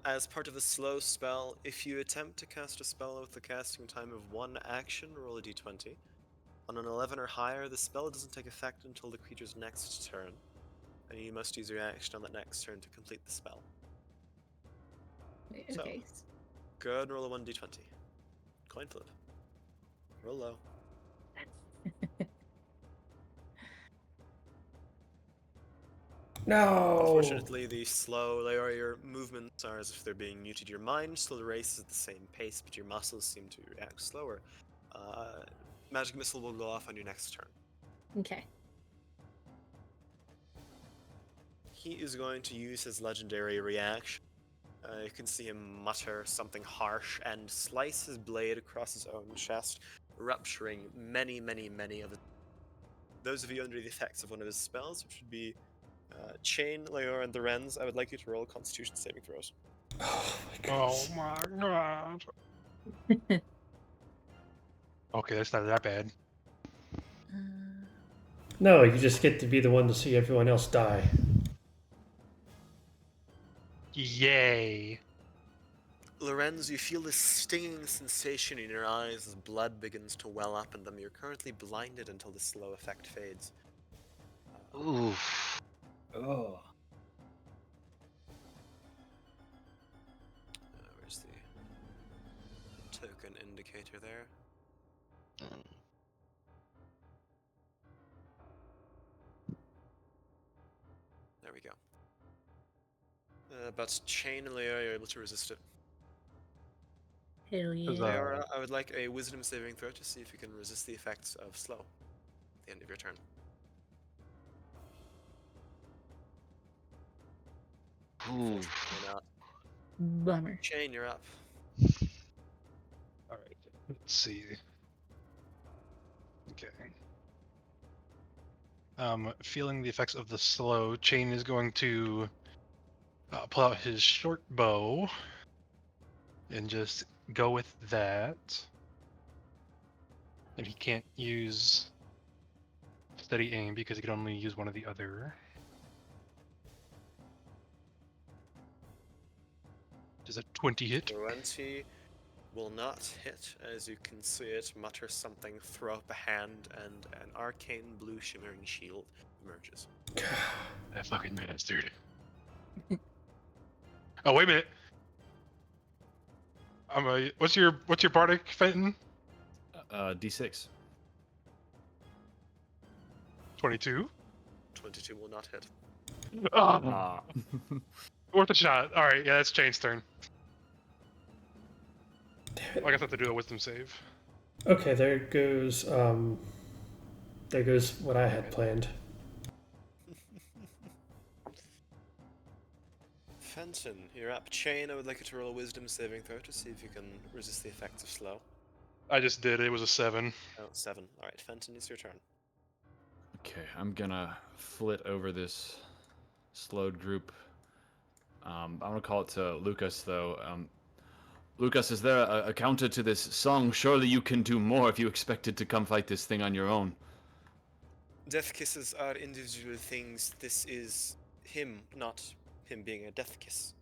As part of the slow spell, if you attempt to cast a spell with a casting time of 1 action, roll a d20. On an 11 or higher, the spell doesn't take effect until the creature's next turn, and you must use your action on that next turn to complete the spell. Wait, So- okay. Go ahead and roll a 1d20. Coin flip. Roll low. No! Unfortunately, the slow, your movements are as if they're being muted. Your mind still races at the same pace, but your muscles seem to react slower. Magic missile will go off on your next turn. Okay. He is going to use his legendary reaction. You can see him mutter something harsh and slice his blade across his own chest, rupturing many, many, many of his. Those of you under the effects of one of his spells, which would be Chain, Leor, and the Wrens, I would like you to roll Constitution saving throws. Oh my Oh goodness. my God. Okay, that's not that bad. No, you just get to be the one to see everyone else die. Yay. Lorenz, you feel this stinging sensation in your eyes as blood begins to well up in them. You're currently blinded until the slow effect fades. Ooh. Oh. Where's the token indicator there? Mm. There we go. But Chain and Leo, you're able to resist it. Hell yeah. Huzzah. Ayora, I would like a wisdom saving throw to see if you can resist the effects of slow at the end of your turn. Ooh. Unfortunately not. Bummer. Shane, you're up. All right. Let's see. Okay. Feeling the effects of the slow, Chain is going to pull out his short bow and just go with that. And he can't use steady aim because he can only use one or the other. Does a 20 hit? 20 will not hit, as you can see it mutter something, throw up a hand, and an arcane blue shimmering shield emerges. That fucking bastard. Oh, wait a minute. What's your bardic, Fenton? D6. 22. 22 will not hit. Ah. Worth a shot. All right, yeah, that's Chain's turn. I guess I have to do a wisdom save. Okay, there goes what I had planned. Fenton, you're up. Chain, I would like you to roll a wisdom saving throw to see if you can resist the effects of slow. I just did. It was a 7. Oh, 7. Alright, Fenton, it's your turn. Okay, I'm gonna flit over this slowed group. I'm gonna call it to Lucas, though. Lucas, is there a counter to this song? Surely you can do more if you expected to come fight this thing on your own. Death kisses are individual things. This is him, not him being a death kiss.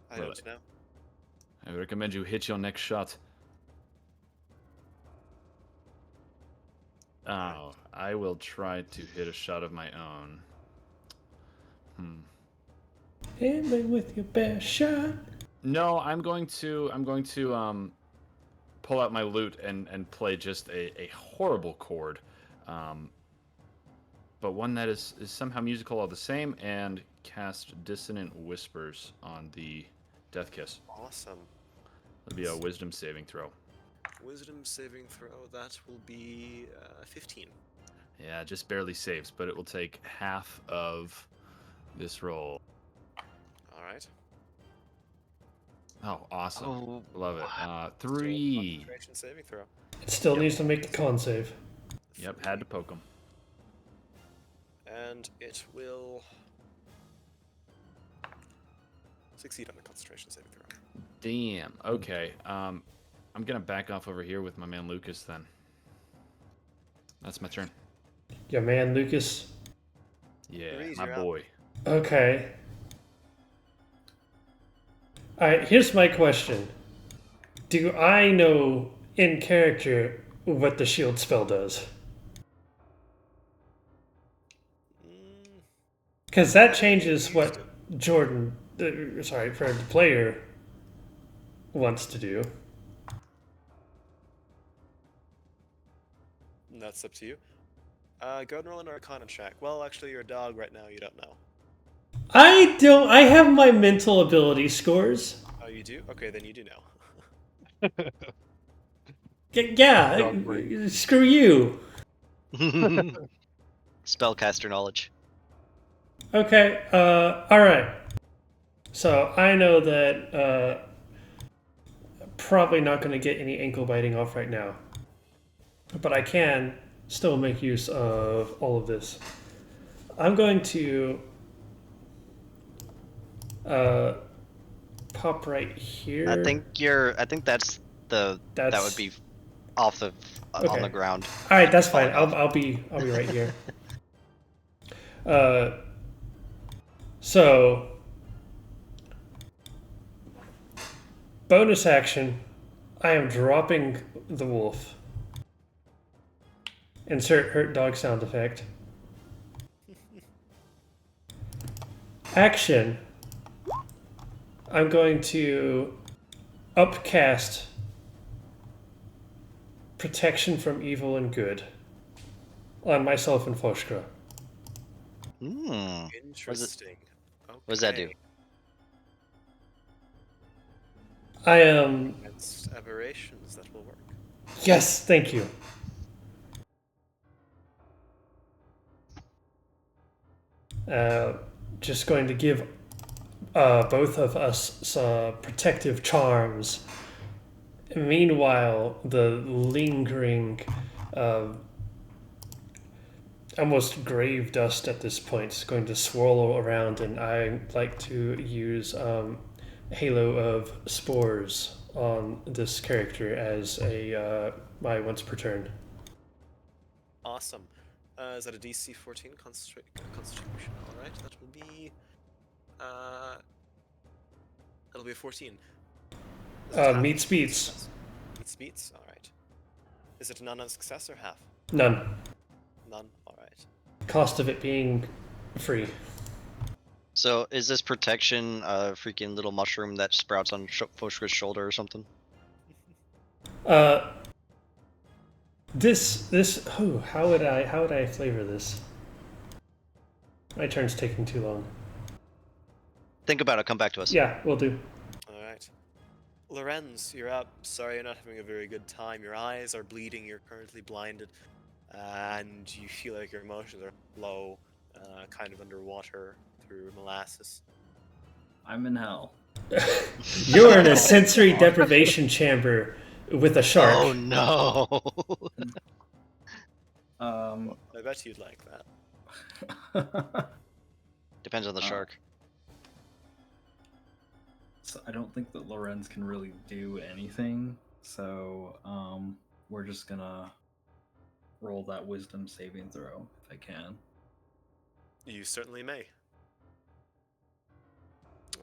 I Well, don't know. I recommend you hit your next shot. Oh, I will try to hit a shot of my own. Hit me with your best shot. No, I'm going to pull out my lute and play just a horrible chord, but one that is somehow musical all the same, and cast Dissonant Whispers on the Death Kiss. Awesome. It'll be a Wisdom saving throw. Wisdom saving throw, that will be 15. Yeah, just barely saves, but it will take half of this roll. Alright. Oh, awesome. Oh, Love it. wow. 3. Concentration saving throw. It still Yep. needs to make a con save. Yep, had to poke him. And it will succeed on the concentration saving throw. Damn. Okay. I'm gonna back off over here with my man Lucas then. That's my turn. Your man Lucas. Yeah, Louise, my you're up. boy. Okay. Alright, here's my question. Do I know in character what the shield spell does? Mm, Because that changes what Jordan, Fred, the player, wants to do. that's up to you. Go ahead and roll an Arcana check. Well, actually, you're a dog right now. You don't know. I have my mental ability scores. Oh, you do? Okay, then you do know. Yeah, screw you. Spellcaster knowledge. Okay, alright. So I know that probably not going to get any ankle biting off right now. But I can still make use of all of this. I'm going to pop right here. I think that's that would be off the on Okay. the ground. All right, that's fine. I'll be right here. So bonus action, I am dropping the wolf. Insert hurt dog sound effect. Action, I'm going to upcast protection from evil and good on myself and Foshkra. Interesting. What does that do? I am. Against aberrations, that will work. Yes, thank you. Just going to give both of us protective charms. Meanwhile, the lingering, almost grave dust at this point is going to swirl around, and I like to use Halo of Spores on this character as a my once per turn. Awesome. Is that a DC 14 Constitution? All right, that will be. That'll be a 14. Is it half? Meets beats. Success? Meets beats. All right. Is it none on success or half? None. None. All right. Cost of it being free. So is this protection a freaking little mushroom that sprouts on Foshka's shoulder or something? This how would I flavor this? My turn's taking too long. Think about it. Come back to us. Yeah, we'll do. All right. Lorenz, you're up. Sorry, you're not having a very good time. Your eyes are bleeding. You're currently blinded, and you feel like your emotions are low, kind of underwater through molasses. I'm in hell. You're in a sensory deprivation chamber with a shark. Oh no! I bet you'd like that. Depends on the shark. So I don't think that Lorenz can really do anything, so we're just gonna roll that wisdom saving throw if I can. You certainly may.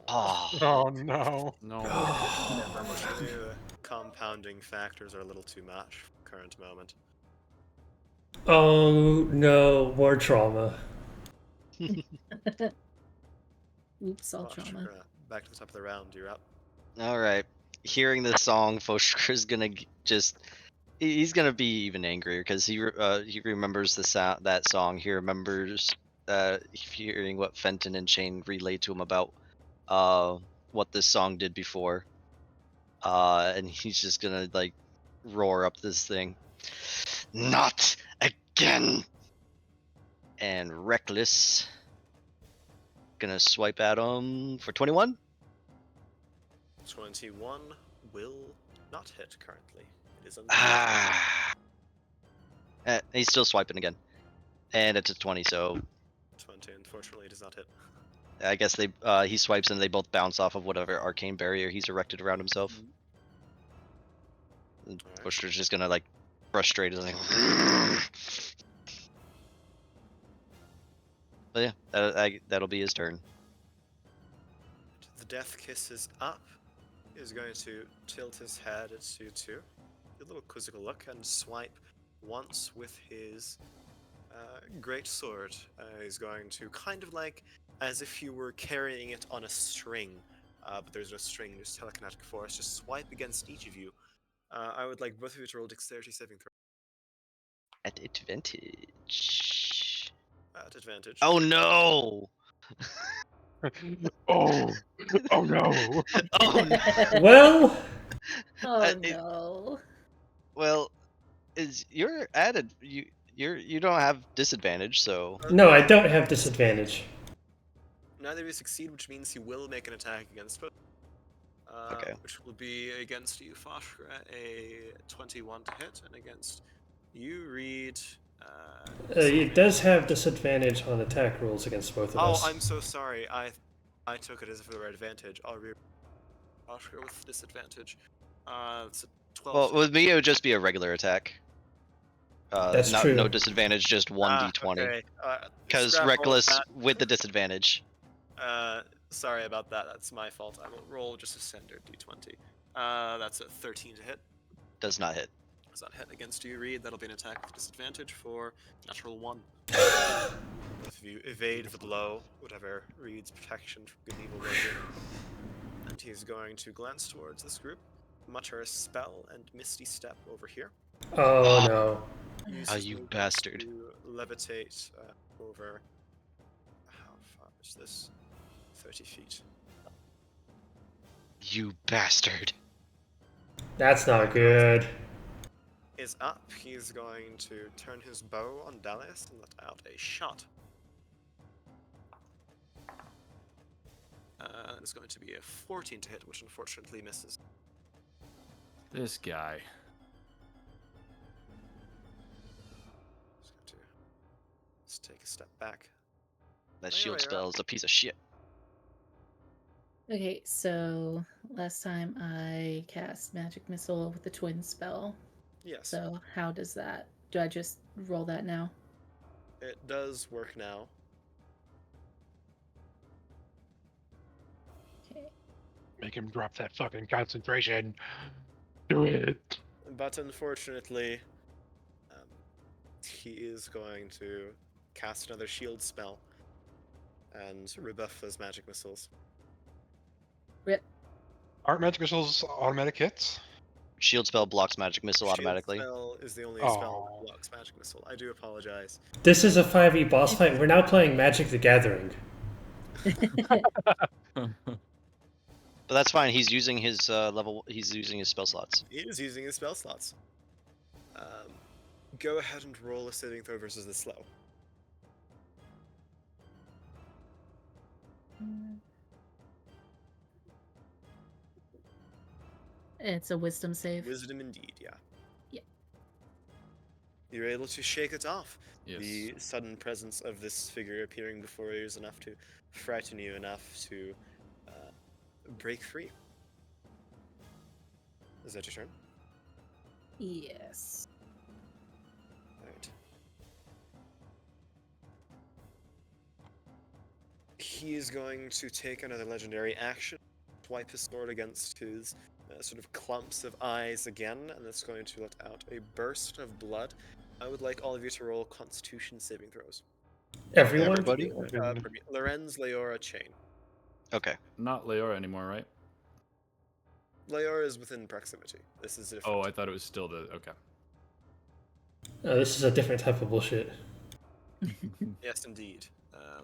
Oh, Oh no. No. Unfortunately, the compounding factors are a little too much for the current moment. Oh no, more trauma. Oops, all Foshka, trauma. back to the top of the round. You're up. all right. Hearing this song, Foshka's gonna he's gonna be even angrier because he remembers that song. He remembers hearing what Fenton and Shane relayed to him about what this song did before. And he's just gonna like roar up this thing. Not again. And Reckless gonna swipe at him for 21. 21 will not hit currently. It is Ah. He's still swiping again. And it's a 20, so 20. Unfortunately, it does not hit. I guess he swipes and they both bounce off of whatever arcane barrier he's erected around himself. And Alright. Bushler's just gonna like frustrated like But yeah, that'll be his turn. The Death Kiss is up. Is going to tilt his head at you two, a little quizzical look, and swipe once with his great sword. He's going to kind of like as if you were carrying it on a string, but there's no string, there's telekinetic force. Just swipe against each of you. I would like both of you to roll dexterity saving throw. At advantage. At advantage. Oh no! Oh. Oh no. Oh no! Well, Oh no. Well, you're added. You don't have disadvantage, so no, I don't have disadvantage. Neither of you succeed, which means he will make an attack against both. Okay. Which will be against you, Foshka, a 21 to hit, and against you, Reed. It does have disadvantage on attack rolls against both of us. Oh, I'm so sorry. I took it as if it were advantage. I'll read Foshka with disadvantage. It's a 12. well, with me it would just be a regular attack. That's true. No disadvantage, just 1d20. Okay. Because Scrap all of reckless that. with the disadvantage. Sorry about that. That's my fault. I will roll just a standard d20. That's a 13 to hit. Does not hit. Does not hit against you, Reed. That'll be an attack with disadvantage for natural 1. If you evade the blow, whatever Reed's protection from good and evil will do. And he's going to glance towards this group, mutter a spell, and Misty Step over here. Oh no. Use Oh, his you movement bastard. to levitate over. How far is this? 30 feet. You bastard. That's not good. Is up. He's going to turn his bow on Dallas and let out a shot. It's going to be a 14 to hit, which unfortunately misses. This guy. Let's take a step back. That Oh, shield you're spell up. is a piece of shit. Okay, so last time I cast Magic Missile with the twin spell. Yes, So how does that? Do I just roll that now? it does work now. Okay. Make him drop that fucking concentration. Do it. But unfortunately, he is going to cast another shield spell and rebuff those magic missiles. Rip. Aren't magic missiles automatic hits? Shield spell blocks magic missile automatically. Shield spell is the only Oh. spell that blocks magic missile. I do apologize. This is a 5e boss fight. We're now playing Magic the Gathering. But that's fine. He's using his He's using his spell slots. He is using his spell slots. Go ahead and roll a saving throw versus the slow. It's a wisdom save. Wisdom indeed, yeah. Yeah. You're able to shake it off. Yes. The sudden presence of this figure appearing before you is enough to frighten you enough to break free. Is that your turn? Yes. Alright. He is going to take another legendary action, swipe his sword against his sort of clumps of eyes again, and that's going to let out a burst of blood. I would like all of you to roll Constitution saving throws. Everyone? Everybody? Lorenz, Leora, Chain. Okay. Not Leora anymore, right? Leora is within proximity. This is different. Oh, I thought it was still the. Okay. This is a different type of bullshit. Yes, indeed.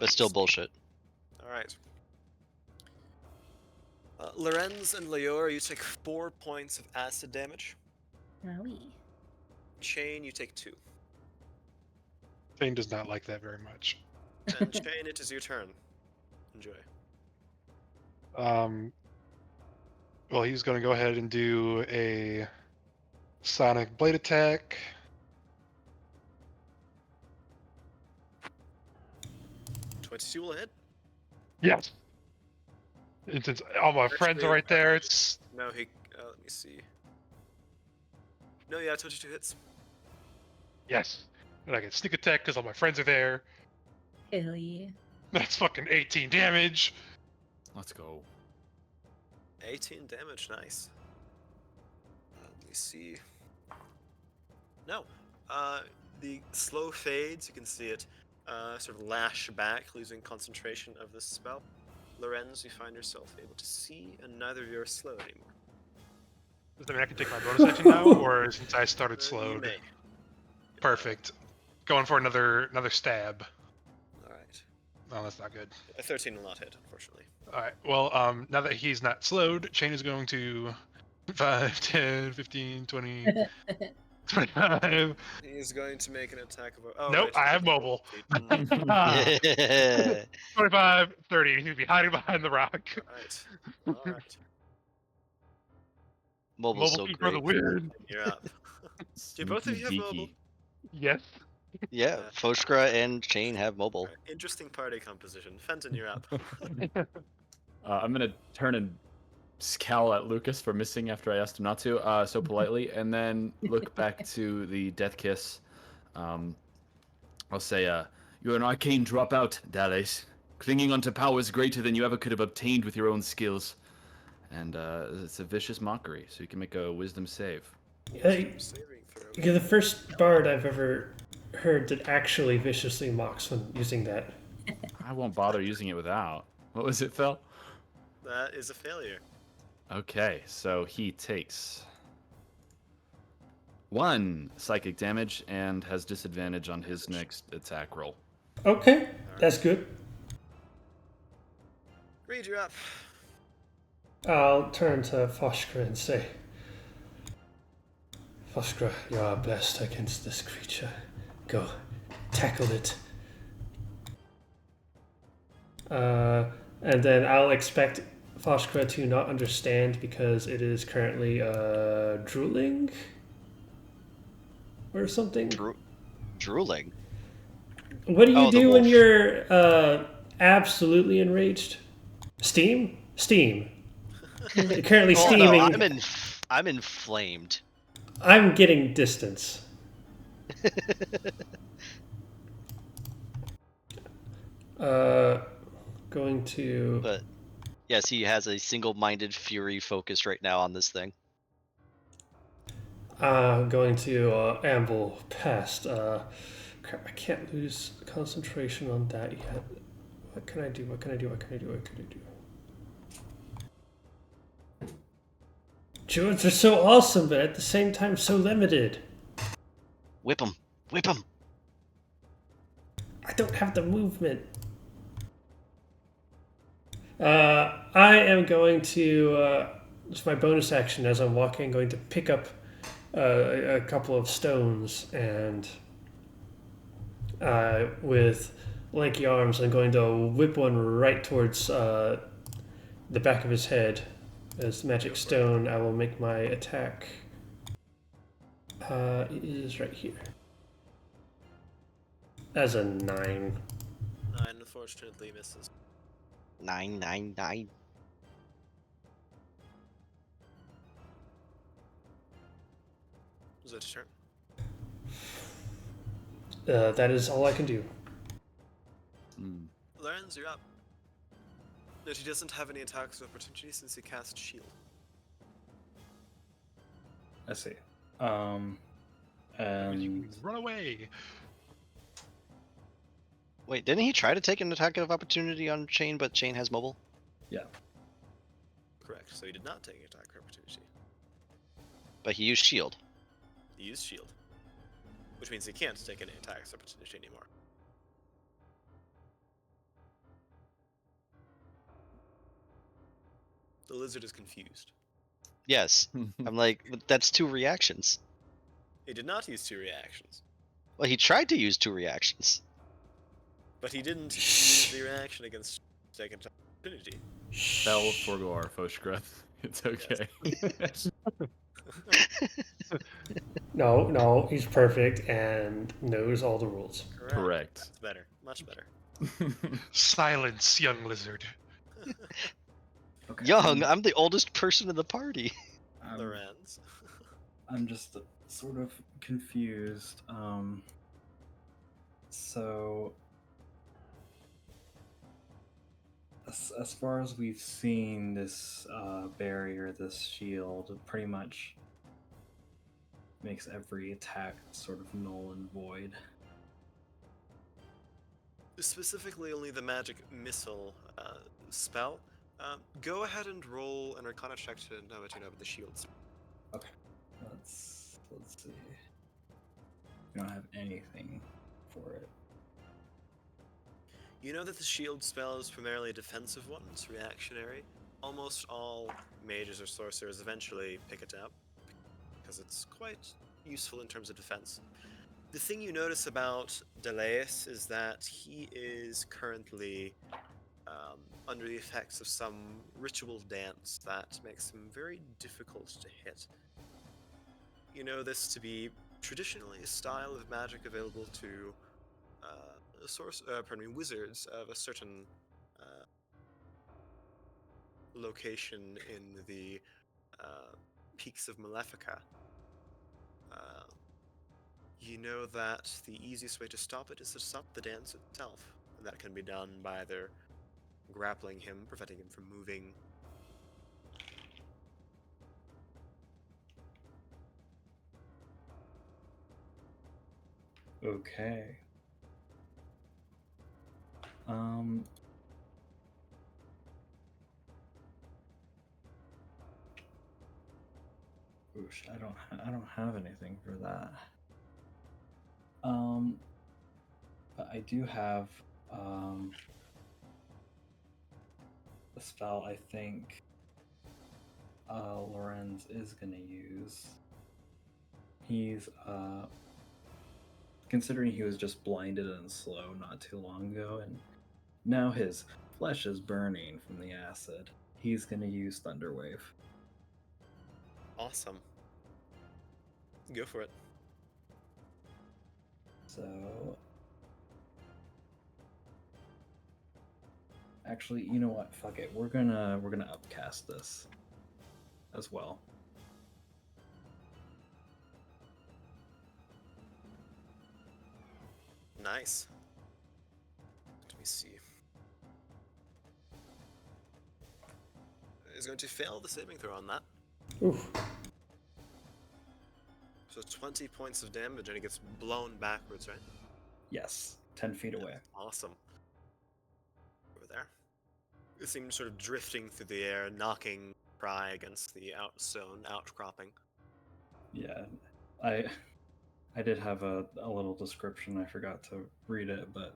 But still bullshit. Alright. Lorenz and Leora, you take 4 points of acid damage. Wowie. Chain, you take 2. Thane does not like that very much. And Chain, it is your turn. Enjoy. Well, he's going to go ahead and do a sonic blade attack. Twenty-two will hit. Yes. And since all my friends are right there, it's No, he. Let me see. No, yeah, 22 hits. yes. And I get sneak attack because all my friends are there. Hell yeah. That's fucking 18 damage. Let's go. 18 damage, nice. Let me see. No. The slow fades, you can see it sort of lash back, losing concentration of this spell. Lorenz, you find yourself able to see, and neither of you are slowed anymore. Does that mean I can take my bonus action now, or since I started You slowed? may. Perfect. Going for another stab. Alright. Oh, that's not good. A 13 will not hit, unfortunately. Alright, well, now that he's not slowed, Chain is going to 5, 10, 15, 20, 25. He's going to make an attack of. Oh, Nope, right, I have he's mobile. able to- Yeah. 25, 30. He'd be hiding behind the rock. Alright. Alright. Mobile's Mobile so key for the great. win. You're up. Do both of you have mobile? Yes. Yeah, Foshkra and Chain have mobile. Alright, interesting party composition. Fenton, you're up. I'm gonna turn and scowl at Lucas for missing after I asked him not to, so politely, and then look back to the Death Kiss. I'll say, "You're an arcane dropout, Dallas, clinging onto powers greater than you ever could have obtained with your own skills." And it's a vicious mockery, so you can make a wisdom save. Hey, Saving throw. you're the first bard I've ever heard that actually viciously mocks when using that. I won't bother using it without. What was it, Phil? That is a failure. Okay, so he takes 1 psychic damage and has disadvantage on his next attack roll. Okay, that's good. Reed, you're up. I'll turn to Foshkra and say, Foskra, you are best against this creature. Go, tackle it. And then I'll expect Foskra to not understand because it is currently drooling or something. Drooling. What do you Oh, the do when wolf. you're absolutely enraged? Steam? Steam. You're currently Oh no, steaming. I'm inflamed. I'm getting distance. Going to. But yes, he has a single-minded fury focused right now on this thing. Going to amble past. Crap, I can't lose concentration on that yet. What can I do? What can I do? What can I do? What can I do? Druids are so awesome, but at the same time so limited. Whip him! Whip him! I don't have the movement. I am going to, it's my bonus action as I'm walking, going to pick up a couple of stones and with lanky arms, I'm going to whip one right towards the back of his head. As magic stone, I will make my attack. It is right here. As a 9. 9 unfortunately misses. 999. Was it your turn? That is all I can do. Lorenz, you're up. No, he doesn't have any attacks of opportunity since he cast shield. I see. You And run away. Wait, didn't he try to take an attack of opportunity on Chain, but Chain has mobile? yeah, Correct. So he did not take an attack of opportunity. But he used shield. He used shield, which means he can't take any attacks of opportunity anymore. The lizard is confused. Yes. I'm like, but that's 2 reactions. He did not use 2 reactions, Well, he tried to use 2 reactions. but he didn't use the reaction against taking attack of opportunity. They'll forgo our Foshgra. It's okay. No, he's perfect and knows all the rules. Correct. That's better. Much better. Silence, young lizard. okay. Young, I'm the oldest person in the party. Lorenz. I'm just sort of confused. So as far as we've seen, this barrier, this shield, pretty much makes every attack sort of null and void. Specifically, only the magic missile spell. Go ahead and roll an Arcana check to know what you know about the shields. Okay, let's see. We don't have anything for it. You know that the shield spell is primarily a defensive one, it's reactionary. Almost all mages or sorcerers eventually pick it up, because it's quite useful in terms of defense. The thing you notice about Deleus is that he is currently under the effects of some ritual dance that makes him very difficult to hit. You know this to be traditionally a style of magic available to wizards of a certain location in the peaks of Malefica. You know that the easiest way to stop it is to stop the dance itself. And that can be done by either grappling him, preventing him from moving. Okay. Oosh, I don't have anything for that. But I do have a spell I think Lorenz is gonna use. he's considering he was just blinded and slow not too long ago, and now his flesh is burning from the acid. He's gonna use Thunderwave. Awesome. Go for it. So actually, you know what? Fuck it. We're gonna upcast this as well. Nice. Let me see. Is going to fail the saving throw on that. Oof. So 20 points of damage and it gets blown backwards, right? Yes, 10 feet away. Awesome. Over there. It seems sort of drifting through the air, knocking Pry against the stone outcropping. Yeah, I did have a little description. I forgot to read it, but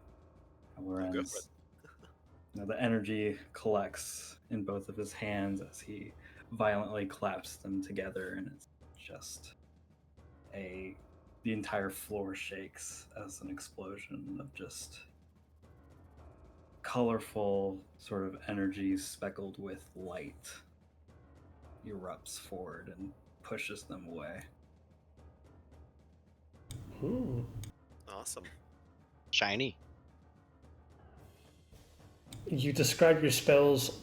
Go for Lorenz, it. the energy collects in both of his hands as he violently claps them together, and it's just the entire floor shakes as an explosion of just colorful sort of energy speckled with light erupts forward and pushes them away. Hmm. Awesome. Shiny. You describe your spells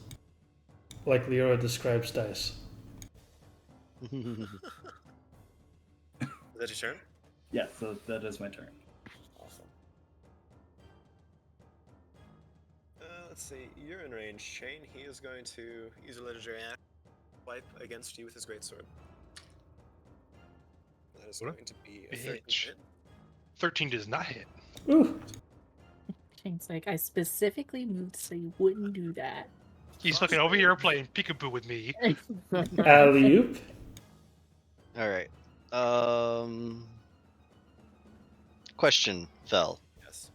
like Leora describes dice. Is that your turn? Yeah, so that is my turn. Awesome. Let's see. You're in range, Shane. He is going to use a legendary action wipe against you with his greatsword. That is What a going to be a 13 bitch. hit. 13 does not hit. Ooh. Shane's like, I specifically moved so you wouldn't do that. He's fucking over here playing peekaboo with me. Alley-oop. All right. Question, Fel. Yes.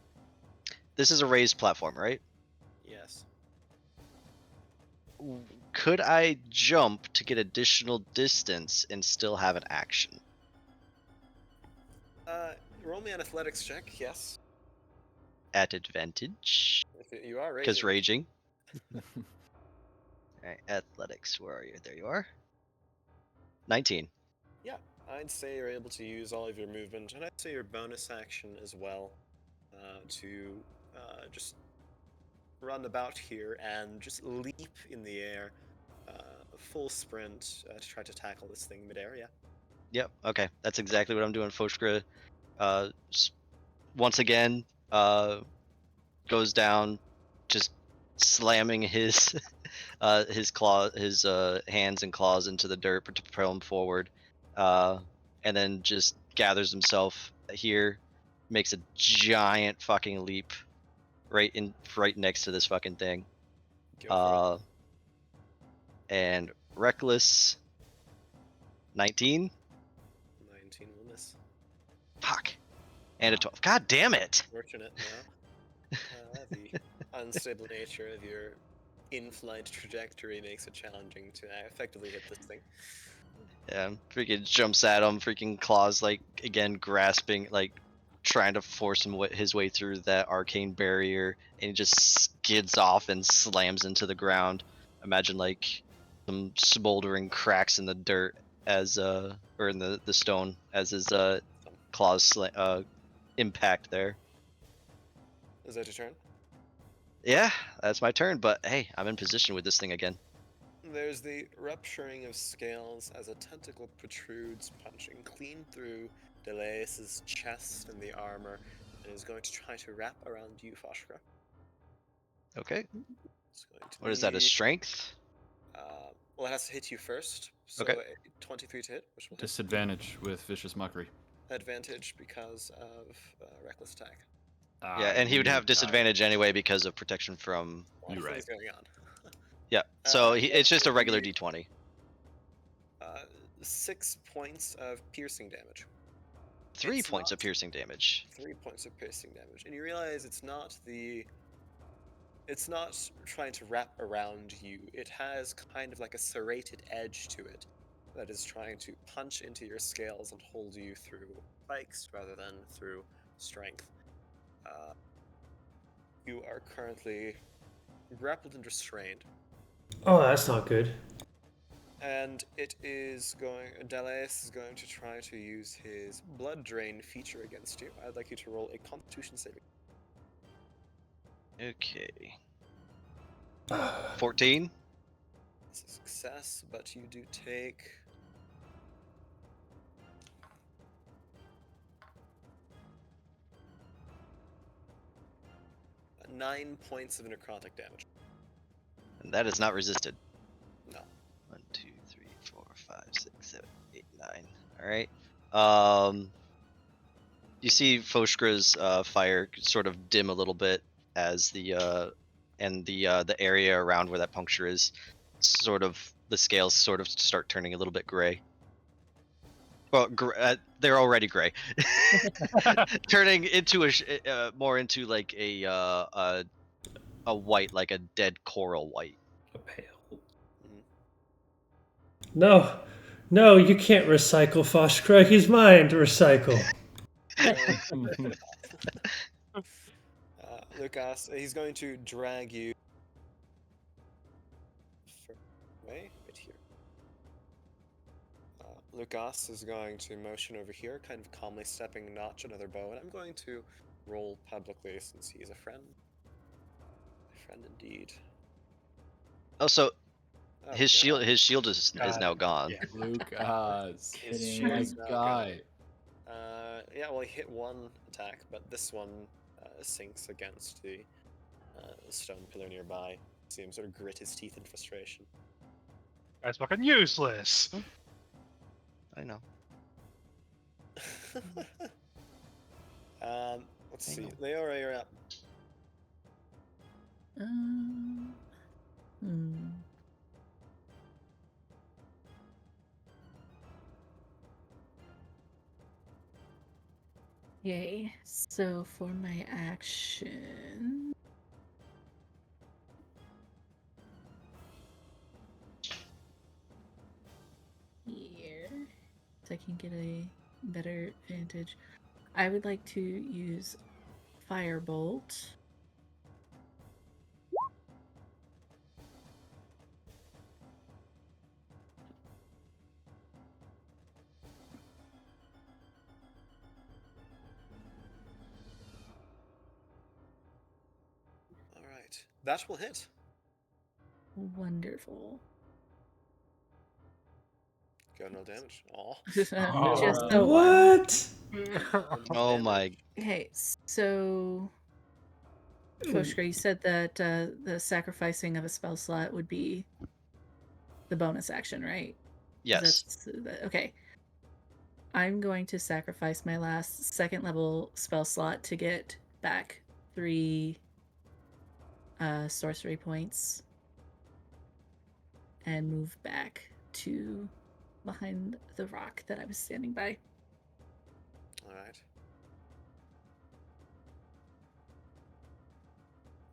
This is a raised platform, right? Yes. Could I jump to get additional distance and still have an action? Roll me an athletics check, yes. At advantage? If you are Because raging. raging. Alright, athletics, where are you? There you are. 19. Yeah, I'd say you're able to use all of your movement, and I'd say your bonus action as well, to just run about here and just leap in the air, full sprint to try to tackle this thing midair. Yeah. Yep, okay. That's exactly what I'm doing. Foshkra, once again, goes down, just slamming his his hands and claws into the dirt to propel him forward, and then just gathers himself here, makes a giant fucking leap right next to this fucking thing, Go for it. and reckless 19. 19 will miss. Fuck, and a 12. God damn it! Fortunate now. The unstable nature of your in-flight trajectory makes it challenging to effectively hit this thing. Yeah, freaking jumps at him, freaking claws, like, again, grasping, like, trying to force his way through that arcane barrier, and he just skids off and slams into the ground. Imagine, like, some smoldering cracks in the dirt as, or in the stone as his, claws, impact there. Is that your turn? Yeah, that's my turn, but hey, I'm in position with this thing again. There's the rupturing of scales as a tentacle protrudes, punching clean through Delaeus' chest and the armor, and is going to try to wrap around you, Foshkra. Okay. It's going to What is that, a be, strength? well, it has to hit you first, so Okay. a 23 to hit, which will hit. Disadvantage with vicious mockery. Advantage because of reckless attack. Yeah, and he would have You disadvantage anyway because of protection from... A lot You're of things right. going on. Yeah, so That's it's just a going to regular be, d20. 6 points of piercing damage. 3 It's points of not- piercing damage. 3 points of piercing damage, and you realize it's not trying to wrap around you. It has kind of like a serrated edge to it that is trying to punch into your scales and hold you through spikes rather than through strength. You are currently grappled and restrained. Oh, that's not good. And it is going. Delaeus is going to try to use his blood drain feature against you. I'd like you to roll a Constitution saving. Okay. 14. It's a success, but you do take 9 points of necrotic damage. And that is not resisted. No. 1, 2, 3, 4, 5, 6, 7, 8, 9. All right. You see Foshkra's fire sort of dim a little bit as the area around where that puncture is, sort of the scales sort of start turning a little bit gray. Well, they're already gray, turning into more into like a white, like a dead coral white. A pale. No, no, you can't recycle Foshkra. He's mine to recycle. Lucas, he's going to drag you away, right here. Lucas is going to motion over here, kind of calmly stepping notch another bow, and I'm going to roll publicly since he is a friend. A friend indeed. Also, Oh, his God. shield is now gone. Yeah. Lucas, His Kidding. shield my is now guy. Yeah, well, he hit one attack, but this one sinks against the stone pillar nearby. See him sort of grit his teeth in frustration. That's fucking useless. I know. Let's I see. know. Leora, you're up. Hmm. Okay, so for my action. Here. So I can get a better vantage. I would like to use Firebolt. All right. That will hit. Wonderful. Go no damage. Aw. Just Oh. the one. What? Oh my. Okay, so Foshka, you said that the sacrificing of a spell slot would be the bonus action, right? Yes. Okay. I'm going to sacrifice my last second level spell slot to get back 3 sorcery points and move back to behind the rock that I was standing by. All right.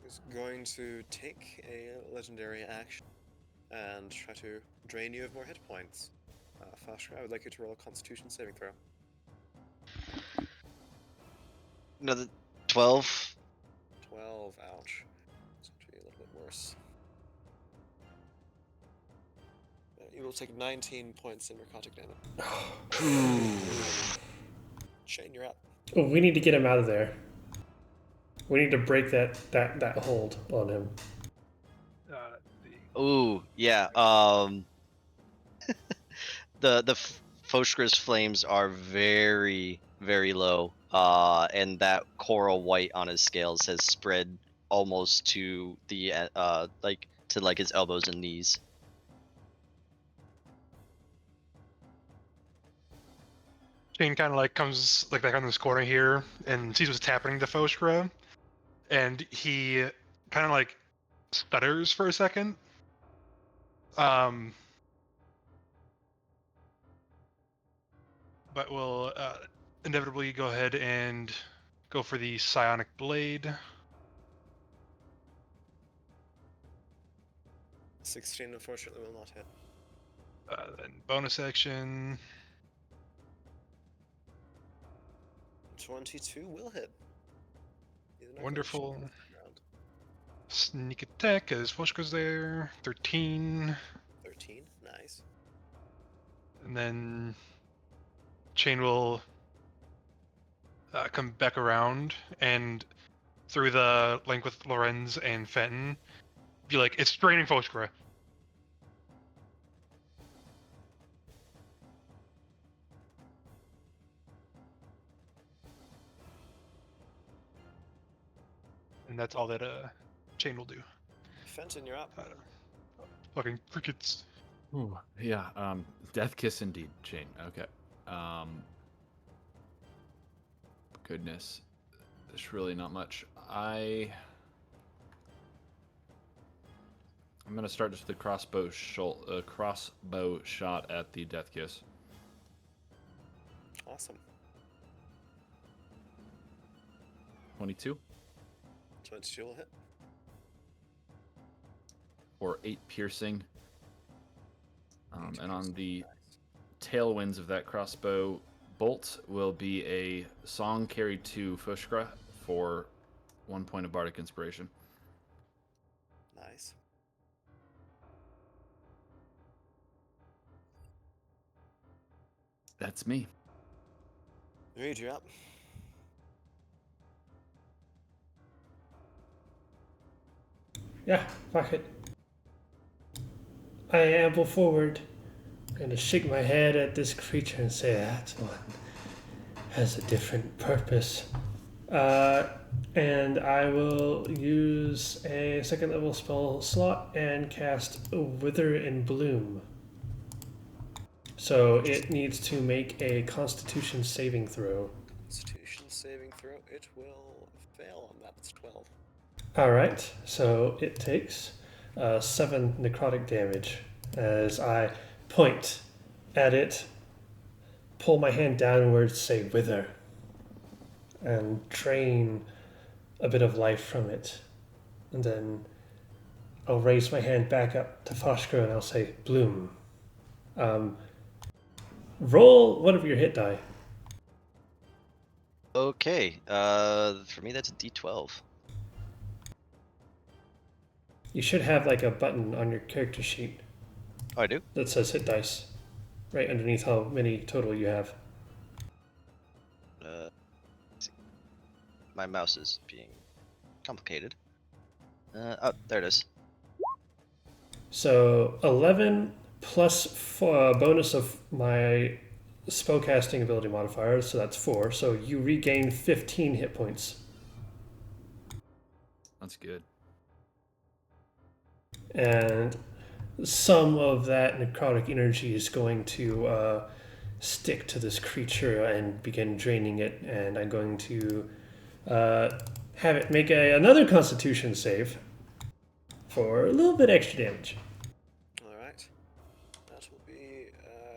He's going to take a legendary action and try to drain you of more hit points. Foshka, I would like you to roll a Constitution saving throw. Another 12. 12. Ouch. It's actually a little bit worse. You will take 19 points in narcotic damage. Shane, you're up. Oh, we need to get him out of there. We need to break that hold on him. Ooh, yeah. The Foshkra's flames are very, very low. And that coral white on his scales has spread almost to the like his elbows and knees. Shane kind of like comes like back on this corner here and sees what's happening to Foshkra, and he kind of like stutters for a second. But will inevitably go ahead and go for the psionic blade. 16, unfortunately, will not hit. Then bonus action. 22 will hit. He's not gonna Wonderful. shoot the ground. Sneak attack as Foshka's there. 13. 13, nice. And then Chain will come back around and through the link with Lorenz and Fenton, be like, it's draining Foshka. And that's all that Chain will do. Fenton, you're up. Fucking crickets. Ooh, yeah, death kiss indeed, Chain. Okay. Goodness. There's really not much. I'm gonna start just with the crossbow shot at the death kiss. Awesome. 22 22 will hit. or 8 piercing. And on the Nice. tailwinds of that crossbow bolt will be a song carried to Fushkra for 1 point of bardic inspiration. Nice. That's me. Reed, you're up. Yeah, fuck it. I amble forward. I'm gonna shake my head at this creature and say that one has a different purpose. And I will use a second level spell slot and cast Wither and Bloom. So it needs to make a Constitution saving throw. Constitution saving throw. It will fail on that. It's 12. Alright, so it takes 7 necrotic damage as I point at it, pull my hand downwards, say wither, and drain a bit of life from it. And then I'll raise my hand back up to Foshka and I'll say bloom. Roll one of your hit die. Okay. For me, that's a D12. You should have like a button on your character sheet Oh, I do? that says hit dice, right underneath how many total you have. Let's see. My mouse is being complicated. Oh, there it is. So 11 plus bonus of my spellcasting ability modifier, so that's 4. So you regain 15 hit points. That's good. And some of that necrotic energy is going to stick to this creature and begin draining it. And I'm going to have it make another Constitution save for a little bit extra damage. Alright. That will be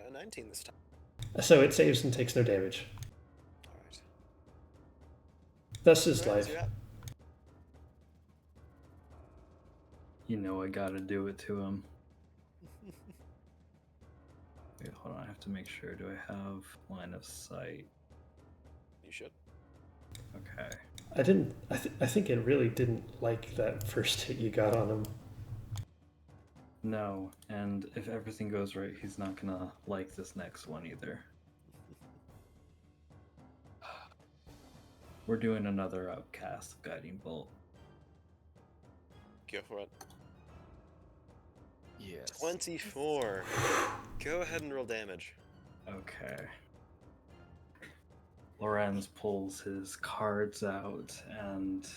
a 19 this time. So it saves and takes no damage. Alright. Thus is Lorenz, life. you're up. You know I gotta do it to him. Wait, hold on. I have to make sure. Do I have line of sight? You should. Okay. I think it really didn't like that first hit you got on him. No, and if everything goes right, he's not gonna like this next one either. We're doing another upcast of Guiding Bolt. Go for it. Yes. 24. Go ahead and roll damage. Okay. Lorenz pulls his cards out and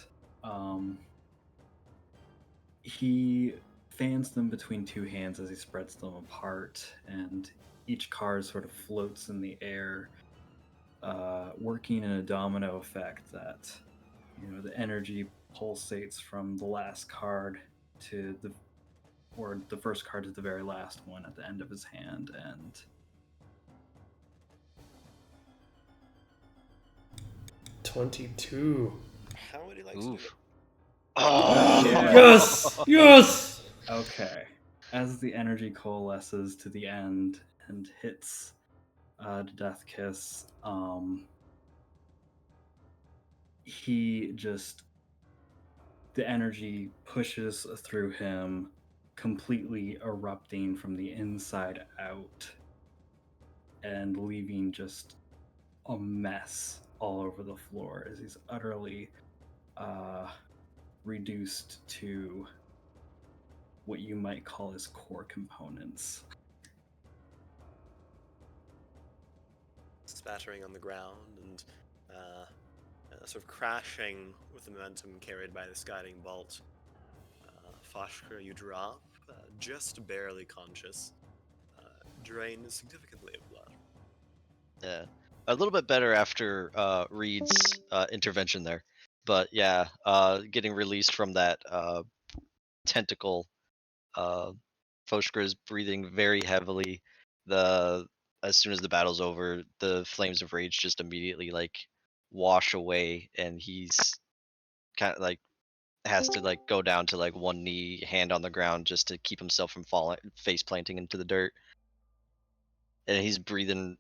he fans them between two hands as he spreads them apart, and each card sort of floats in the air, working in a domino effect that, you know, the energy pulsates from the last card to the first card to the very last one at the end of his hand, and 22. How would you like to do it? Oh, Yeah. Yes! Yes! okay. as the energy coalesces to the end and hits the Death Kiss, he just, the energy pushes through him, completely erupting from the inside out and leaving just a mess all over the floor as he's utterly reduced to what you might call his core components. Spattering on the ground and sort of crashing with the momentum carried by this guiding bolt. Foshka, you drop, just barely conscious, drained significantly of blood. Yeah, a little bit better after Reed's intervention there, but yeah, getting released from that tentacle. Foshka is breathing very heavily. As soon as the battle's over, the flames of rage just immediately like wash away, and he's kind of like has to like go down to like one knee, hand on the ground, just to keep himself from falling, face planting into the dirt. And he's breathing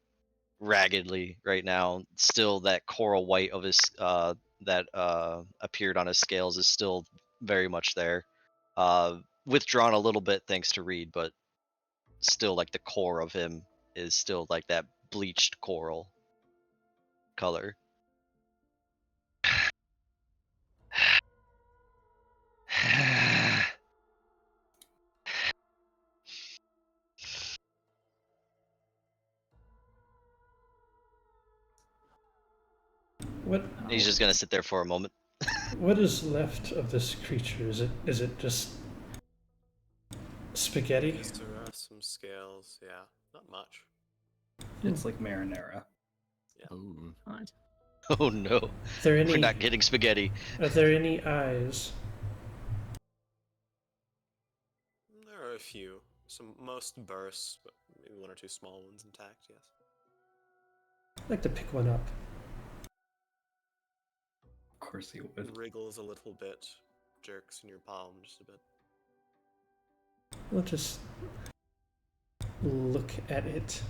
raggedly right now. Still, that coral white of his that appeared on his scales is still very much there. Withdrawn a little bit thanks to Reed, but still like the core of him is still like that bleached coral color. What He's just gonna sit there for a moment. what is left of this creature? Is it just spaghetti? Viscera, some scales, yeah, not much. It's like marinara. Ooh. God. Oh no, Are there we're any not getting spaghetti. are there any eyes? There are a few. Some most bursts, but maybe one or two small ones intact, yes. I'd like to pick one up. Of course you would. Wriggles a little bit, jerks in your palm just a bit. We'll just look at it.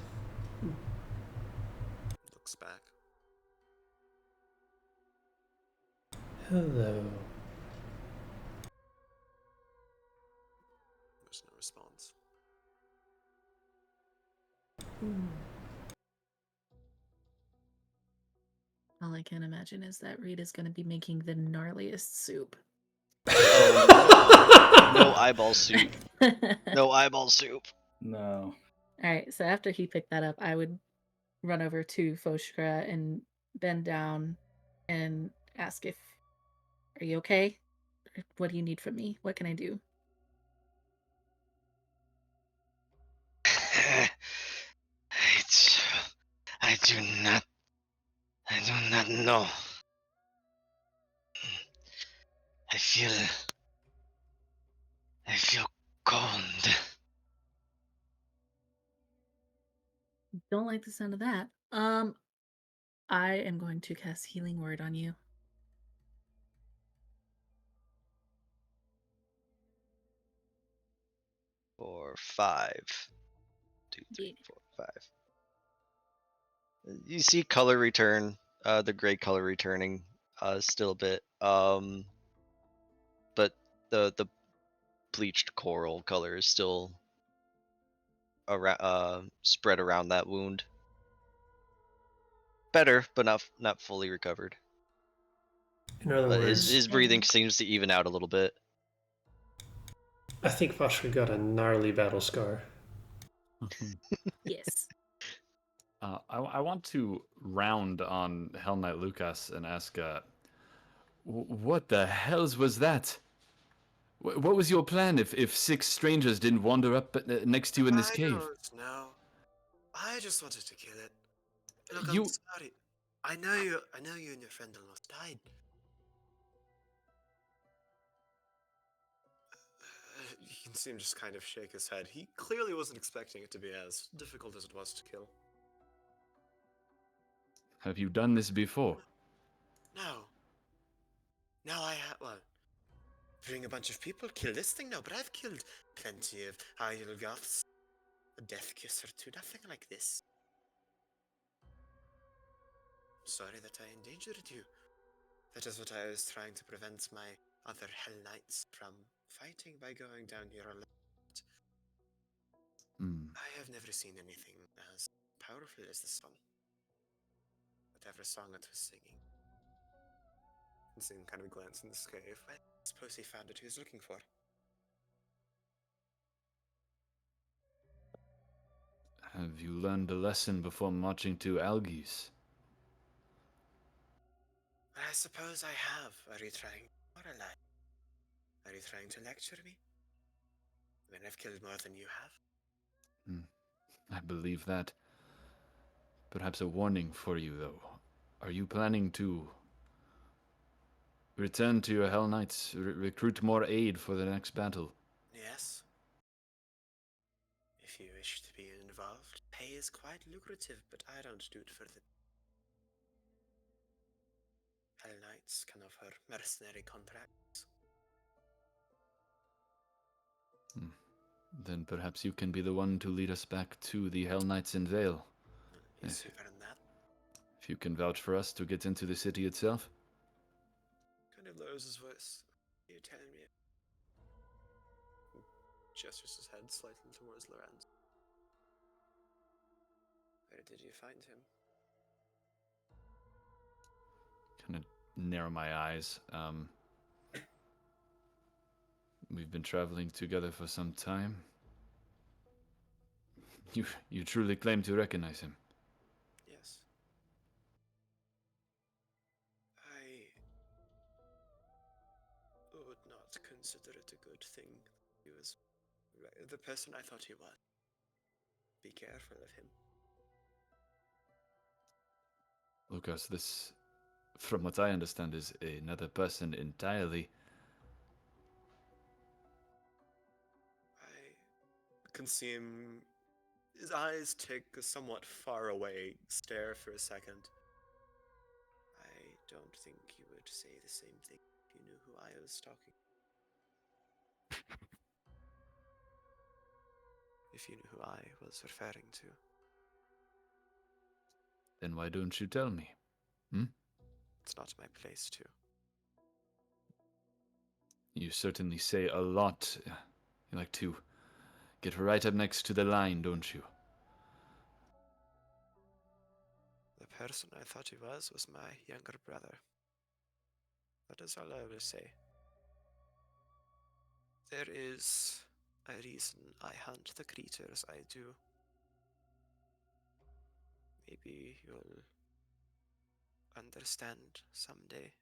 Looks back. Hello. There's no response. All I can imagine is that Reed is going to be making the gnarliest soup. Oh, no eyeball soup. No eyeball soup. No. All right, so after he picked that up, I would run over to Foshkra and bend down and ask if, are you okay? What do you need from me? What can I do? I do not know. I feel cold. Don't like the sound of that. I am going to cast Healing Word on you. For 5. 2, 3, 4, 5. You see color return, the gray color returning, still a bit. But the bleached coral color is still spread around that wound. Better, but not fully recovered. In other But words, his breathing seems to even out a little bit. I think Foshka got a gnarly battle scar. Yes. I want to round on Hell Knight Lucas and ask, what the hells was that? What was your plan if 6 strangers didn't wander up next to you in this cave? I don't know. I just wanted to kill it. Look, I'm You- sorry. I know you and your friend almost died. You can see him just kind of shake his head. He clearly wasn't expecting it to be as difficult as it was to kill. Have you done this before? No. No, I have. Well, bring a bunch of people, kill this thing? No, but I've killed plenty of idle goths. A death kiss or two, nothing like this. Sorry that I endangered you. That is what I was trying to prevent my other Hell Knights from fighting by going down here alone. I have never seen anything as powerful as this song. Whatever song it was singing. And Zane kind of glanced in the sky. I suppose he found what he was looking for. Have you learned a lesson before marching to Algi's? I suppose I have. Are you trying to lie? Are you trying to lecture me? When I've killed more than you have? I believe that. Perhaps a warning for you, though. Are you planning to return to your Hell Knights, recruit more aid for the next battle? Yes. If you wish to be involved, pay is quite lucrative, but I don't do it for the... Hell Knights can offer mercenary contracts. Then perhaps you can be the one to lead us back to the Hell Knights in Vale. Yes, you've earned that. If you can vouch for us to get into the city itself. Kind of lowers his voice. You telling me? Gestures his head slightly towards Lorenz. Where did you find him? Kind of narrow my eyes. We've been traveling together for some time. You truly claim to recognize him? Yes. I would not consider it a good thing. He was the person I thought he was. Be careful of him. Lucas, this, from what I understand, is another person entirely. I can see him. His eyes take a somewhat far away stare for a second. I don't think you would say the same thing if you knew who I was talking. If you knew who I was referring to. Then why don't you tell me? It's not my place to. You certainly say a lot. You like to get right up next to the line, don't you? The person I thought he was my younger brother. That is all I will say. There is a reason I hunt the creatures I do. Maybe you'll understand someday.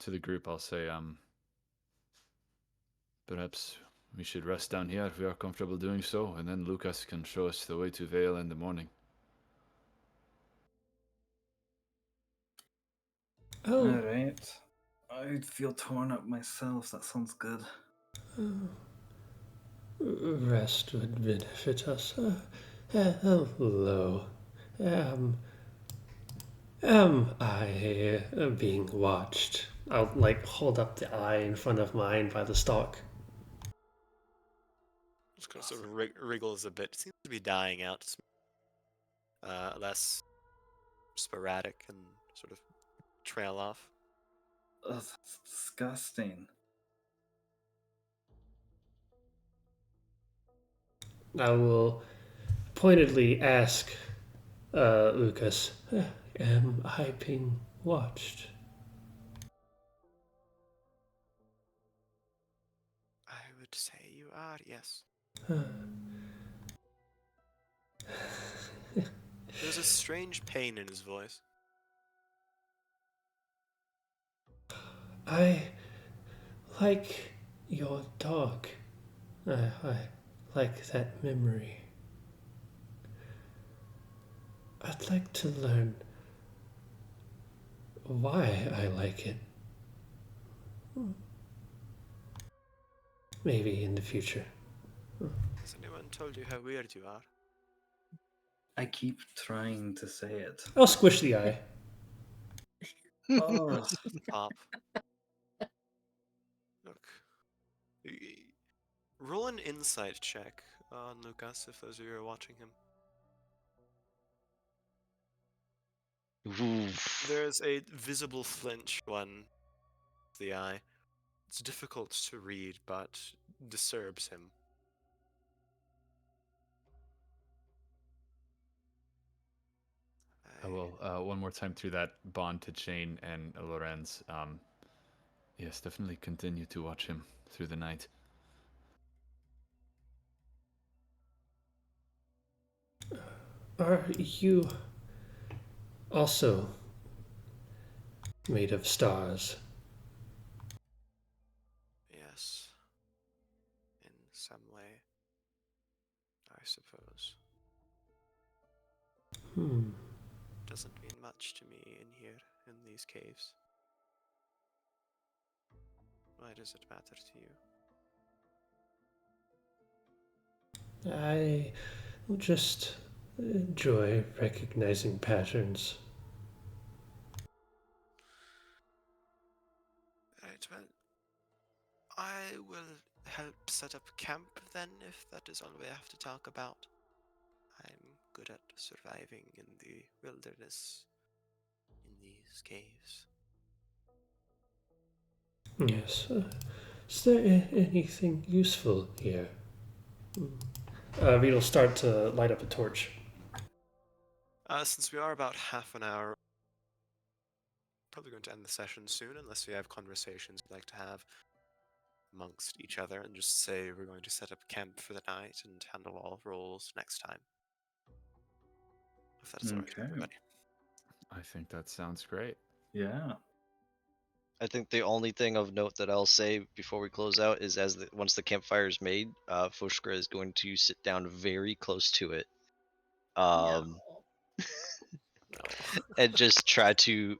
To the group, I'll say, perhaps we should rest down here if we are comfortable doing so, and then Lucas can show us the way to Vale in the morning. Oh, Alright. I feel torn up myself. That sounds good. rest would benefit us. Hello. Am I being watched? I'll hold up the eye in front of mine by the stalk. Just kind of sort of wriggles a bit. It seems to be dying out. It's less sporadic and sort of trail off. Ugh, that's disgusting. I will pointedly ask Lucas, am I being watched? I would say you are, yes. There's a strange pain in his voice. I like your dog. I like that memory. I'd like to learn why I like it. Maybe in the future. Has anyone told you how weird you are? I keep trying to say it. I'll squish the eye. Oh, Pop. Look. Roll an insight check on Lucas if those of you are watching him. Oof. There's a visible flinch on the eye. It's difficult to read, but disturbs him. I will one more time through that bond to Chain and Lorenz. Yes, definitely continue to watch him through the night. Are you also made of stars? Yes. In some way, I suppose. Doesn't mean much to me in here, in these caves. Why does it matter to you? I just enjoy recognizing patterns. Right, well, I will help set up camp then, if that is all we have to talk about. I'm good at surviving in the wilderness, in these caves. Yes. Is there anything useful here? Reed will start to light up a torch. Since we are about half an hour, probably going to end the session soon, unless we have conversations we'd like to have amongst each other, and just say we're going to set up camp for the night and handle all roles next time. If that's all right with Okay. everybody. I think that sounds great. yeah. I think the only thing of note that I'll say before we close out is once the campfire is made, Fushkra is going to sit down very close to it. No. And just try to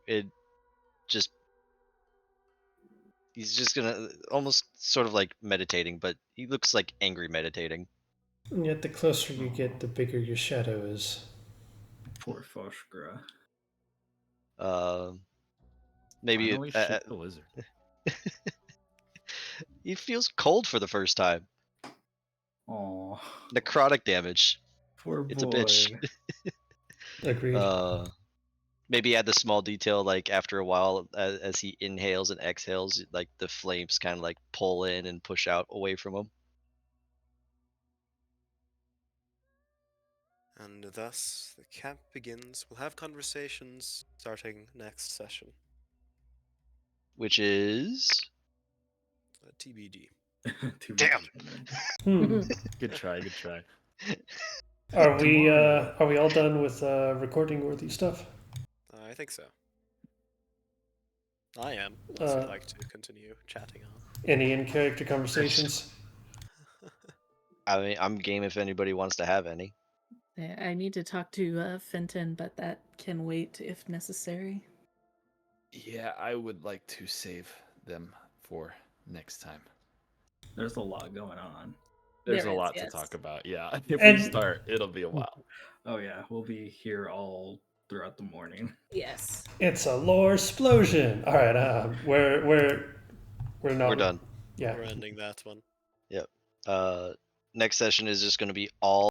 just he's just gonna almost sort of like meditating, but he looks like angry meditating. And yet, the closer you get, the bigger your shadow is. Poor Foshgra. Maybe Finally shoot the lizard. he feels cold for the first time. Oh, Necrotic damage. poor It's a boy. bitch. Agreed. Maybe add the small detail like after a while as he inhales and exhales, like the flames kind of like pull in and push out away from him. And thus, the camp begins. We'll have conversations starting next session. Which is TBD. To be Damn. determined. Good try, good try. Are Tomorrow. we all done with recording worthy stuff? I think so. I am, unless you'd Uh, like to continue chatting on. Any in-character conversations? I mean, I'm game if anybody wants to have any. I need to talk to Fenton, but that can wait if necessary. Yeah, I would like to save them for next time. There's a lot going on. There's There a is, lot to yes. talk about. Yeah, if And- we start, it'll be a while. Oh yeah, we'll be here all throughout the morning. Yes. It's a lore explosion. All right, we're not. We're done. Yeah. We're ending that one. Yep. Next session is just going to be all